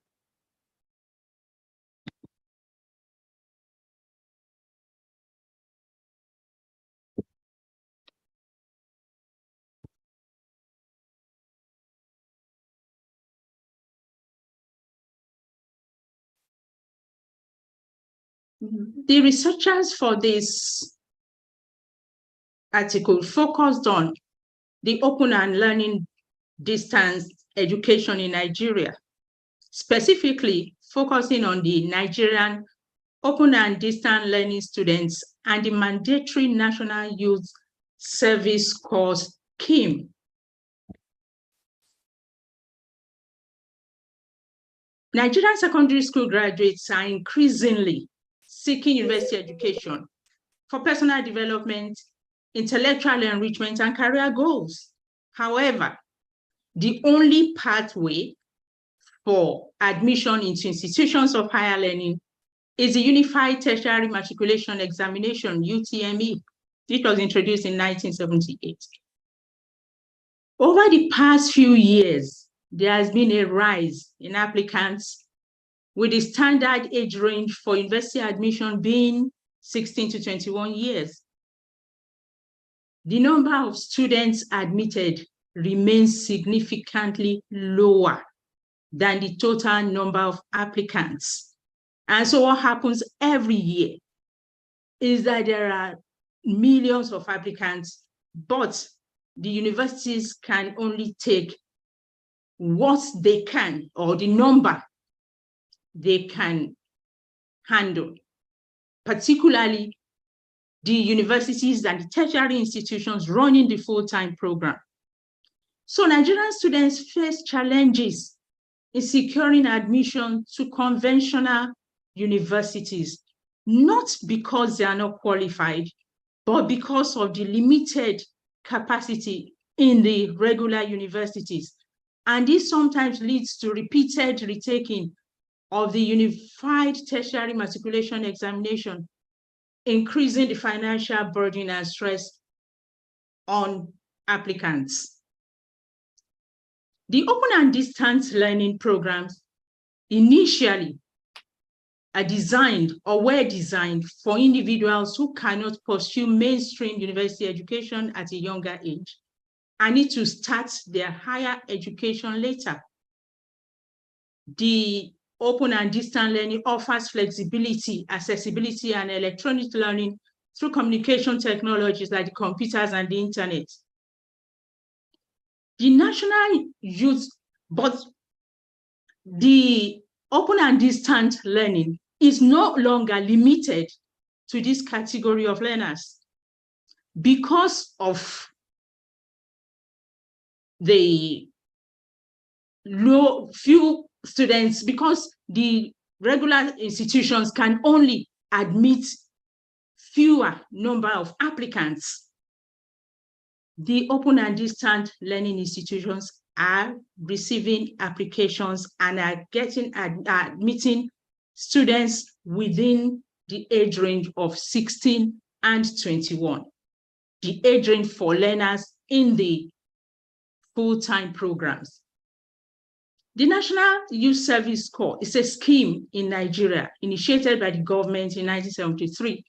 The researchers for this article focused on the open and learning distance education in Nigeria, specifically focusing on the Nigerian open and distance learning students and the mandatory National Youth Service course scheme. Nigerian secondary school graduates are increasingly seeking university education for personal development, intellectual enrichment, and career goals. However, the only pathway for admission into institutions of higher learning is the Unified Tertiary Matriculation Examination, UTME, which was introduced in 1978. Over the past few years, there has been a rise in applicants, with the standard age range for university admission being 16 to 21 years. The number of students admitted remains significantly lower than the total number of applicants. And so what happens every year is that there are millions of applicants, but the universities can only take what they can, or the number they can handle, particularly the universities and the tertiary institutions running the full-time program. So Nigerian students face challenges in securing admission to conventional universities, not because they are not qualified, but because of the limited capacity in the regular universities. And this sometimes leads to repeated retaking of the Unified Tertiary Matriculation Examination, increasing the financial burden and stress on applicants. The open and distance learning programs initially are designed or were designed for individuals who cannot pursue mainstream university education at a younger age and need to start their higher education later. The open and distance learning offers flexibility, accessibility, and electronic learning through communication technologies like the computers and the internet. The national youth, but the open and distance learning is no longer limited to this category of learners because of the few students, because the regular institutions can only admit fewer number of applicants. The open and distant learning institutions are receiving applications and are admitting students within the age range of 16 and 21, the age range for learners in the full-time programs. The National Youth Service Corps is a scheme in Nigeria initiated by the government in 1973.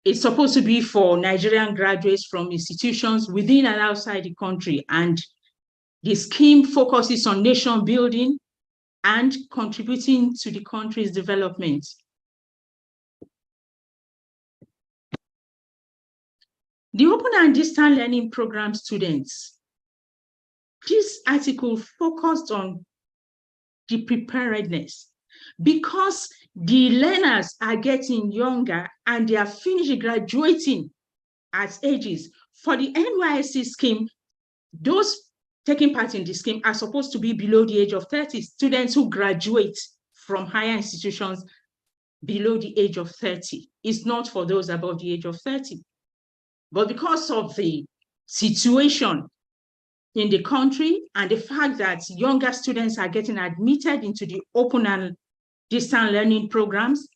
It's supposed to be for Nigerian graduates from institutions within and outside the country, and the scheme focuses on nation building and contributing to the country's development. The open and distant learning program students. This article focused on the preparedness, because the learners are getting younger and they are finishing graduating at ages. For the NYSC scheme, those taking part in the scheme are supposed to be below the age of 30. Students who graduate from higher institutions below the age of 30. It's not for those above the age of 30. But because of the situation in the country and the fact that younger students are getting admitted into the open and distant learning programs,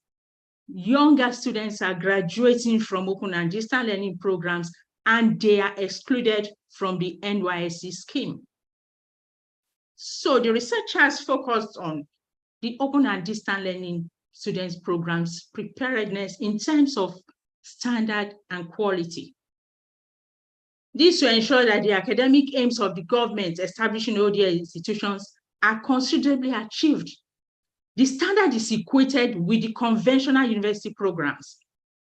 younger students are graduating from open and distant learning programs and they are excluded from the NYSC scheme. So the researchers focused on the open and distant learning students programs preparedness in terms of standard and quality. This to ensure that the academic aims of the government establishing ODA institutions are considerably achieved. The standard is equated with the conventional university programs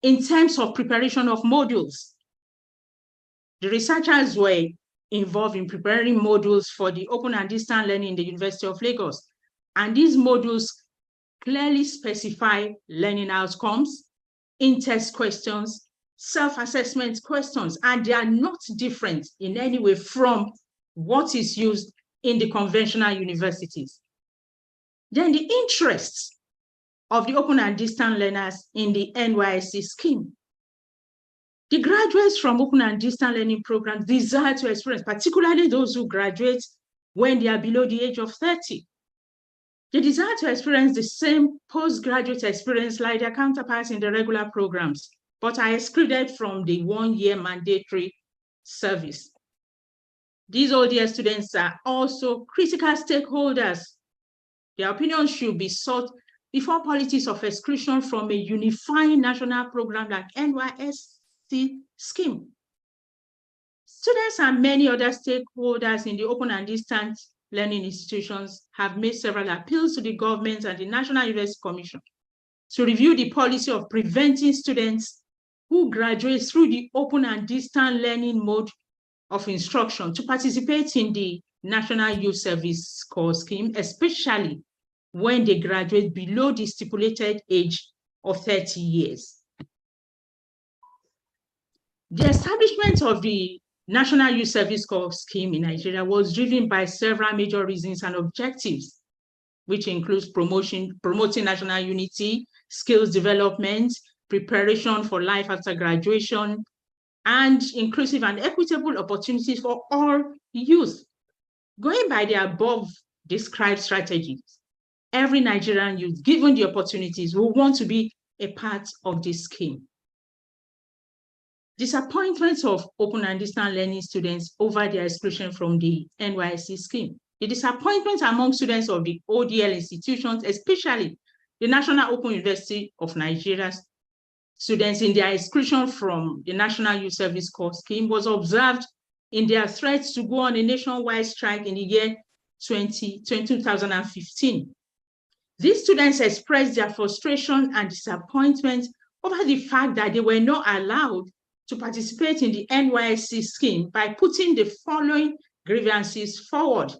in terms of preparation of modules, The researchers were involved in preparing modules for the open and distance learning in the University of Lagos. And these modules clearly specify learning outcomes, in-test questions, self-assessment questions, and they are not different in any way from what is used in the conventional universities. Then the interests of the open and distance learners in the NYSC scheme. The graduates from open and distance learning programs desire to experience, particularly those who graduate when they are below the age of 30. They desire to experience the same postgraduate experience like their counterparts in the regular programs, but are excluded from the one-year mandatory service. These ODS students are also critical stakeholders. Their opinions should be sought before policies of exclusion from a unifying national program like NYSC scheme. Students and many other stakeholders in the open and distance learning institutions have made several appeals to the government and the National University Commission to review the policy of preventing students who graduate through the open and distance learning mode of instruction to participate in the National Youth Service Corps scheme, especially when they graduate below the stipulated age of 30 years. The establishment of the National Youth Service Corps scheme in Nigeria was driven by several major reasons and objectives, which includes promoting national unity, skills development, preparation for life after graduation, and inclusive and equitable opportunities for all youth. Going by the above described strategies, every Nigerian youth, given the opportunities, will want to be a part of this scheme. Disappointment of open and distance learning students over their exclusion from the NYSC scheme. The disappointment among students of the ODL institutions, especially the National Open University of Nigeria students in their exclusion from the National Youth Service Corps scheme, was observed in their threats to go on a nationwide strike in the year 2015. These students expressed their frustration and disappointment over the fact that they were not allowed to participate in the NYSC scheme by putting the following grievances forward.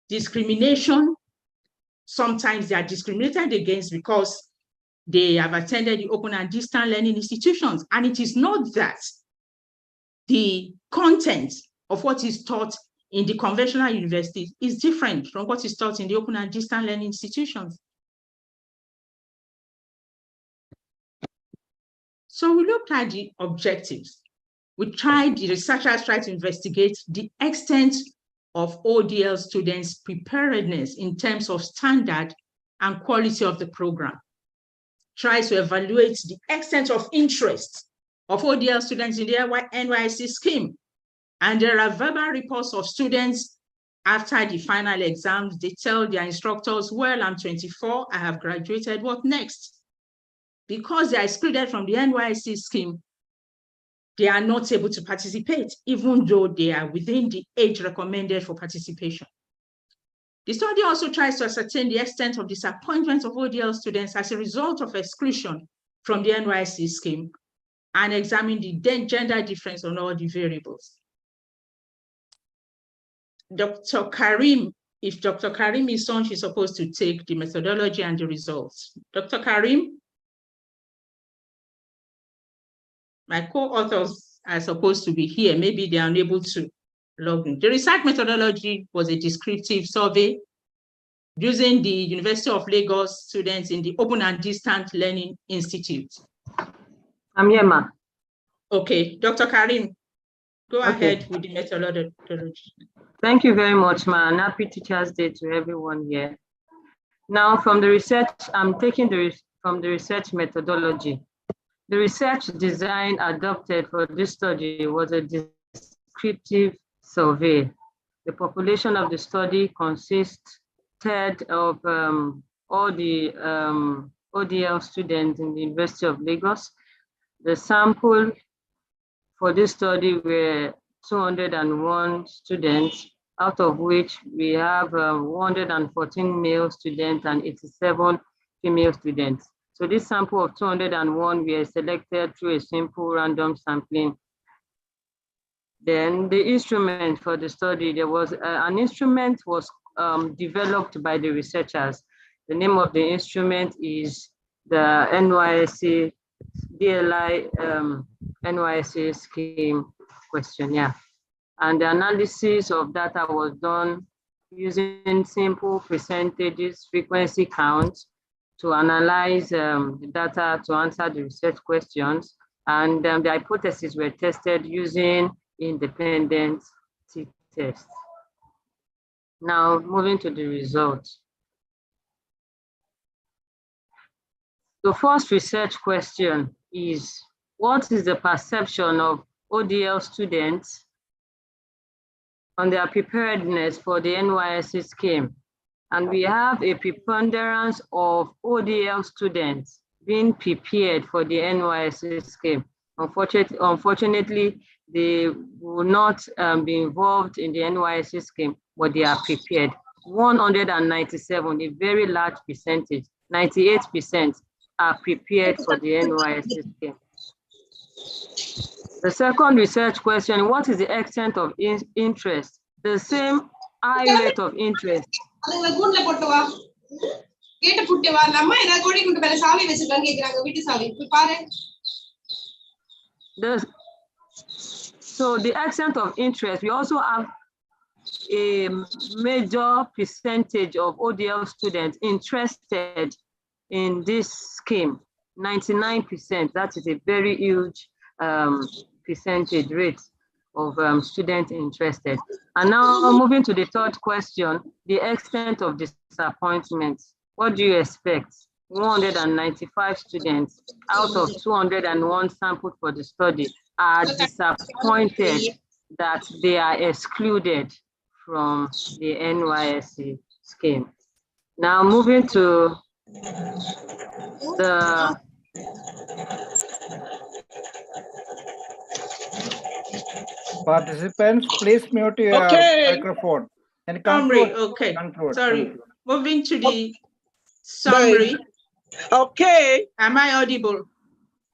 Discrimination. Sometimes they are discriminated against because they have attended the open and distance learning institutions. And it is not that the content of what is taught in the conventional universities is different from what is taught in the open and distance learning institutions. So we looked at the objectives. The researchers tried to investigate the extent of ODL students' preparedness in terms of standard and quality of the program. Tries to evaluate the extent of interest of ODL students in the NYSC scheme. And there are verbal reports of students after the final exams. They tell their instructors, well, I'm 24, I have graduated, what next? Because they are excluded from the NYSC scheme, they are not able to participate, even though they are within the age recommended for participation. The study also tries to ascertain the extent of disappointment of ODL students as a result of exclusion from the NYSC scheme and examine the gender difference on all the variables. Dr. Karim, if Dr. Karim is on, she's supposed to take the methodology and the results. Dr. Karim? My co-authors are supposed to be here. Maybe they are unable to log in. The research methodology was a descriptive survey using the University of Lagos students in the Open and Distance Learning Institute. I'm here, ma. Okay, Dr. Karim, go ahead with the methodology. Thank you very much, ma. And happy Teachers' Day to everyone here. Now, from the research, I'm taking from the research methodology. The research design adopted for this study was a descriptive survey. The population of the study consisted of all the ODL students in the University of Lagos. The sample for this study were 201 students, out of which we have 114 male students and 87 female students. So this sample of 201 were selected through a simple random sampling Then the instrument for the study, there was an instrument was developed by the researchers. The name of the instrument is the NYSC DLI NYSC scheme questionnaire. And the analysis of data was done using simple percentages, frequency counts to analyze the data to answer the research questions. And the hypotheses were tested using independent t-tests. Now, moving to the results. The first research question is, what is the perception of ODL students on their preparedness for the NYSC scheme? And we have a preponderance of ODL students being prepared for the NYSC scheme. Unfortunately, they will not be involved in the NYSC scheme, but they are prepared. 197, a very large percentage, 98% are prepared for the NYSC scheme. The second research question, what is the extent of interest? The same high rate of interest. So the extent of interest, we also have a major percentage of ODL students interested in this scheme, 99%. That is a very huge percentage rate of students interested. And now moving to the third question, the extent of disappointment. What do you expect? 195 students out of 201 sampled for the study are disappointed that they are excluded from the NYSC scheme. Now moving to the participants, please mute your microphone and conclude. Okay. Conclude. Sorry. Moving to the summary. Okay. Am I audible?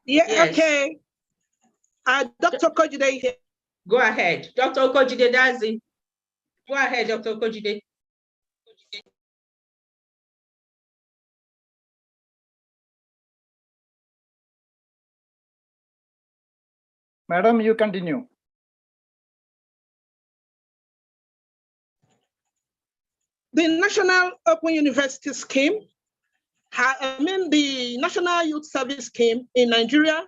Yeah. Yes. Okay. Dr. Kojide here. Go ahead, Dr. Okojide. That's it. Go ahead, Dr. Okojide. Madam, you continue. The National Open University Scheme, the National Youth Service Scheme in Nigeria,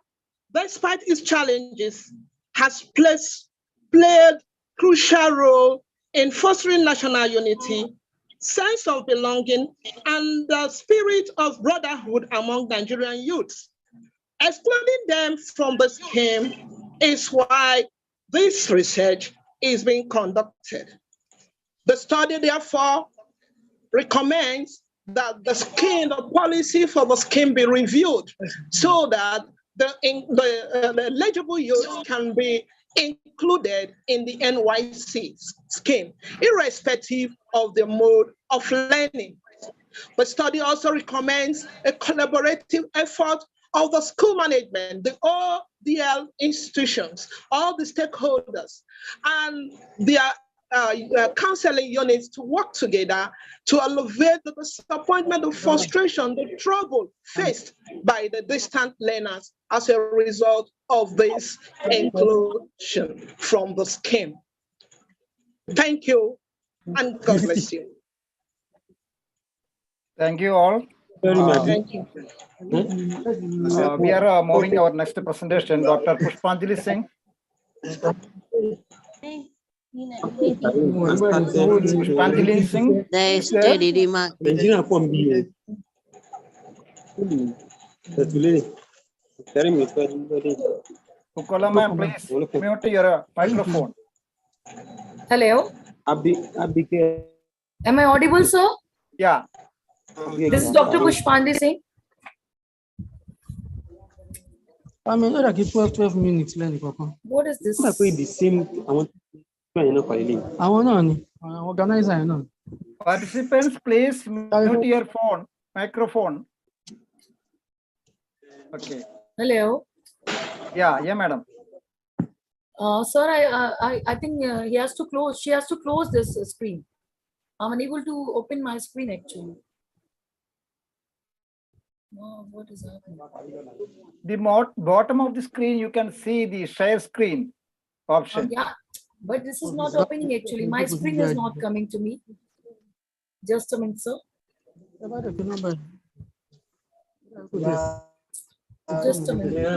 despite its challenges, has played crucial role in fostering national unity, sense of belonging, and the spirit of brotherhood among Nigerian youths. Excluding them from the scheme is why this research is being conducted. The study, therefore, recommends that the policy for the scheme be reviewed so that the eligible youth can be included in the NYSC scheme, irrespective of the mode of learning. The study also recommends a collaborative effort of the school management, the ODL institutions, all the stakeholders, and their counseling units to work together to alleviate the disappointment, the frustration, the trouble faced by the distant learners as a result of this inclusion from the scheme. Thank you, and God bless you. Thank you all. Thank you. We are moving our next presentation, Dr. Pushpanjali Singh. Pushpanjali Singh. Ukola ma'am, please mute your microphone. Hello. Am I audible, sir? Yeah. This is Dr. Pushpanjali Singh. I mean, like 12 minutes. What is this? I want to organize. I know. Participants, please mute your phone, microphone. Okay. Hello. Yeah, madam. Sir, I think he has to close. She has to close this screen. I'm unable to open my screen actually. Oh, what is happening? The bottom of the screen, you can see the share screen option. Yeah, but this is not opening actually. My screen is not coming to me. Just a minute, sir. Just a minute.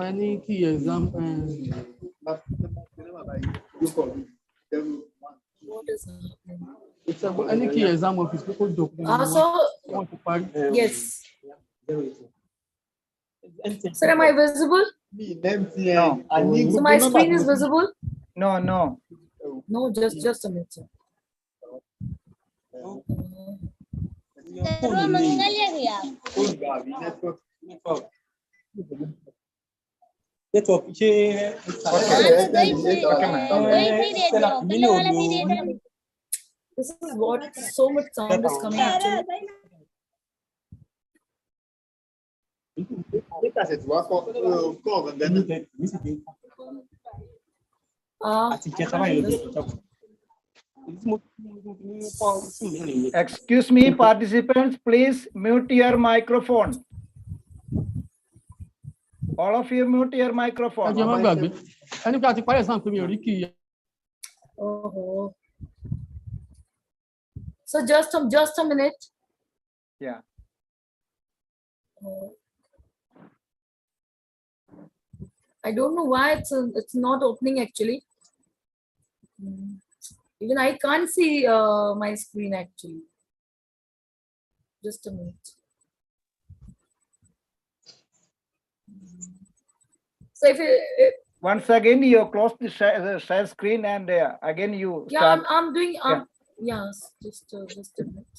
Any key exam. What is happening? It's any key exam office people document. Yes. Sir, am I visible? No. So my screen is visible? No, no. No, just a minute, sir. This is what so much sound is coming actually. Excuse me, participants, please mute your microphone. All of you mute your microphone. Oh. So just a minute. Yeah. I don't know why it's not opening actually. Even I can't see my screen actually. Just a minute. So if once again you close the share screen and again you start. Yeah, I'm doing. Yes, just a minute.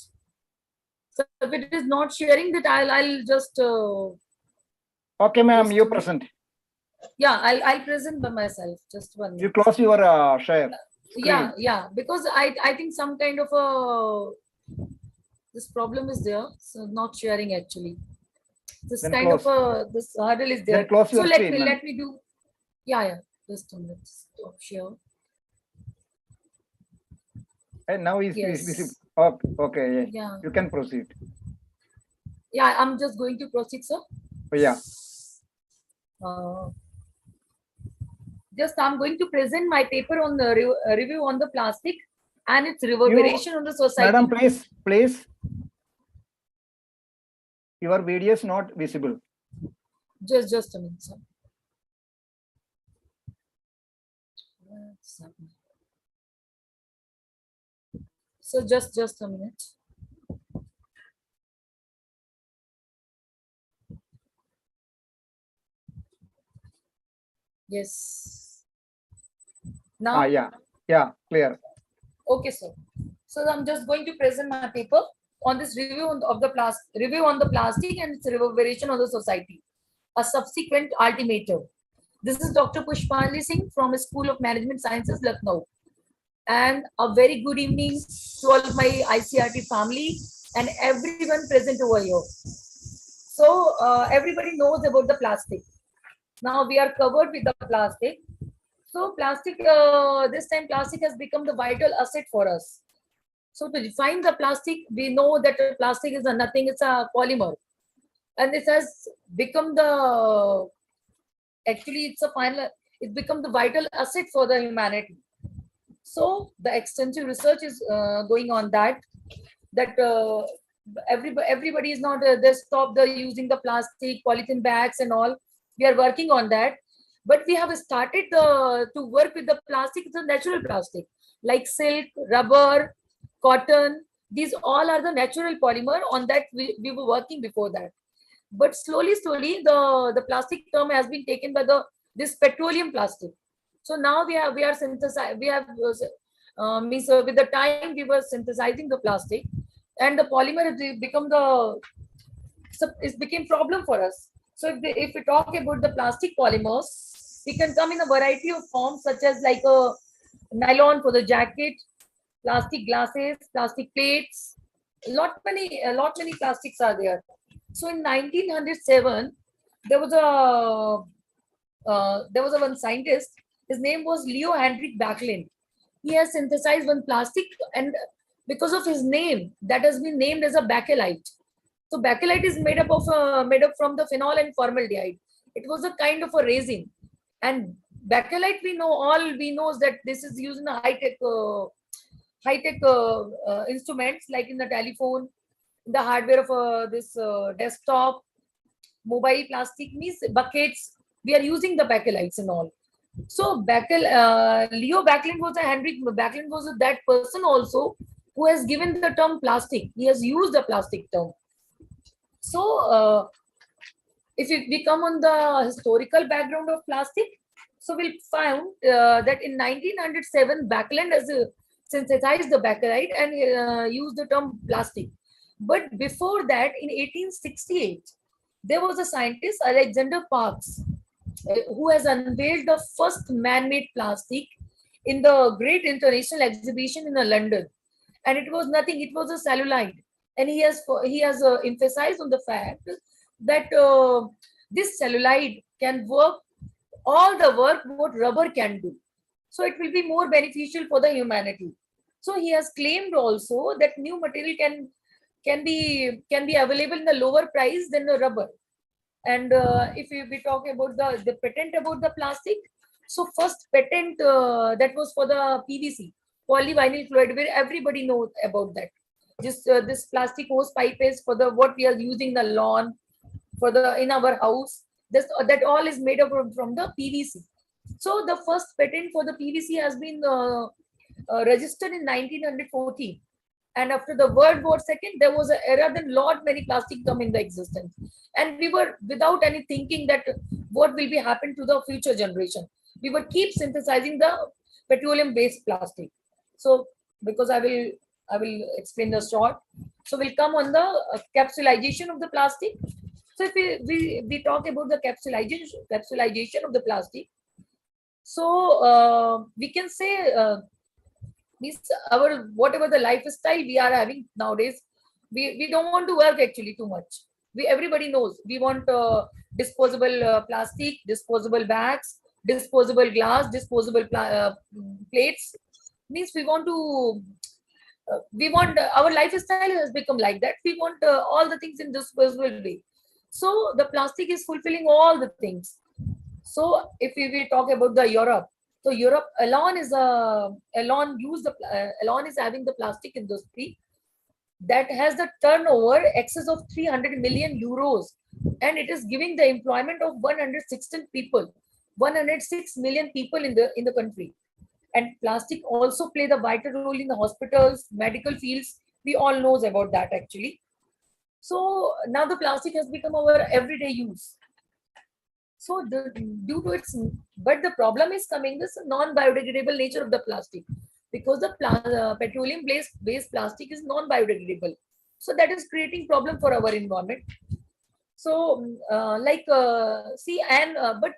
So if it is not sharing, that I'll just. Okay, ma'am, you present. Yeah, I'll present by myself. Just 1 minute. You close your share. Screen. Yeah, because I think some kind of this problem is there, so not sharing actually. This Then kind close. of this hurdle is there. Then close your so screen, let me do. Yeah, just a minute. Stop share. And now is Yes. visible. Okay, Yeah. You can proceed. Yeah, I'm just going to proceed, sir. Oh, yeah. Just I'm going to present my paper on the review on the plastic and its reverberation on the society. Madam, please. Your video is not visible. Just a minute, sir. So just a minute. Yes. Now. Yeah, clear. Okay, sir. So I'm just going to present my paper on this review on the plastic and its reverberation on the society. A subsequent ultimatum. This is Dr. Pushpali Singh from School of Management Sciences, Lucknow. And a very good evening to all of my ICRT family and everyone present over here. So everybody knows about the plastic. Now we are covered with the plastic. So plastic, this time plastic has become the vital asset for us. So to define the plastic, we know that plastic is nothing, it's a polymer. And this has become it's become the vital asset for the humanity. So the extensive research is going on that everybody is not, they stop using the plastic, polythene bags and all. We are working on that. But we have started to work with the plastic, the natural plastic, like silk, rubber, cotton. These all are the natural polymer. On that we were working before that. But slowly, the plastic term has been taken by this petroleum plastic. So now we are synthesizing. Means with the time we were synthesizing the plastic, and the polymer has become it became problem for us. So if we talk about the plastic polymers, we can come in a variety of forms, such as like a nylon for the jacket, plastic glasses, plastic plates. A lot many plastics are there. So in 1907, there was a one scientist. His name was Leo Hendrik Backlund. He has synthesized one plastic, and because of his name, that has been named as a bakelite. So bakelite is made up from the phenol and formaldehyde. It was a kind of a resin, and bakelite we know that this is used in a high-tech instruments, like in the telephone, in the hardware of this desktop, mobile plastic, means buckets. We are using the bakelites and all. So Leo Backlund was Henrik Backlund was that person also who has given the term plastic. He has used the plastic term. So if we come on the historical background of plastic, so we'll find that in 1907, Backlund has synthesized the bakelite and used the term plastic. But before that, in 1868, there was a scientist, Alexander Parkes, who has unveiled the first man-made plastic in the Great International Exhibition in London. And it was nothing, it was a cellulite. And he has emphasized on the fact that this cellulite can work all the work what rubber can do. So it will be more beneficial for the humanity. So he has claimed also that new material can be available in a lower price than the rubber. And if we talk about the patent about the plastic, so first patent that was for the PVC, polyvinyl chloride, where everybody knows about that. This plastic hose pipe is for the what we are using the lawn, for the in our house. That all is made up from the PVC. So the first patent for the PVC has been registered in 1914. And after the World War II, there was an era then lot many plastic come into existence. And we were without any thinking that what will be happen to the future generation. We would keep synthesizing the petroleum-based plastic. So because I will explain the short. So we'll come on the capsulization of the plastic. So if we talk about the capsulization of the plastic, so we can say means our whatever the lifestyle we are having nowadays, we don't want to work actually too much. Everybody knows we want disposable plastic, disposable bags, disposable glass, disposable plates. Means we want our lifestyle has become like that. We want all the things in disposable way. So the plastic is fulfilling all the things. So if we talk about the Europe, so Europe alone is alone is having the plastic industry that has the turnover excess of 300 million euros, and it is giving the employment of 116 people, 106 million people in the country. And plastic also play the vital role in the hospitals, medical fields. We all knows about that actually. So now the plastic has become our everyday use. So due to its, but the problem is coming this non-biodegradable nature of the plastic, because the petroleum-based plastic is non-biodegradable. So that is creating problem for our environment. So but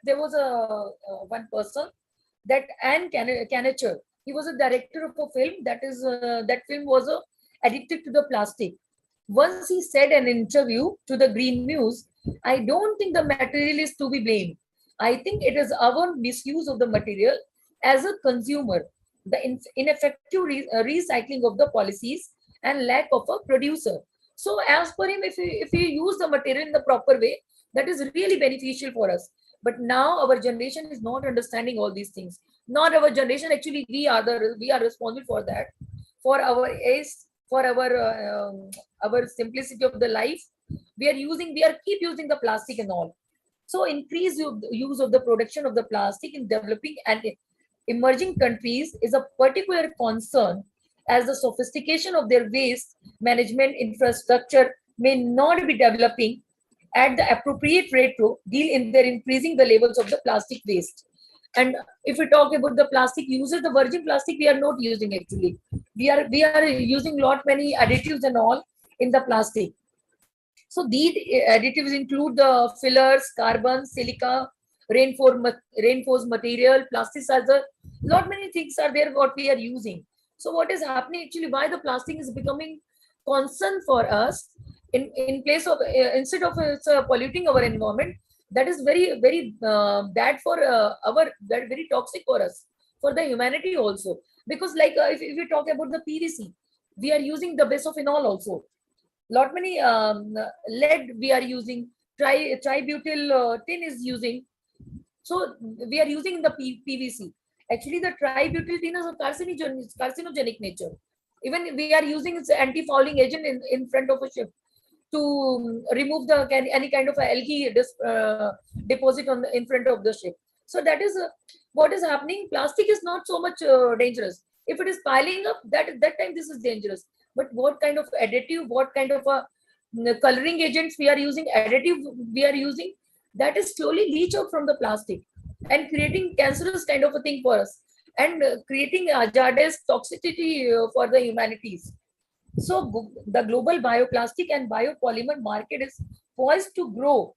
there was one person, that Anne Canacher. He was a director of a film that film was addicted to the plastic. Once he said in an interview to the Green News, "I don't think the material is to be blamed. I think it is our misuse of the material as a consumer, the ineffective recycling of the policies, and lack of a producer." So as per him, if we use the material in the proper way, that is really beneficial for us. But now our generation is not understanding all these things. Not our generation, actually we are responsible for that, for our age, for our simplicity of the life. We keep using the plastic and all. So increase use of the production of the plastic in developing and emerging countries is a particular concern, as the sophistication of their waste management infrastructure may not be developing at the appropriate rate to deal in their increasing the levels of the plastic waste. And if we talk about the plastic uses, the virgin plastic we are not using actually. We are using many additives and all in the plastic. So these additives include the fillers, carbon, silica, reinforced material, plasticizer. Many things are there what we are using. So what is happening actually? Why the plastic is becoming concern for us? In place of instead of polluting our environment, That is very, very bad for that very toxic for us, for the humanity also. Because like if we talk about the PVC, we are using the bisophenol also. Lot many lead we are using, tributyl tin is using. So we are using the PVC. Actually, the tributyl tin is a carcinogenic nature. Even we are using its anti-fouling agent in front of a ship to remove the any kind of algae deposit on in front of the ship. So that is what is happening. Plastic is not so much dangerous. If it is piling up, that time this is dangerous. But what kind of additive, what kind of coloring agents we are using, additive we are using, that is slowly leach out from the plastic and creating cancerous kind of a thing for us, and creating hazardous toxicity for the humanities. So the global bioplastic and biopolymer market is poised to grow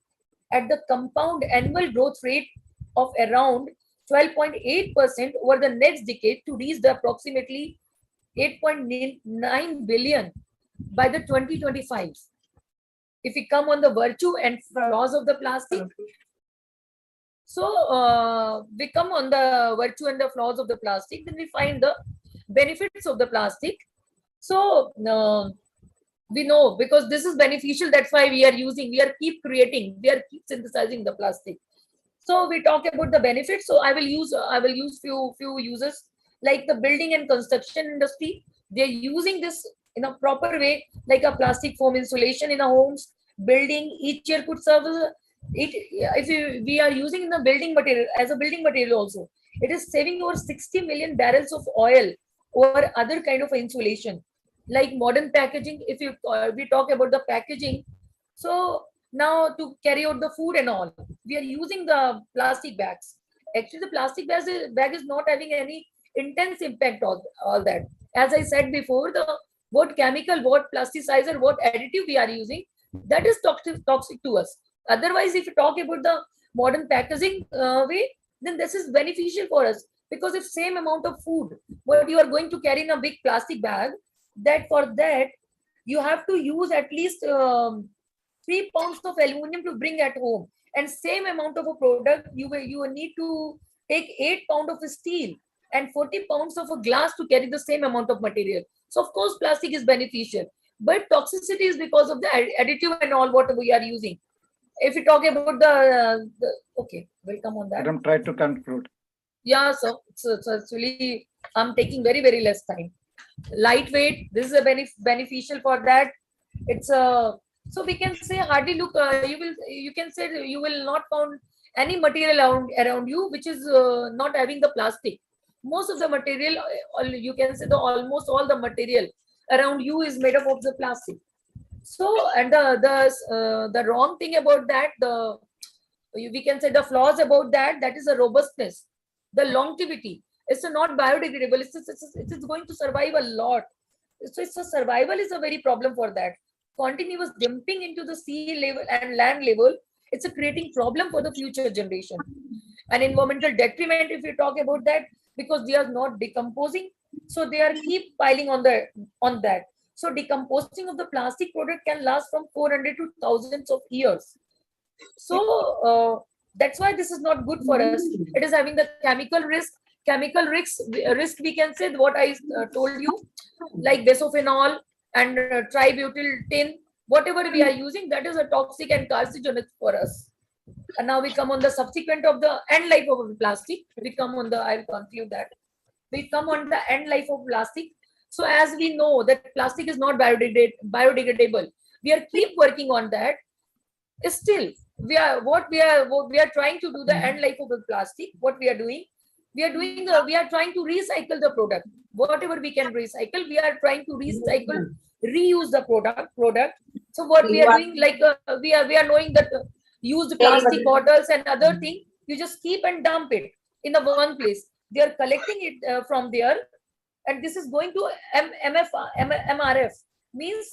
at the compound annual growth rate of around 12.8% over the next decade to reach the approximately 8.9 billion by the 2025. If we come on the virtue and flaws of the plastic, so we come on the virtue and the flaws of the plastic, then we find the benefits of the plastic. So we know because this is beneficial, that's why we are using, we are keep creating, we are keep synthesizing the plastic. So we talk about the benefits. So I will use few uses, like the building and construction industry. They're using this in a proper way, like a plastic foam insulation in a homes, building. Each year could serve as we are using in the building material as a building material also. It is saving over 60 million barrels of oil or other kind of insulation. Like modern packaging, if you we talk about the packaging, so now to carry out the food and all, we are using the plastic bags. Actually, the plastic bag is not having any intense impact on all that. As I said before, the what chemical, what plasticizer, what additive we are using, that is toxic to us. Otherwise, if you talk about the modern packaging way, then this is beneficial for us, because if same amount of food what you are going to carry in a big plastic bag, that for that you have to use at least 3 pounds of aluminum to bring at home, and same amount of a product you will need to take 8 pounds of steel and 40 pounds of a glass to carry the same amount of material. So of course plastic is beneficial, but toxicity is because of the additive and all what we are using. If you talk about the okay, we'll come on that. Madam, try to conclude. Yeah, so actually I'm taking very less time. Lightweight, this is a beneficial for that. It's a so we can say hardly look you can say you will not found any material around you which is not having the plastic. Most of the material, you can say almost all the material around you is made up of the plastic. So, and the wrong thing about that, we can say the flaws about that, that is the robustness, the longevity. It's not biodegradable. It's going to survive a lot. So it's a survival is a very problem for that. Continuous dumping into the sea level and land level, it's a creating problem for the future generation. And environmental detriment, if you talk about that, because they are not decomposing, so they are keep piling on that. So decomposing of the plastic product can last from 400 to thousands of years. So that's why this is not good for us. It is having the chemical risk we can say what I told you, like bisophenol and tributyl tin, whatever we are using, that is a toxic and carcinogenic for us. And now we come on the subsequent of the end life of plastic. We come on the, I'll conclude that. We come on the end life of plastic. So as we know that plastic is not biodegradable, we are keep working on that. Still, we are trying to do the end life of the plastic. What we are doing, we are trying to recycle the product. Whatever we can recycle, we are trying to recycle, reuse the product. So what we are doing, like we are knowing that used plastic bottles and other thing, you just keep and dump it in the one place. They are collecting it from there, and this is going to MRF, means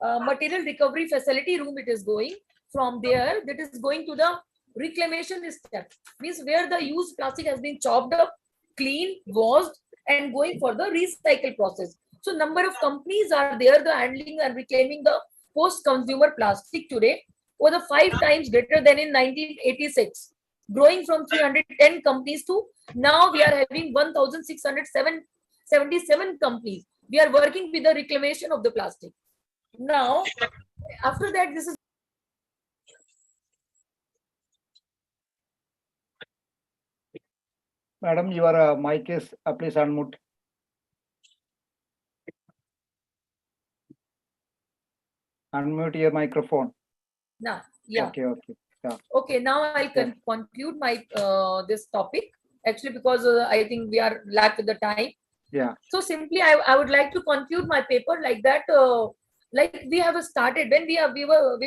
material recovery facility room. It is going from there, that is going to the reclamation step, means where the used plastic has been chopped up, cleaned, washed, and going for the recycle process. So number of companies are there, the handling and reclaiming the post-consumer plastic today. over the 5 times greater than in 1986, growing from 310 companies to now we are having 1,677 companies. We are working with the reclamation of the plastic. Now, after that, this is Madam, your mic is, please unmute. Unmute your microphone. now, yeah. Okay, okay. Yeah. Okay, now I'll conclude my this topic, actually, because I think we are lack with the time. Yeah. So simply, I would like to conclude my paper like that. Like we have started when we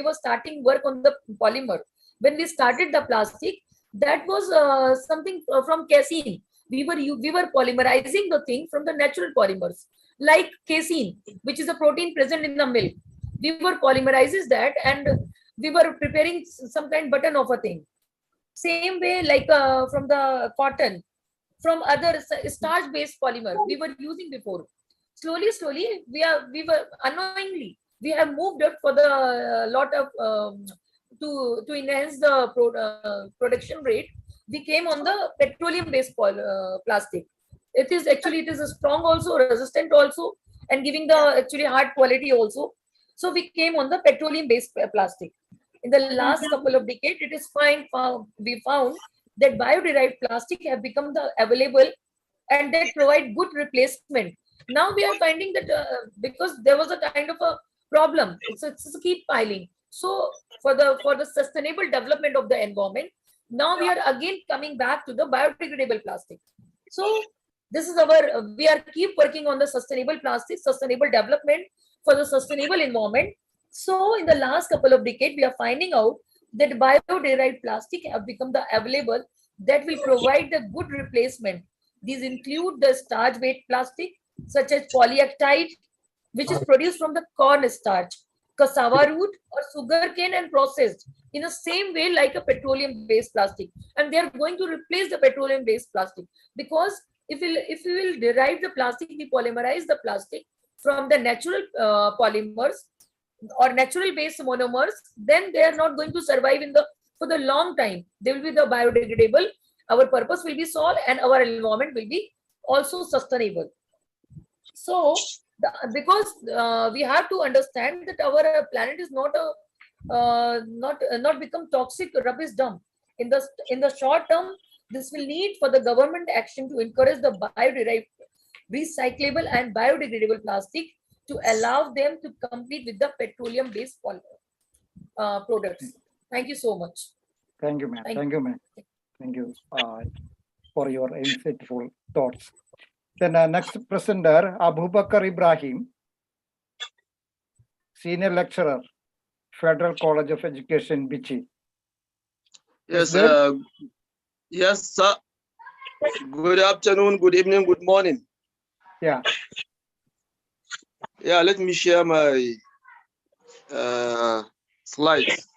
were starting work on the polymer. When we started the plastic, that was something from casein. We were polymerizing the thing from the natural polymers, like casein, which is a protein present in the milk. We were polymerizes that, and we were preparing some kind button of a thing. Same way, like from the cotton, from other starch-based polymer we were using before. Slowly, we were unknowingly we have moved up for the lot of to enhance the production rate. We came on the petroleum-based plastic. It is a strong also, resistant also, and giving the actually hard quality also. So we came on the petroleum-based plastic. In the last couple of decades, it is we found that bio-derived plastic have become the available and that provide good replacement. Now we are finding that because there was a kind of a problem, it's a keep piling. So for the sustainable development of the environment, now we are again coming back to the biodegradable plastic. So this is our we are keep working on the sustainable plastic, sustainable development for the sustainable environment. So in the last couple of decades, we are finding out that bio-derived plastic have become the available that will provide the good replacement. These include the starch-based plastic such as polyactide, which is produced from the corn starch, cassava root, or sugarcane and processed in the same way like a petroleum-based plastic. And they are going to replace the petroleum-based plastic because if we will derive the plastic, we polymerize the plastic from the natural polymers or natural based monomers, then they are not going to survive for the long time. They will be the biodegradable. Our purpose will be solved and our environment will be also sustainable. So because we have to understand that our planet is not become toxic rubbish dump. In the short term, this will need for the government action to encourage the bio-derived, recyclable and biodegradable plastic to allow them to compete with the petroleum-based products. Thank you so much. Thank you, ma'am. Thank you, ma'am. Thank you for your insightful thoughts. Then next presenter, Abubakar Ibrahim, Senior Lecturer, Federal College of Education, Bichi. Yes, yes, sir. Good afternoon, good evening, good morning. Yeah. Yeah, let me share my slides.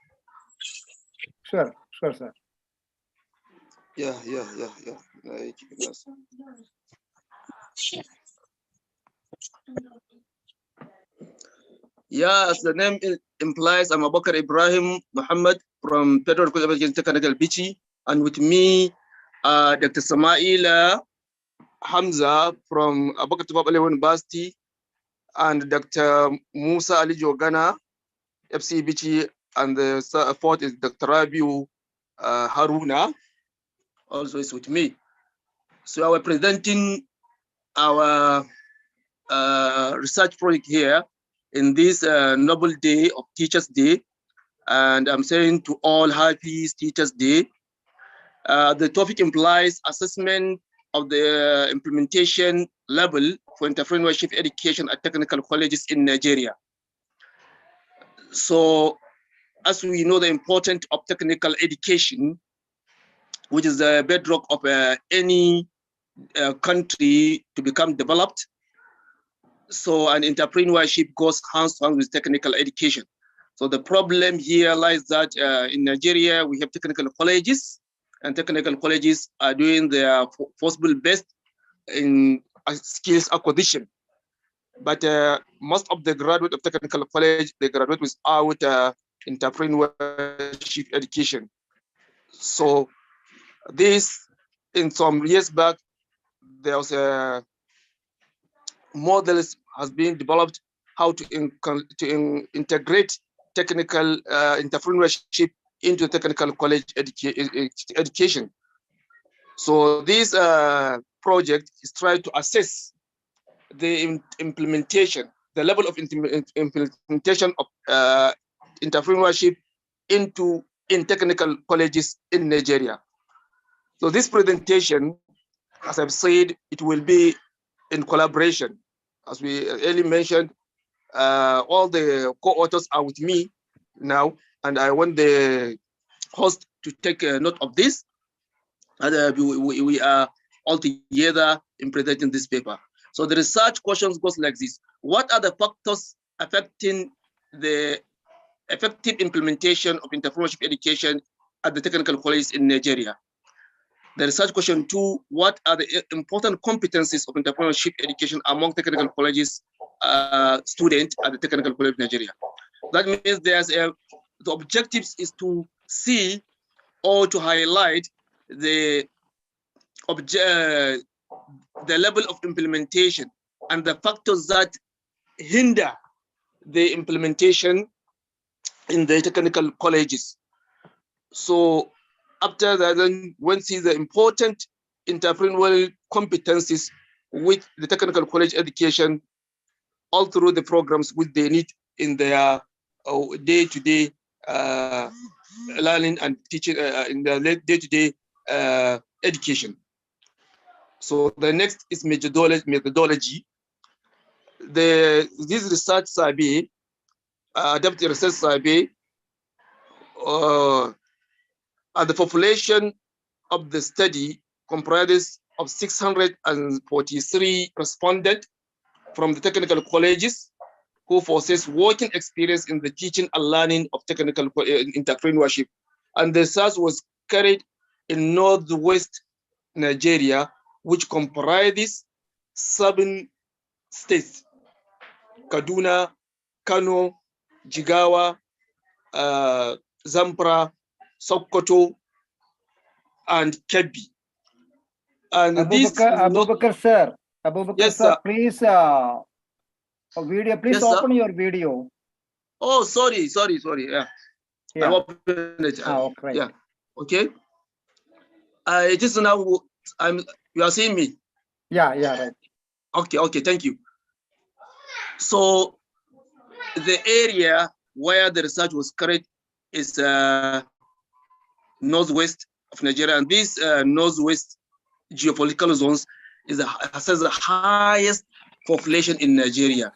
Sure, sir. Yeah. Yeah, as the name implies, I'm Abubakar Ibrahim Muhammad from Federal College of Education Technical Bichi, and with me, Dr. Samaila Hamza from Abubakar Tabor University, and Dr. Musa Ali Jogana, FC Bichi, and the fourth is Dr. Rabiu Haruna, also is with me. So we're presenting our research project here in this noble day of Teachers' Day, and I'm saying to all happy Teachers' Day. The topic implies assessment of the implementation level for entrepreneurship education at technical colleges in Nigeria. So, as we know, the importance of technical education, which is the bedrock of any country to become developed. So, an entrepreneurship goes hands to hand with technical education. So the problem here lies that in Nigeria, we have technical colleges, and technical colleges are doing their possible best in skills acquisition. But most of the graduate of technical college, they graduate without entrepreneurship education. So this, in some years back, there was a models has been developed how to integrate technical entrepreneurship into technical college education. So this project is trying to assess the implementation, the level of implementation of entrepreneurship in technical colleges in Nigeria. So this presentation, as I've said, it will be in collaboration. As we earlier mentioned, all the co-authors are with me now, and I want the host to take a note of this. And we are all together in presenting this paper. So the research questions goes like this: what are the factors affecting the effective implementation of entrepreneurship education at the technical colleges in Nigeria? The research question 2, what are the important competencies of entrepreneurship education among technical colleges students at the technical college of Nigeria? That means the objectives is to see or to highlight the level of implementation and the factors that hinder the implementation in the technical colleges. So after that, then one sees the important entrepreneurial competencies with the technical college education all through the programs which they need in their day-to-day learning and teaching, in their day-to-day education. So the next is methodology. This research survey, adaptive research survey, and the population of the study comprises of 643 respondents from the technical colleges who possess working experience in the teaching and learning of technical entrepreneurship. And the research was carried in northwest Nigeria, which comprises 7 states: Kaduna, Kano, Jigawa, Zamfara, Sokoto, and Kebbi. And Abubakar sir, yes, sir, sir. Please, video, please Yes, open sir. your video. Oh, sorry. Yeah. Yeah. I opened it. Okay. Yeah. Okay. It is now. You are seeing me. Yeah. Right. Okay. Thank you. So the area where the research was carried is northwest of Nigeria, and this northwest geopolitical zones has the highest population in Nigeria,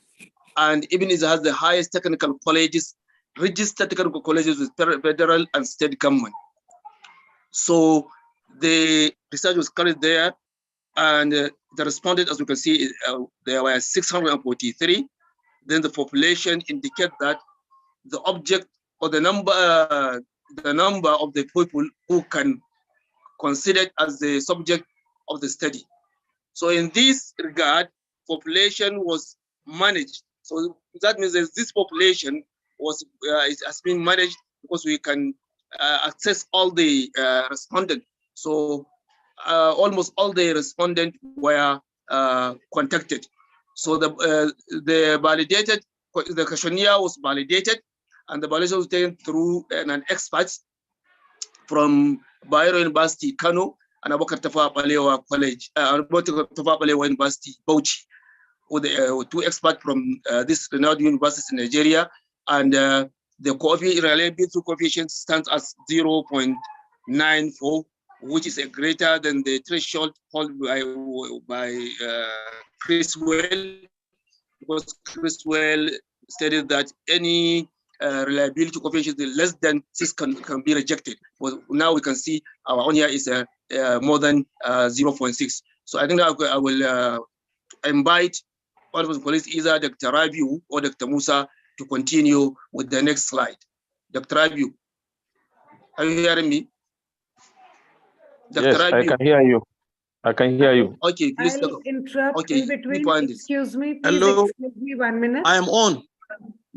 and even it has the highest technical colleges, registered technical colleges with federal and state government. So the research was carried there, and the respondents, as you can see, there were 643. Then the population indicates that the object or the number of the people who can consider it as the subject of the study. So in this regard, population was managed. So that means that this population has been managed because we can access all the respondents. So almost all the respondents were contacted. So the questionnaire was validated, and the validation was taken through an expert from Bayero University, Kano, and Abubakar Tafawa Balewa College, Abubakar Tafawa Balewa University, Bauchi, with 2 experts from this renowned university in Nigeria, and the reliability coefficient stands as 0.94, which is greater than the threshold held by Chris Well, because Chris Well stated that any reliability coefficient less than 6 can be rejected. Well, now we can see our own here is more than 0.6. So I think I will invite one of the colleagues, either Dr. Rabiu or Dr. Musa, to continue with the next slide. Dr. Rabiu, are you hearing me? Dr. Yes, Rabiu. I can hear you. I can hear you. Okay, please. I'll interrupt okay, in between. you find this. Excuse me, please Hello. excuse me 1 minute. I am on.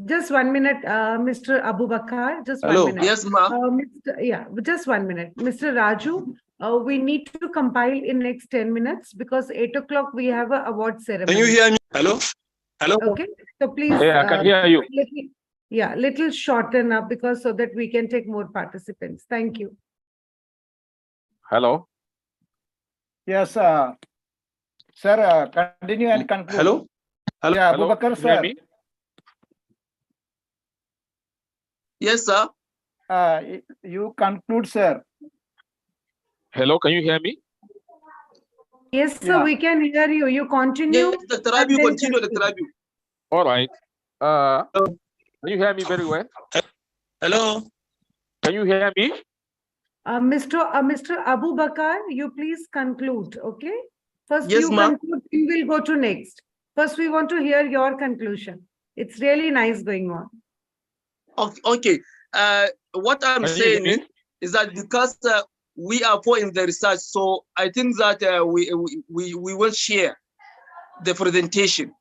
Just 1 minute, Mr. Abu Bakar, just Hello. 1 minute. Yes, ma'am. Yeah, just 1 minute. Mr. Raju, we need to compile in next 10 minutes because 8 o'clock we have a award ceremony. Can you hear me? Hello? Hello? Okay, so please. Yeah, I can hear you. Little shorten up because so that we can take more participants. Thank you. Hello. Yes, sir, continue and conclude. Hello? Hello? Yeah, Hello? Abubakar, Can you hear sir. me? Yes, sir. You conclude, sir. Hello, can you hear me? Yes, sir, we can hear you. You continue. Yes, Dr. Rabiu, continue, Dr. Rabiu. All right. Can you hear me very well? Hello? Can you hear me? Mr. Abu Bakar, you please conclude, okay? First Yes, you ma'am. conclude, we will go to next. First, we want to hear your conclusion. It's really nice going on. Okay. What I'm Can you hear saying me? is that because we are poor in the research, so I think that we will share the presentation.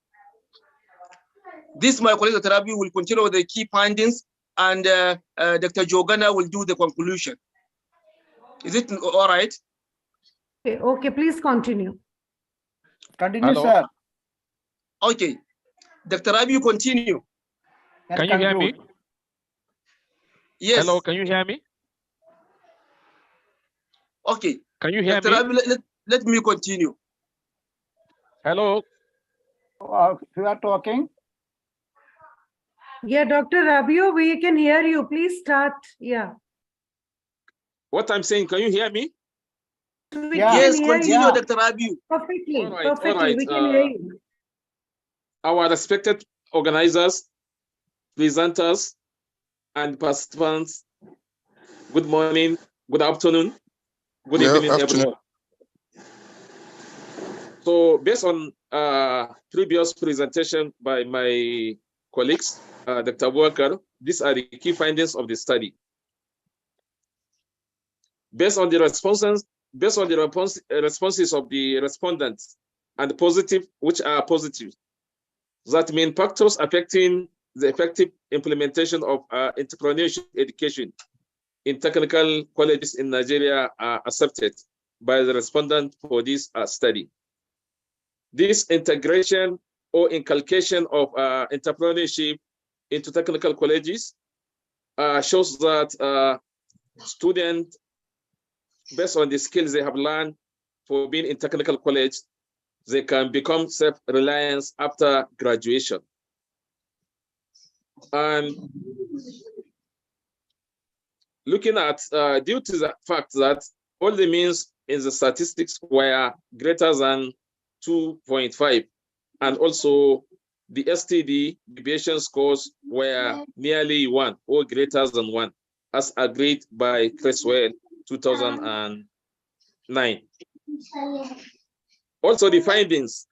This, my colleague Dr. Rabiu will continue with the key findings, and Dr. Jogana will do the conclusion. Is it all right? Okay, please continue. Continue, Hello? sir. Okay. Dr. Rabiu, continue. Can you hear me? Yes. Hello, can you hear me? Okay. Can you hear Dr. me? Rabiu, let me continue. Hello? You are talking? Yeah, Dr. Rabio, we can hear you. Please start. Yeah. What I'm saying, can you hear me? We Yes, can hear continue, you. Dr. Rabiu. Perfectly. All right, Perfectly. all right. We can hear you. Our respected organizers, presenters, and participants, good morning, good afternoon, good evening, everyone. So based on previous presentation by my colleagues, Dr. Walker, these are the key findings of the study. Based on the responses of the respondents and positive, which are positive, that mean factors affecting the effective implementation of entrepreneurship education in technical colleges in Nigeria are accepted by the respondent for this study. This integration or inculcation of entrepreneurship into technical colleges shows that students, based on the skills they have learned for being in technical college, they can become self-reliant after graduation. And looking at, due to the fact that all the means in the statistics were greater than 2.5, and also the STD deviation scores were nearly 1 or greater than 1, as agreed by Creswell 2009. Also, the findings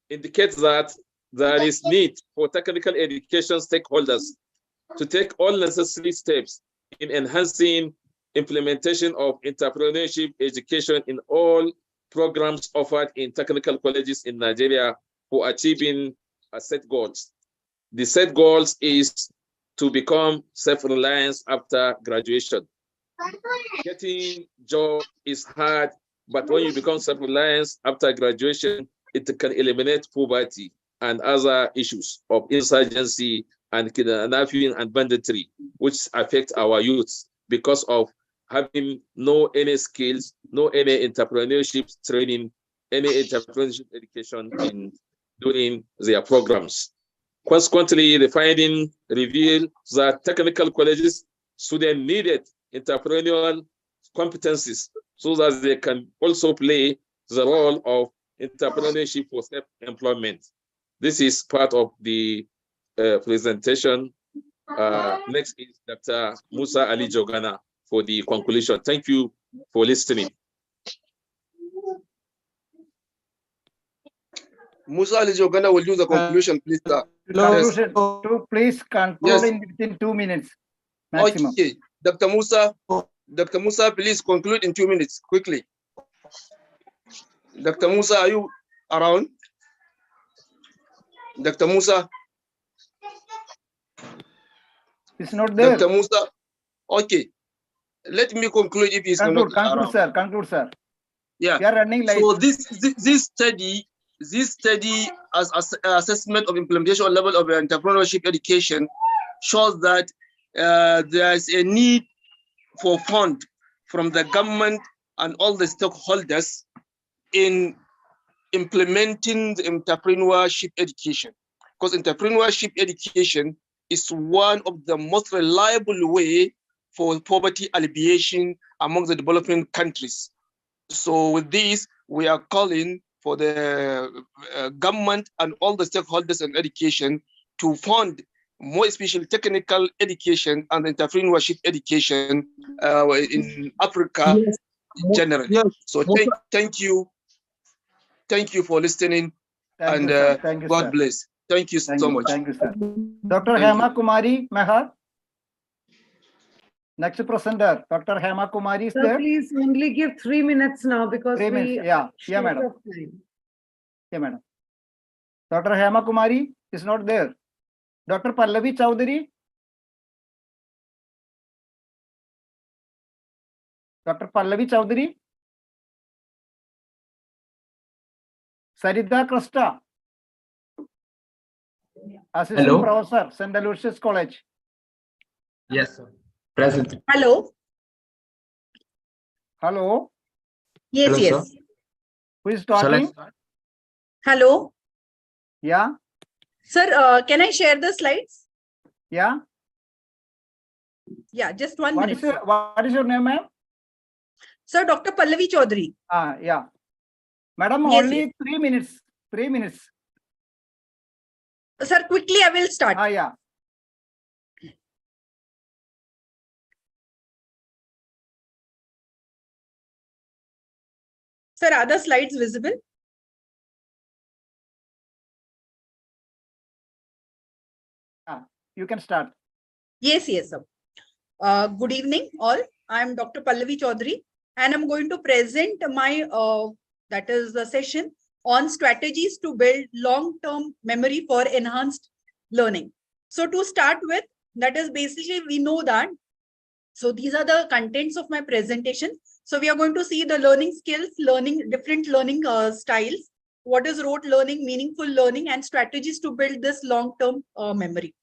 indicate that there is need for technical education stakeholders to take all necessary steps in enhancing implementation of entrepreneurship education in all programs offered in technical colleges in Nigeria for achieving set goals. The set goals is to become self-reliant after graduation. Getting job is hard, but when you become self-reliant after graduation, it can eliminate poverty and other issues of insurgency and kidnapping and banditry, which affect our youth because of having no any skills, no any entrepreneurship training, any entrepreneurship education in doing their programs. Consequently, the finding revealed that technical colleges students needed entrepreneurial competencies so that they can also play the role of entrepreneurship for self-employment. This is part of the presentation. Next is Dr. Musa Ali Jogana for the conclusion. Thank you for listening. Musa Ali Jogana will do the conclusion, please, sir. Conclusion. Please conclude Yes. within 2 minutes maximum. Okay, Dr. Musa, please conclude in 2 minutes, quickly. Dr. Musa, are you around? Dr. Musa? It's not there. Dr. Musa, okay. Let me conclude if he's not Conclude, around. sir. Conclude, sir. Yeah. We are running late. So this study as assessment of implementation level of entrepreneurship education shows that there is a need for fund from the government and all the stakeholders in implementing the entrepreneurship education, because entrepreneurship education is one of the most reliable way for poverty alleviation among the developing countries. So with this, we are calling for the government and all the stakeholders in education to fund more especially technical education and entrepreneurship education in Africa generally. Yes. So thank you for listening. Thank and you, sir. Thank you, God sir. bless. Thank you so much. Thank you, sir. Dr. Thank Hema you. Kumari Mehar. Next presenter, Dr. Hema Kumari is Sir, there. please only give 3 minutes now because 3 minutes. we Yeah, short madam. of time. Yeah, madam. Dr. Hema Kumari is not there. Dr. Pallavi Chowdhury. Dr. Pallavi Chowdhury. Sarita Krista. Assistant Hello. Professor, St. Aloysius College. Yes, sir. Present. Hello. Hello. Yes, Hello, yes. sir. Who is Shall I talking? start? Hello. Yeah. Sir, can I share the slides? Yeah. Yeah, just 1 What minute. is your name, ma'am? Sir, Dr. Pallavi Chaudhary. Yeah. Madam, Yes, only yes. 3 minutes. 3 minutes. Sir, quickly I will start. Yeah. Sir, are the slides visible? You can start. Yes, yes, sir. Good evening, all. I am Dr. Pallavi Chaudhary, and I'm going to present my that is the session on strategies to build long-term memory for enhanced learning. So to start with, that is basically we know that. So these are the contents of my presentation. So we are going to see the learning skills, different learning styles, what is rote learning, meaningful learning, and strategies to build this long-term memory.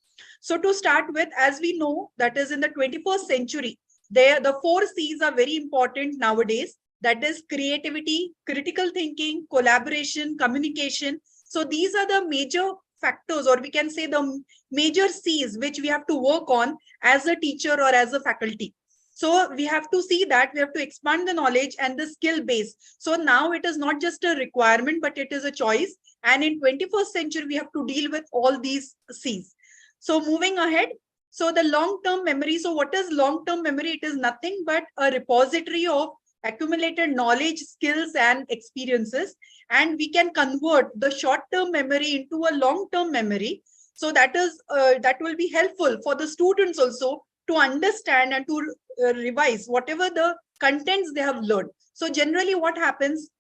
So to start with, as we know, that is in the 21st century, the 4 C's are very important nowadays. That is creativity, critical thinking, collaboration, communication. So these are the major factors, or we can say the major C's which we have to work on as a teacher or as a faculty. So we have to see that we have to expand the knowledge and the skill base. So now it is not just a requirement, but it is a choice. And in 21st century, we have to deal with all these C's. So moving ahead, so the long-term memory. So what is long-term memory? It is nothing but a repository of accumulated knowledge, skills, and experiences. And we can convert the short-term memory into a long-term memory. So that will be helpful for the students also to understand and to revise whatever the contents they have learned. So generally what happens,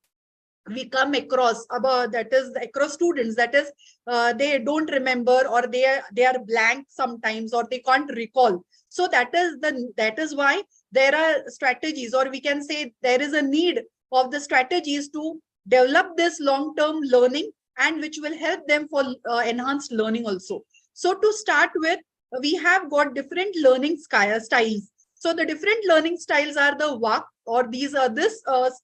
we come across about that is across students, that is they don't remember, or they are blank sometimes, or they can't recall. So that is why there are strategies, or we can say there is a need of the strategies to develop this long-term learning, and which will help them for enhanced learning also. So to start with, we have got different learning styles. So the different learning styles are the WAC, or this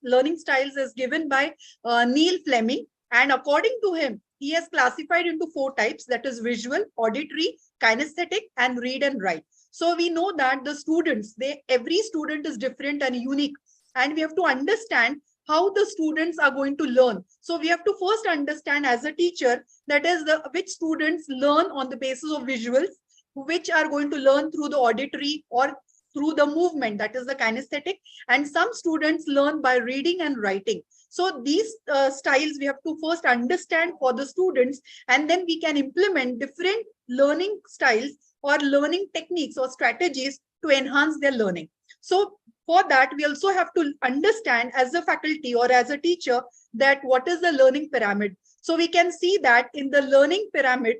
learning styles is given by Neil Fleming, and according to him, he has classified into 4 types, that is visual, auditory, kinesthetic, and read and write. So we know that the students, every student is different and unique, and we have to understand how the students are going to learn. So we have to first understand as a teacher, that is which students learn on the basis of visuals, which are going to learn through the auditory or through the movement, that is the kinesthetic, and some students learn by reading and writing. So these styles we have to first understand for the students, and then we can implement different learning styles or learning techniques or strategies to enhance their learning. So for that, we also have to understand as a faculty or as a teacher that what is the learning pyramid. So we can see that in the learning pyramid,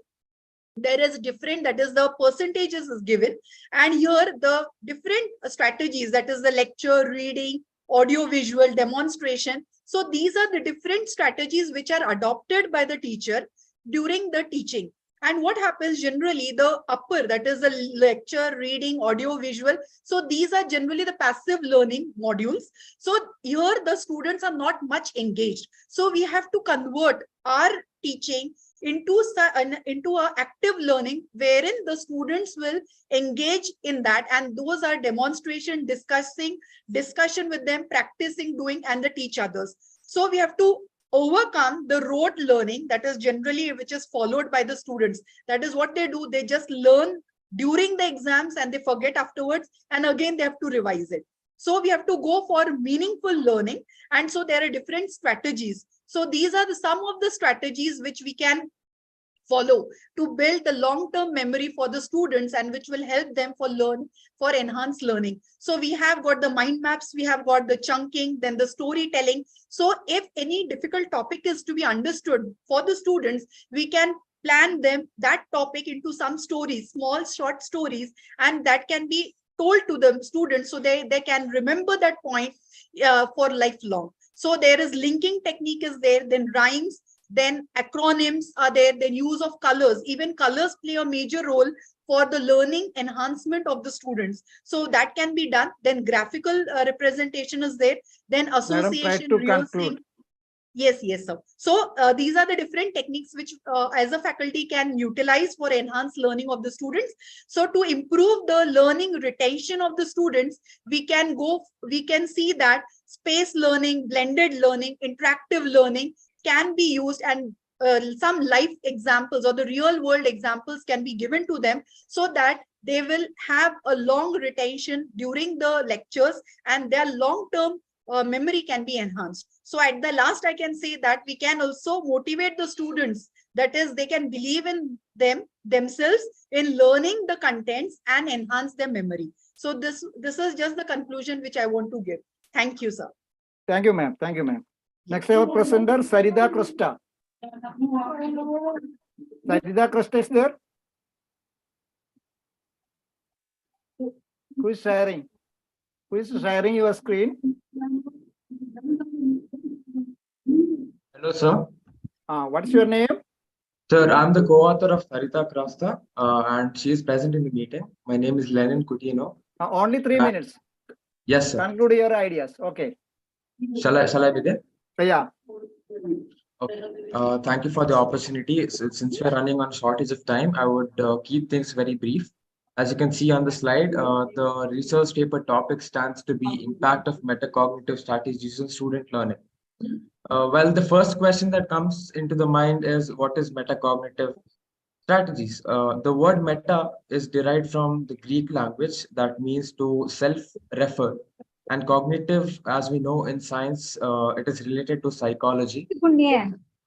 there is different, that is the percentages is given, and here the different strategies, that is the lecture, reading, audio visual, demonstration. So these are the different strategies which are adopted by the teacher during the teaching. And what happens generally, the upper, that is the lecture, reading, audio visual, so these are generally the passive learning modules. So here the students are not much engaged, so we have to convert our teaching into a active learning wherein the students will engage in that, and those are demonstration, discussion with them, practicing, doing, and the teach others. So we have to overcome the rote learning, that is generally which is followed by the students. That is what they do, they just learn during the exams and they forget afterwards, and again they have to revise it. So we have to go for meaningful learning, and so there are different strategies. So these are some of the strategies which we can follow to build the long-term memory for the students, and which will help them for enhanced learning. So we have got the mind maps, we have got the chunking, then the storytelling. So if any difficult topic is to be understood for the students, we can plan them that topic into some stories, small short stories, and that can be told to the students so they can remember that point for lifelong. So there is linking technique is there, then rhymes, then acronyms are there, then use of colors. Even colors play a major role for the learning enhancement of the students. So that can be done. Then graphical representation is there, then association, real thing. Yes, sir. So these are the different techniques which as a faculty can utilize for enhanced learning of the students. So to improve the learning retention of the students, we can see that space learning, blended learning, interactive learning can be used, and some life examples or the real world examples can be given to them, so that they will have a long retention during the lectures, and their long-term memory can be enhanced. So at the last, I can say that we can also motivate the students, that is, they can believe in themselves in learning the contents and enhance their memory. So this is just the conclusion which I want to give. Thank you, sir. Thank you, ma'am. Thank you, ma'am. Next, our presenter, Sarida Krista. Sarida Krista is there? Who is sharing? Who is sharing your screen? Hello, sir. What's your name? Sir, I'm the co-author of Sarita Krasta, and she is present in the meeting. My name is Lenin Coutinho. Only 3 minutes. Yes, sir. Conclude your ideas. Okay. Shall I begin? Yeah. Okay. Thank you for the opportunity. So, since we are running on shortage of time, I would keep things very brief. As you can see on the slide, the research paper topic stands to be impact of metacognitive strategies on student learning. Well, the first question that comes into the mind is, what is metacognitive strategies? The word meta is derived from the Greek language that means to self-refer. And cognitive, as we know in science, it is related to psychology.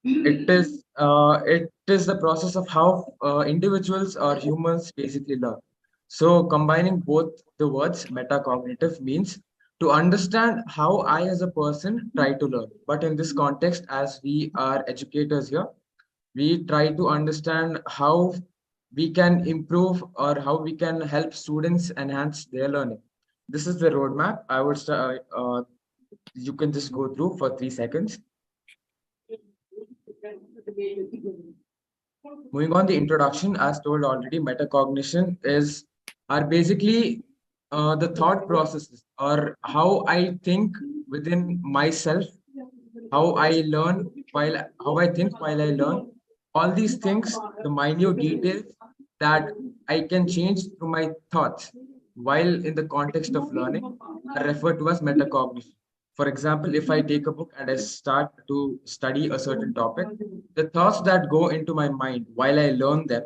It is the process of how individuals or humans basically learn. So combining both the words, metacognitive means to understand how I as a person try to learn. But in this context, as we are educators here, we try to understand how we can improve or how we can help students enhance their learning. This is the roadmap. I would start, you can just go through for 3 seconds. Moving on, the introduction, as told already, metacognition are basically the thought processes, or how I think within myself, how I learn how I think while I learn. All these things, the minute details that I can change through my thoughts while in the context of learning are referred to as metacognition. For example, if I take a book and I start to study a certain topic, the thoughts that go into my mind while I learn them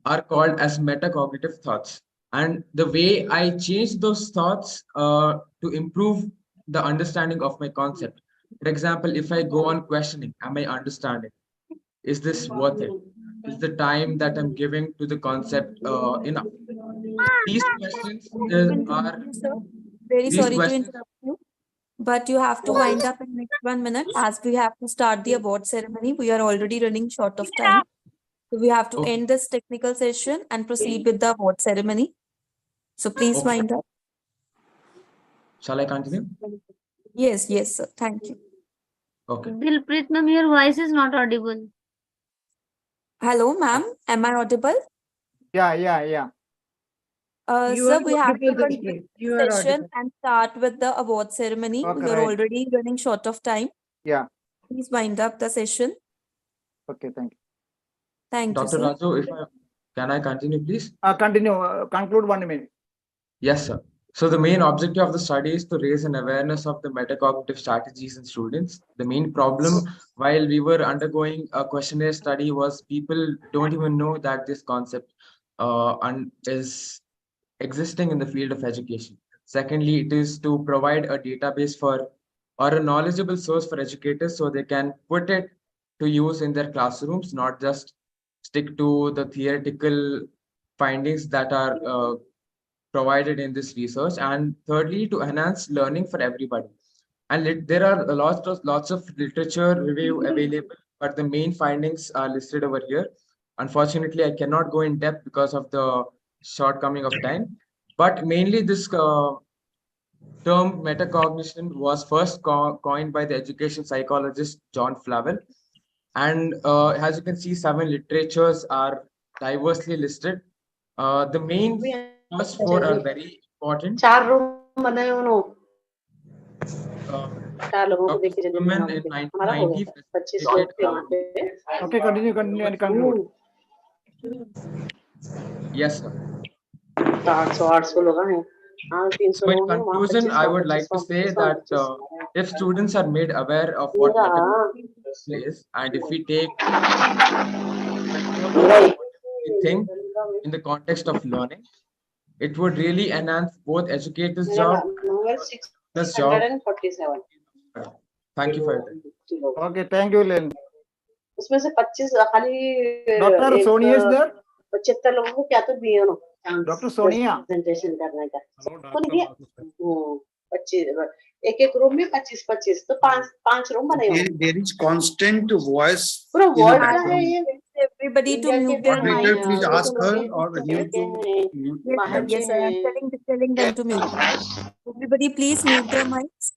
are called as metacognitive thoughts. And the way I change those thoughts to improve the understanding of my concept. For example, if I go on questioning, am I understanding? Is this worth it? Is the time that I'm giving to the concept enough? These questions are... Very sorry to interrupt you, but you have to wind up in next 1 minute as we have to start the award ceremony. We are already running short of time. So we have to Okay. end this technical session and proceed with the award ceremony. So please Okay. wind up. Shall I continue? Yes, yes, sir. Thank you. Okay. Dilpreet ma'am, your voice is not audible. Hello, ma'am. Am I audible? Yeah. You Sir, are we have to audible, conclude Dilpreet. You the are session audible. and start with the award ceremony. Okay, We're right. already running short of time. Yeah. Please wind up the session. Okay, thank you. Thank you, Dr. sir. Raju, can I continue, please? Continue. Conclude 1 minute. Yes, sir. So the main objective of the study is to raise an awareness of the metacognitive strategies in students. The main problem while we were undergoing a questionnaire study was people don't even know that this concept is existing in the field of education. Secondly, it is to provide a database or a knowledgeable source for educators so they can put it to use in their classrooms, not just stick to the theoretical findings that are provided in this research. And thirdly, to enhance learning for everybody. And there are lots of literature review available, but the main findings are listed over here. Unfortunately, I cannot go in depth because of the shortcoming of time. But mainly this term metacognition was first coined by the education psychologist John Flavel. And as you can see, 7 literatures are diversely listed. The main first 4 are very important. Women in 1990 facilitated, Okay, continue and conclude. yes, sir. So in conclusion, I would like to say that if students are made aware of what metacognition is, and if we take think in the context of learning, it would really enhance both educators' job and job. Thank you for your time. Okay, thank you, Len. Dr. Sonia is there? Dr. Sonia. There is constant voice. Everybody to mute their Operator, mics. please ask her or him to mute them. Yes, sir. I'm telling them to mute. Everybody, please mute the mics.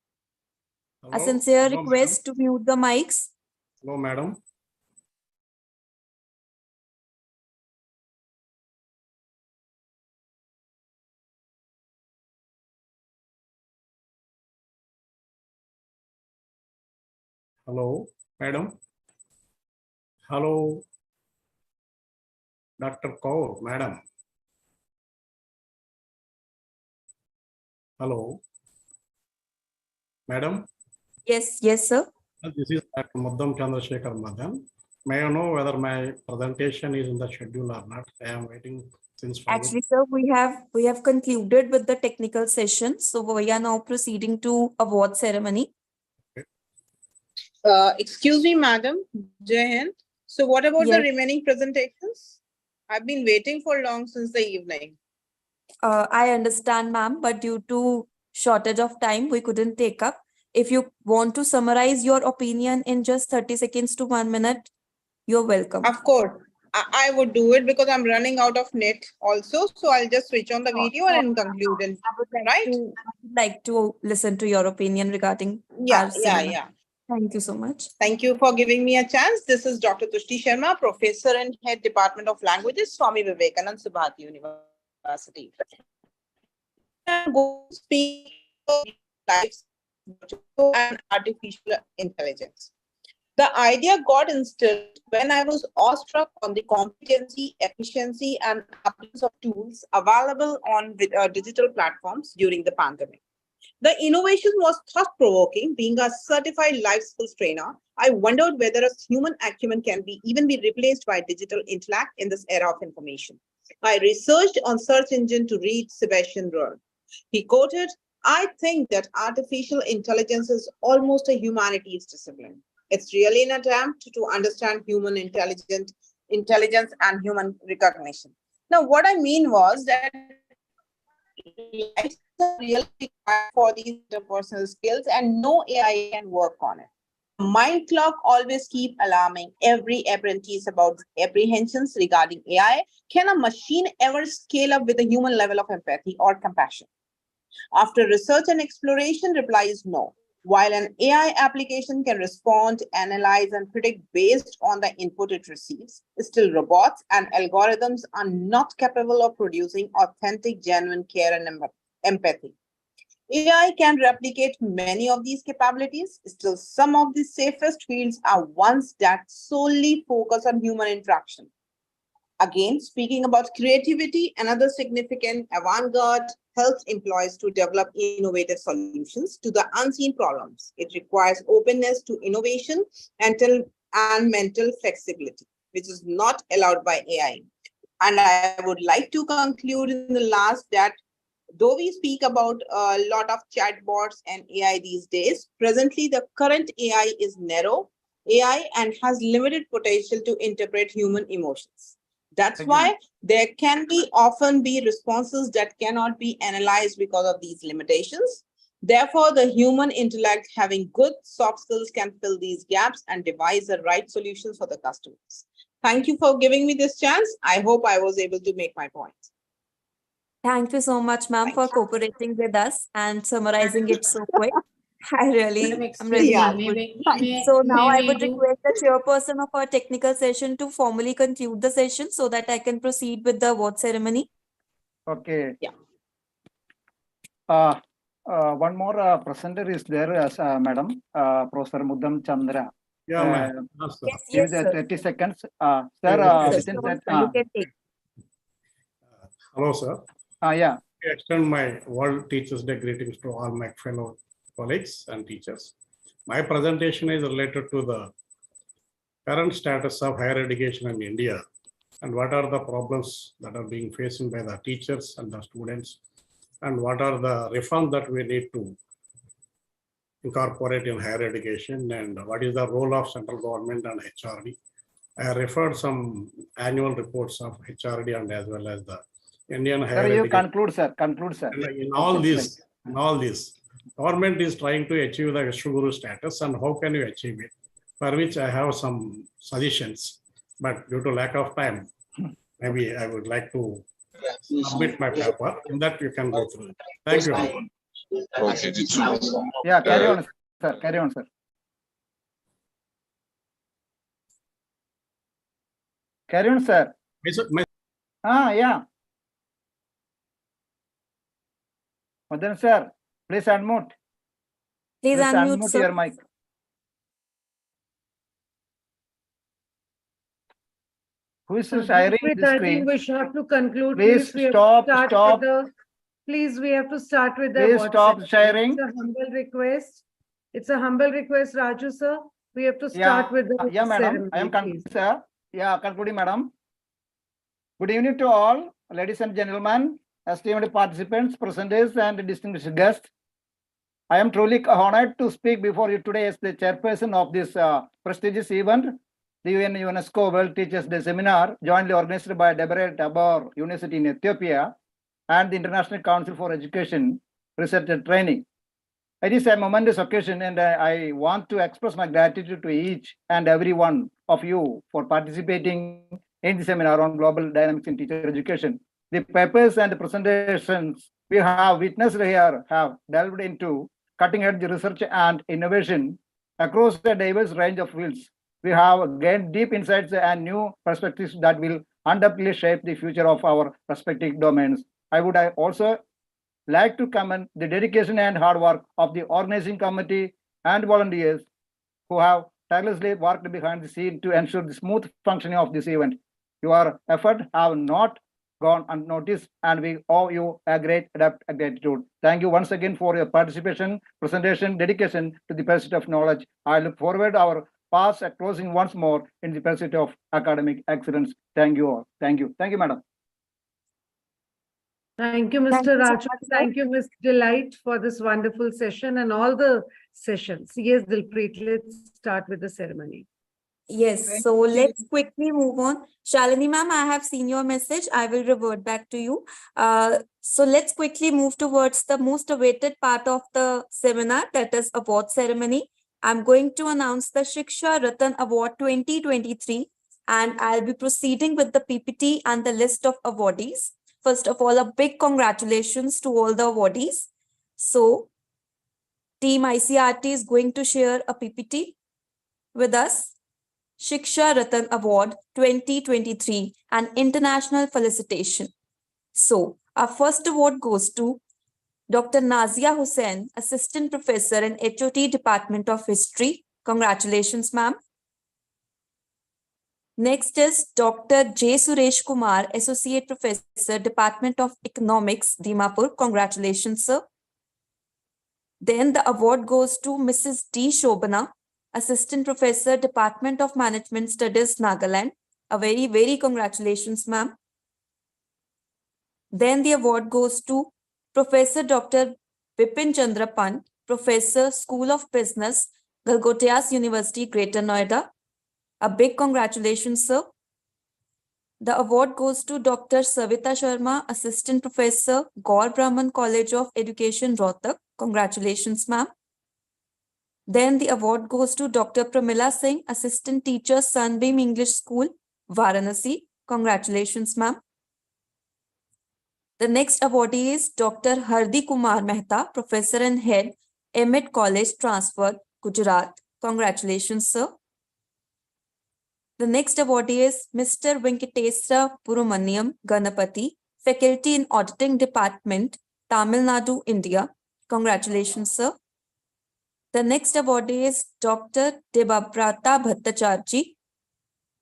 A sincere request to mute the mics. Hello, madam. Hello, madam. Hello, Dr. Kaur, madam. Hello, madam. Yes, sir. This is Dr. Muddam Chandrasekhar, madam. May I know whether my presentation is in the schedule or not? I am waiting since 5 Actually, sir, we have concluded with the technical session. So we are now proceeding to award ceremony. Excuse me, madam. Jai Hind. So what about the Yes. remaining presentations? I've been waiting for long since the evening. I understand, ma'am, but due to shortage of time, we couldn't take up. If you want to summarize your opinion in just 30 seconds to 1 minute, you're welcome. Of course, I would do it because I'm running out of net also. So I'll just switch on the video and conclude. And, I would like to listen to your opinion regarding our seminar. Yeah. Thank you so much. Thank you for giving me a chance. This is Dr. Tushti Sharma, Professor and Head Department of Languages, Swami Vivekanand Subhati University. I'm going to speak about and artificial intelligence. The idea got instilled when I was awestruck on the competency, efficiency, and abundance of tools available on digital platforms during the pandemic. The innovation was thought-provoking. Being a certified life skills trainer, I wondered whether a human acumen can even be replaced by digital intellect in this era of information. I researched on search engine to read Sebastian Rull. He quoted, "I think that artificial intelligence is almost a humanities discipline. It's really an attempt to understand human intelligence and human recognition." Now, what I mean was that life is really required for these interpersonal skills and no AI can work on it. mind clock always keep alarming every apprentice about apprehensions regarding AI. Can a machine ever scale up with a human level of empathy or compassion? After research and exploration, reply is no. While an AI application can respond, analyze, and predict based on the input it receives, still robots and algorithms are not capable of producing authentic, genuine care and empathy. AI can replicate many of these capabilities. Still, some of the safest fields are ones that solely focus on human interaction. Again, speaking about creativity, another significant avant-garde helps employees to develop innovative solutions to the unseen problems. It requires openness to innovation and mental flexibility, which is not allowed by AI. And I would like to conclude in the last that though we speak about a lot of chatbots and AI these days, presently the current AI is narrow AI and has limited potential to interpret human emotions. That's why there can often be responses that cannot be analyzed because of these limitations. Therefore, the human intellect having good soft skills can fill these gaps and devise the right solutions for the customers. Thank you for giving me this chance. I hope I was able to make my point. Thank you so much, ma'am, for cooperating with us and summarizing it so quick. I'm really grateful. So now I would request the chairperson of our technical session to formally conclude the session so that I can proceed with the award ceremony. Okay. Yeah. One more presenter is there, Madam, Professor Muddam Chandra. Yeah, ma'am. Give the 30 seconds. Sir, within that. Hello, sir. Yeah. I extend my World Teachers' Day greetings to all my fellow colleagues and teachers. My presentation is related to the current status of higher education in India and what are the problems that are being faced by the teachers and the students and what are the reforms that we need to incorporate in higher education and what is the role of central government and HRD. I referred some annual reports of HRD and as well as the Indian higher education. Conclude, sir. Conclude, sir. And in all this, government is trying to achieve the Vishwaguru status, and how can you achieve it? For which I have some suggestions, but due to lack of time, maybe I would like to submit my paper. In that you can go through. Thank you. Yeah, carry on, sir. Carry on, sir. Carry on, sir. Yeah. Madan sir, please unmute. Please unmute, sir. Your mic. Who is sharing the screen? I think we should have to conclude. Please stop. Please, we have to start with the Please stop sharing. It's a humble request. It's a humble request, Raju sir. We have to start with the madam. ceremony, I am concluding, sir. Yeah, concluding, madam. Good evening to all, ladies and gentlemen, esteemed participants, presenters, and distinguished guests. I am truly honored to speak before you today as the chairperson of this prestigious event, the UNESCO World Teachers' Day Seminar, jointly organized by Debre, Tabor University in Ethiopia, and the International Council for Education, Research and Training. It is a momentous occasion, and I want to express my gratitude to each and every one of you for participating in the seminar on global dynamics in teacher education. The papers and the presentations we have witnessed here have delved into cutting-edge research and innovation across a diverse range of fields. We have gained deep insights and new perspectives that will undoubtedly shape the future of our respective domains. I would also like to commend the dedication and hard work of the organizing committee and volunteers who have tirelessly worked behind the scene to ensure the smooth functioning of this event. Your efforts have not gone unnoticed, and we owe you a great gratitude. Thank you once again for your participation, presentation, dedication to the pursuit of knowledge. I look forward to our paths at closing once more in the pursuit of academic excellence. Thank you all. Thank you. Thank you, madam. Thank you, Mr. Raju. Thank you, Ms. Delight, for this wonderful session and all the sessions. Yes, Dilpreet, let's start with the ceremony. Yes, so let's quickly move on. Shalini ma'am, I have seen your message. I will revert back to you. So let's quickly move towards the most awaited part of the seminar, that is award ceremony. I'm going to announce the Shiksha Ratan Award 2023, and I'll be proceeding with the PPT and the list of awardees. First of all, a big congratulations to all the awardees. So, Team ICRT is going to share a PPT with us. Shiksha Ratan Award 2023, an international felicitation. So, our first award goes to Dr. Nazia Hussain, Assistant Professor in HOT Department of History. Congratulations, ma'am. Next is Dr. J. Suresh Kumar, Associate Professor, Department of Economics, Dimapur. Congratulations, sir. Then the award goes to Mrs. D. Shobana, Assistant Professor, Department of Management Studies, Nagaland. A very, very congratulations, ma'am. Then the award goes to Professor Dr. Bipin Chandra Pant, Professor, School of Business, Galgotias University, Greater Noida. A big congratulations, sir. The award goes to Dr. Savita Sharma, Assistant Professor, Gaur Brahman College of Education, Rohtak. Congratulations, ma'am. Then the award goes to Dr. Pramila Singh, Assistant Teacher, Sunbeam English School, Varanasi. Congratulations, ma'am. The next awardee is Dr. Hardi Kumar Mehta, Professor and Head, Emmett College, Transfer, Gujarat. Congratulations, sir. The next awardee is Mr. Venkatesra Purumaniam Ganapati, Faculty in Auditing Department, Tamil Nadu, India. Congratulations, sir. The next awardee is Dr. Debabrata Bhattacharjee,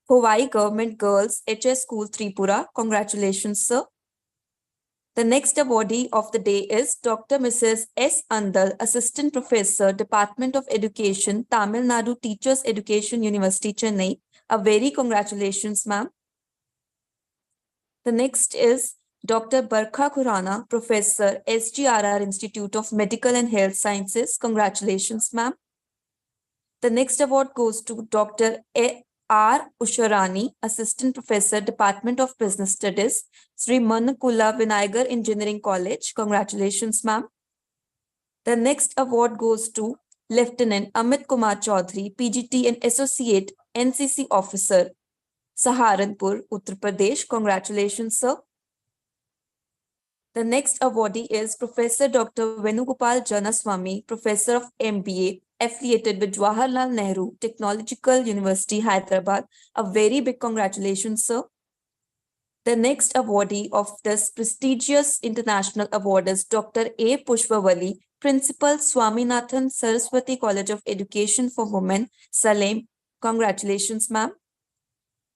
Hawaii Government Girls HS School, Tripura. Congratulations, sir. The next awardee of the day is Dr. Mrs. S. Andal, Assistant Professor, Department of Education, Tamil Nadu Teachers Education University, Chennai. A very congratulations, ma'am. The next is Dr. Barkha Khurana, Professor, SGRR Institute of Medical and Health Sciences. Congratulations, ma'am. The next award goes to Dr. R. Usharani, Assistant Professor, Department of Business Studies, Sri Manakula Vinayagar Engineering College. Congratulations, ma'am. The next award goes to Lieutenant Amit Kumar Chaudhary, PGT and Associate NCC Officer, Saharanpur, Uttar Pradesh. Congratulations, sir. The next awardee is Professor Dr. Venugopal Janaswamy, Professor of MBA, affiliated with Jawaharlal Nehru Technological University, Hyderabad. A very big congratulations, sir. The next awardee of this prestigious international award is Dr. A. Pushpavali, Principal, Swaminathan Saraswati College of Education for Women, Salem. Congratulations, ma'am.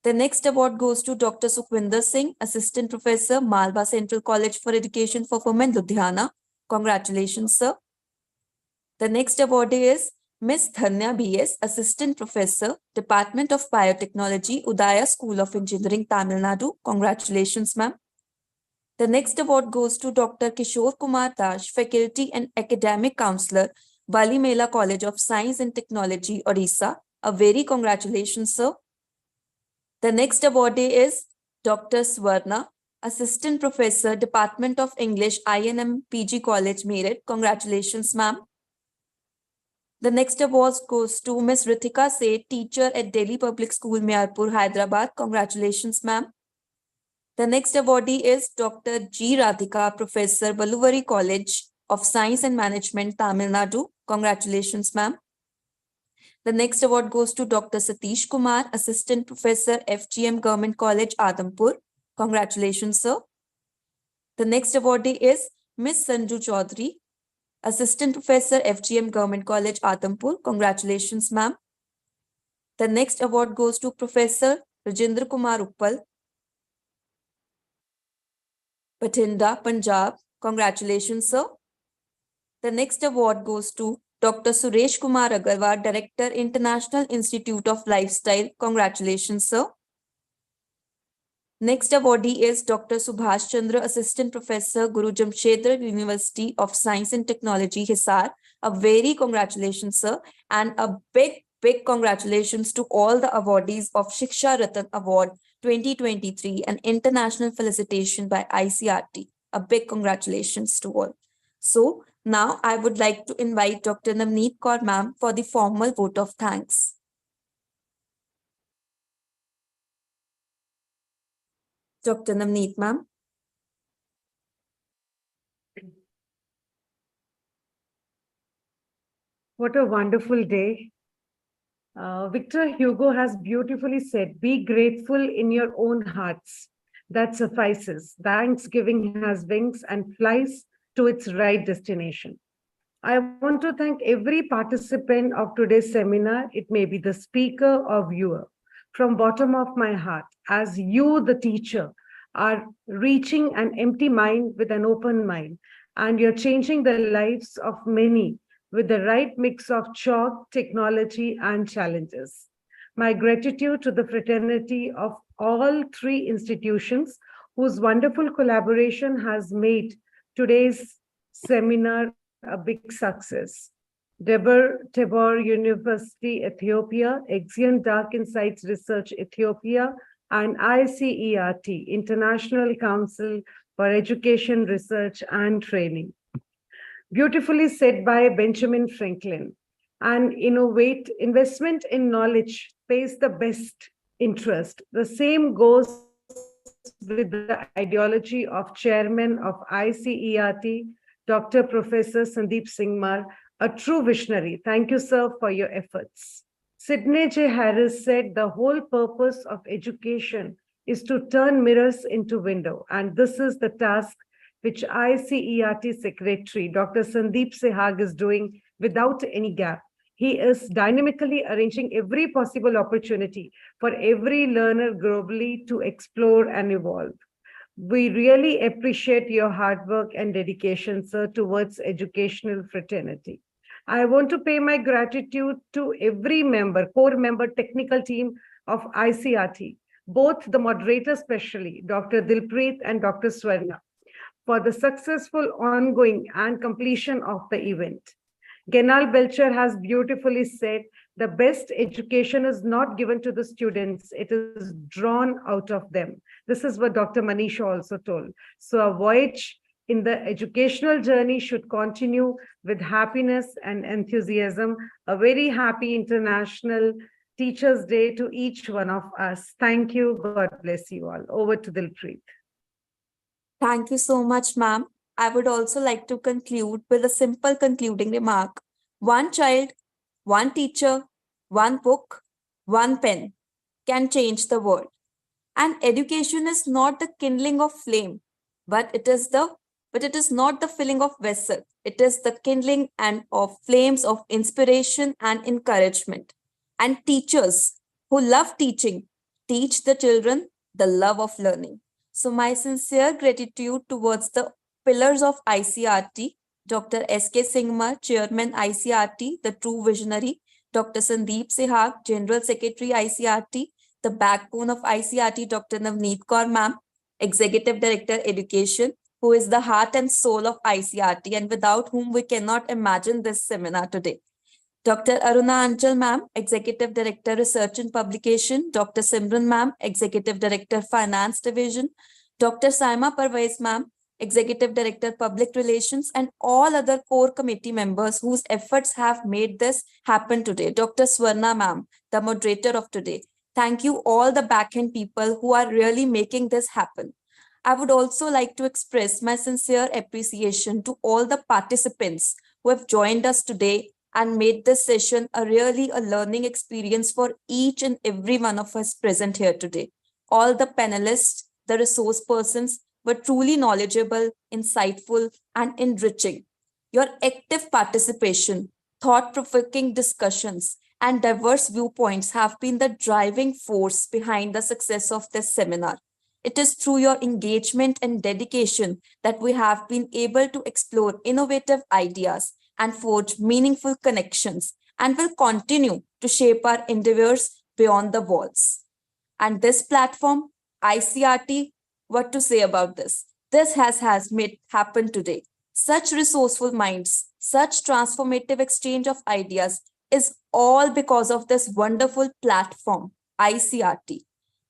The next award goes to Dr. Sukhwinder Singh, Assistant Professor, Malba Central College for Education for Women, Ludhiana. Congratulations, sir. The next awardee is Ms. Dhanya B.S., Assistant Professor, Department of Biotechnology, Udaya School of Engineering, Tamil Nadu. Congratulations, ma'am. The next award goes to Dr. Kishore Kumar Dash, Faculty and Academic Counselor, Balimela College of Science and Technology, Odisha. A very congratulations, sir. The next awardee is Dr. Swarna, Assistant Professor, Department of English, INM PG College, Meerut. Congratulations, ma'am. The next award goes to Ms. Ritika Seth, Teacher at Delhi Public School, Miarpur, Hyderabad. Congratulations, ma'am. The next awardee is Dr. G. Radhika, Professor, Baluvari College of Science and Management, Tamil Nadu. Congratulations, ma'am. The next award goes to Dr. Satish Kumar, Assistant Professor, FGM Government College, Adampur. Congratulations, sir. The next awardee is Ms. Sanju Chaudhary, Assistant Professor, FGM Government College, Adampur. Congratulations, ma'am. The next award goes to Professor Rajendra Kumar Uppal, Bathinda, Punjab. Congratulations, sir. The next award goes to Dr. Suresh Kumar Agarwal, Director, International Institute of Lifestyle. Congratulations, sir. Next awardee is Dr. Subhash Chandra, Assistant Professor, Guru Jamshedpur University of Science and Technology, Hisar. A very congratulations, sir. And a big congratulations to all the awardees of Shiksha Ratan Award 2023, an international felicitation by ICRT. A big congratulations to all. So Now, I would like to invite Dr. Navneet Kaur ma'am for the formal vote of thanks. Dr. Navneet ma'am. What a wonderful day. Victor Hugo has beautifully said, be grateful in your own hearts. That suffices. Thanksgiving has wings and flies to its right destination. I want to thank every participant of today's seminar. It may be the speaker or viewer. From bottom of my heart, as you, the teacher, are reaching an empty mind with an open mind, and you're changing the lives of many with the right mix of chalk, technology, and challenges. My gratitude to the fraternity of all three institutions whose wonderful collaboration has made today's seminar a big success. Debre, Tabor University, Ethiopia, Axion Dark Insights Research, Ethiopia, and ICERT, International Council for Education, Research, and Training. Beautifully said by Benjamin Franklin. And investment in knowledge pays the best interest. The same goes with the ideology of chairman of ICERT, Dr. Professor Sandeep Singhmar, a true visionary. Thank you, sir, for your efforts. Sidney J. Harris said the whole purpose of education is to turn mirrors into window, and this is the task which ICERT Secretary, Dr. Sandeep Sehag, is doing without any gap. He is dynamically arranging every possible opportunity for every learner globally to explore and evolve. We really appreciate your hard work and dedication, sir, towards educational fraternity. I want to pay my gratitude to every member, core member, technical team of ICERT, both the moderators especially, Dr. Dilpreet and Dr. Swarna, for the successful ongoing and completion of the event. Genal Belcher has beautifully said, the best education is not given to the students, it is drawn out of them. This is what Dr. Manisha also told. So a voyage in the educational journey should continue with happiness and enthusiasm. A very happy International Teachers' Day to each one of us. Thank you. God bless you all. Over to Dilpreet. Thank you so much, ma'am. I would also like to conclude with a simple concluding remark. One child, one teacher, one book, one pen can change the world. And education is not the kindling of flame, but it is not the filling of vessel. It is the kindling and of flames of inspiration and encouragement. And teachers who love teaching teach the children the love of learning. So my sincere gratitude towards the pillars of ICERT, Dr. S.K. Singhmar, Chairman ICERT, the true visionary, Dr. Sandeep Sehag, General Secretary ICERT, the backbone of ICERT, Dr. Navneet Kaur ma'am, Executive Director Education, who is the heart and soul of ICERT and without whom we cannot imagine this seminar today. Dr. Aruna Anchal ma'am, Executive Director Research and Publication, Dr. Simran ma'am, Executive Director Finance Division, Dr. Saima Parvez ma'am, Executive Director Public Relations, and all other core committee members whose efforts have made this happen today. Dr. Swarna ma'am, the moderator of today. Thank you all the backend people who are really making this happen. I would also like to express my sincere appreciation to all the participants who have joined us today and made this session a learning experience for each and every one of us present here today. All the panelists, the resource persons were truly knowledgeable, insightful, and enriching. Your active participation, thought-provoking discussions, and diverse viewpoints have been the driving force behind the success of this seminar. It is through your engagement and dedication that we have been able to explore innovative ideas and forge meaningful connections, and will continue to shape our endeavors beyond the walls. And this platform, ICERT, what to say about this? This has made happen today. Such resourceful minds, such transformative exchange of ideas is all because of this wonderful platform, ICERT.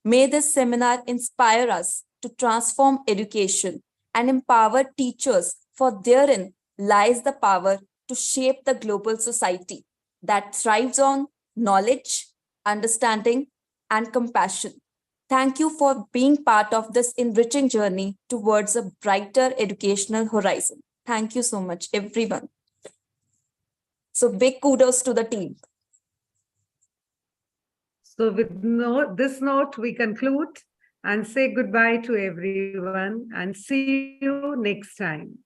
May this seminar inspire us to transform education and empower teachers, for therein lies the power to shape the global society that thrives on knowledge, understanding, and compassion. Thank you for being part of this enriching journey towards a brighter educational horizon. Thank you so much, everyone. So big kudos to the team. So with this note, we conclude and say goodbye to everyone and see you next time.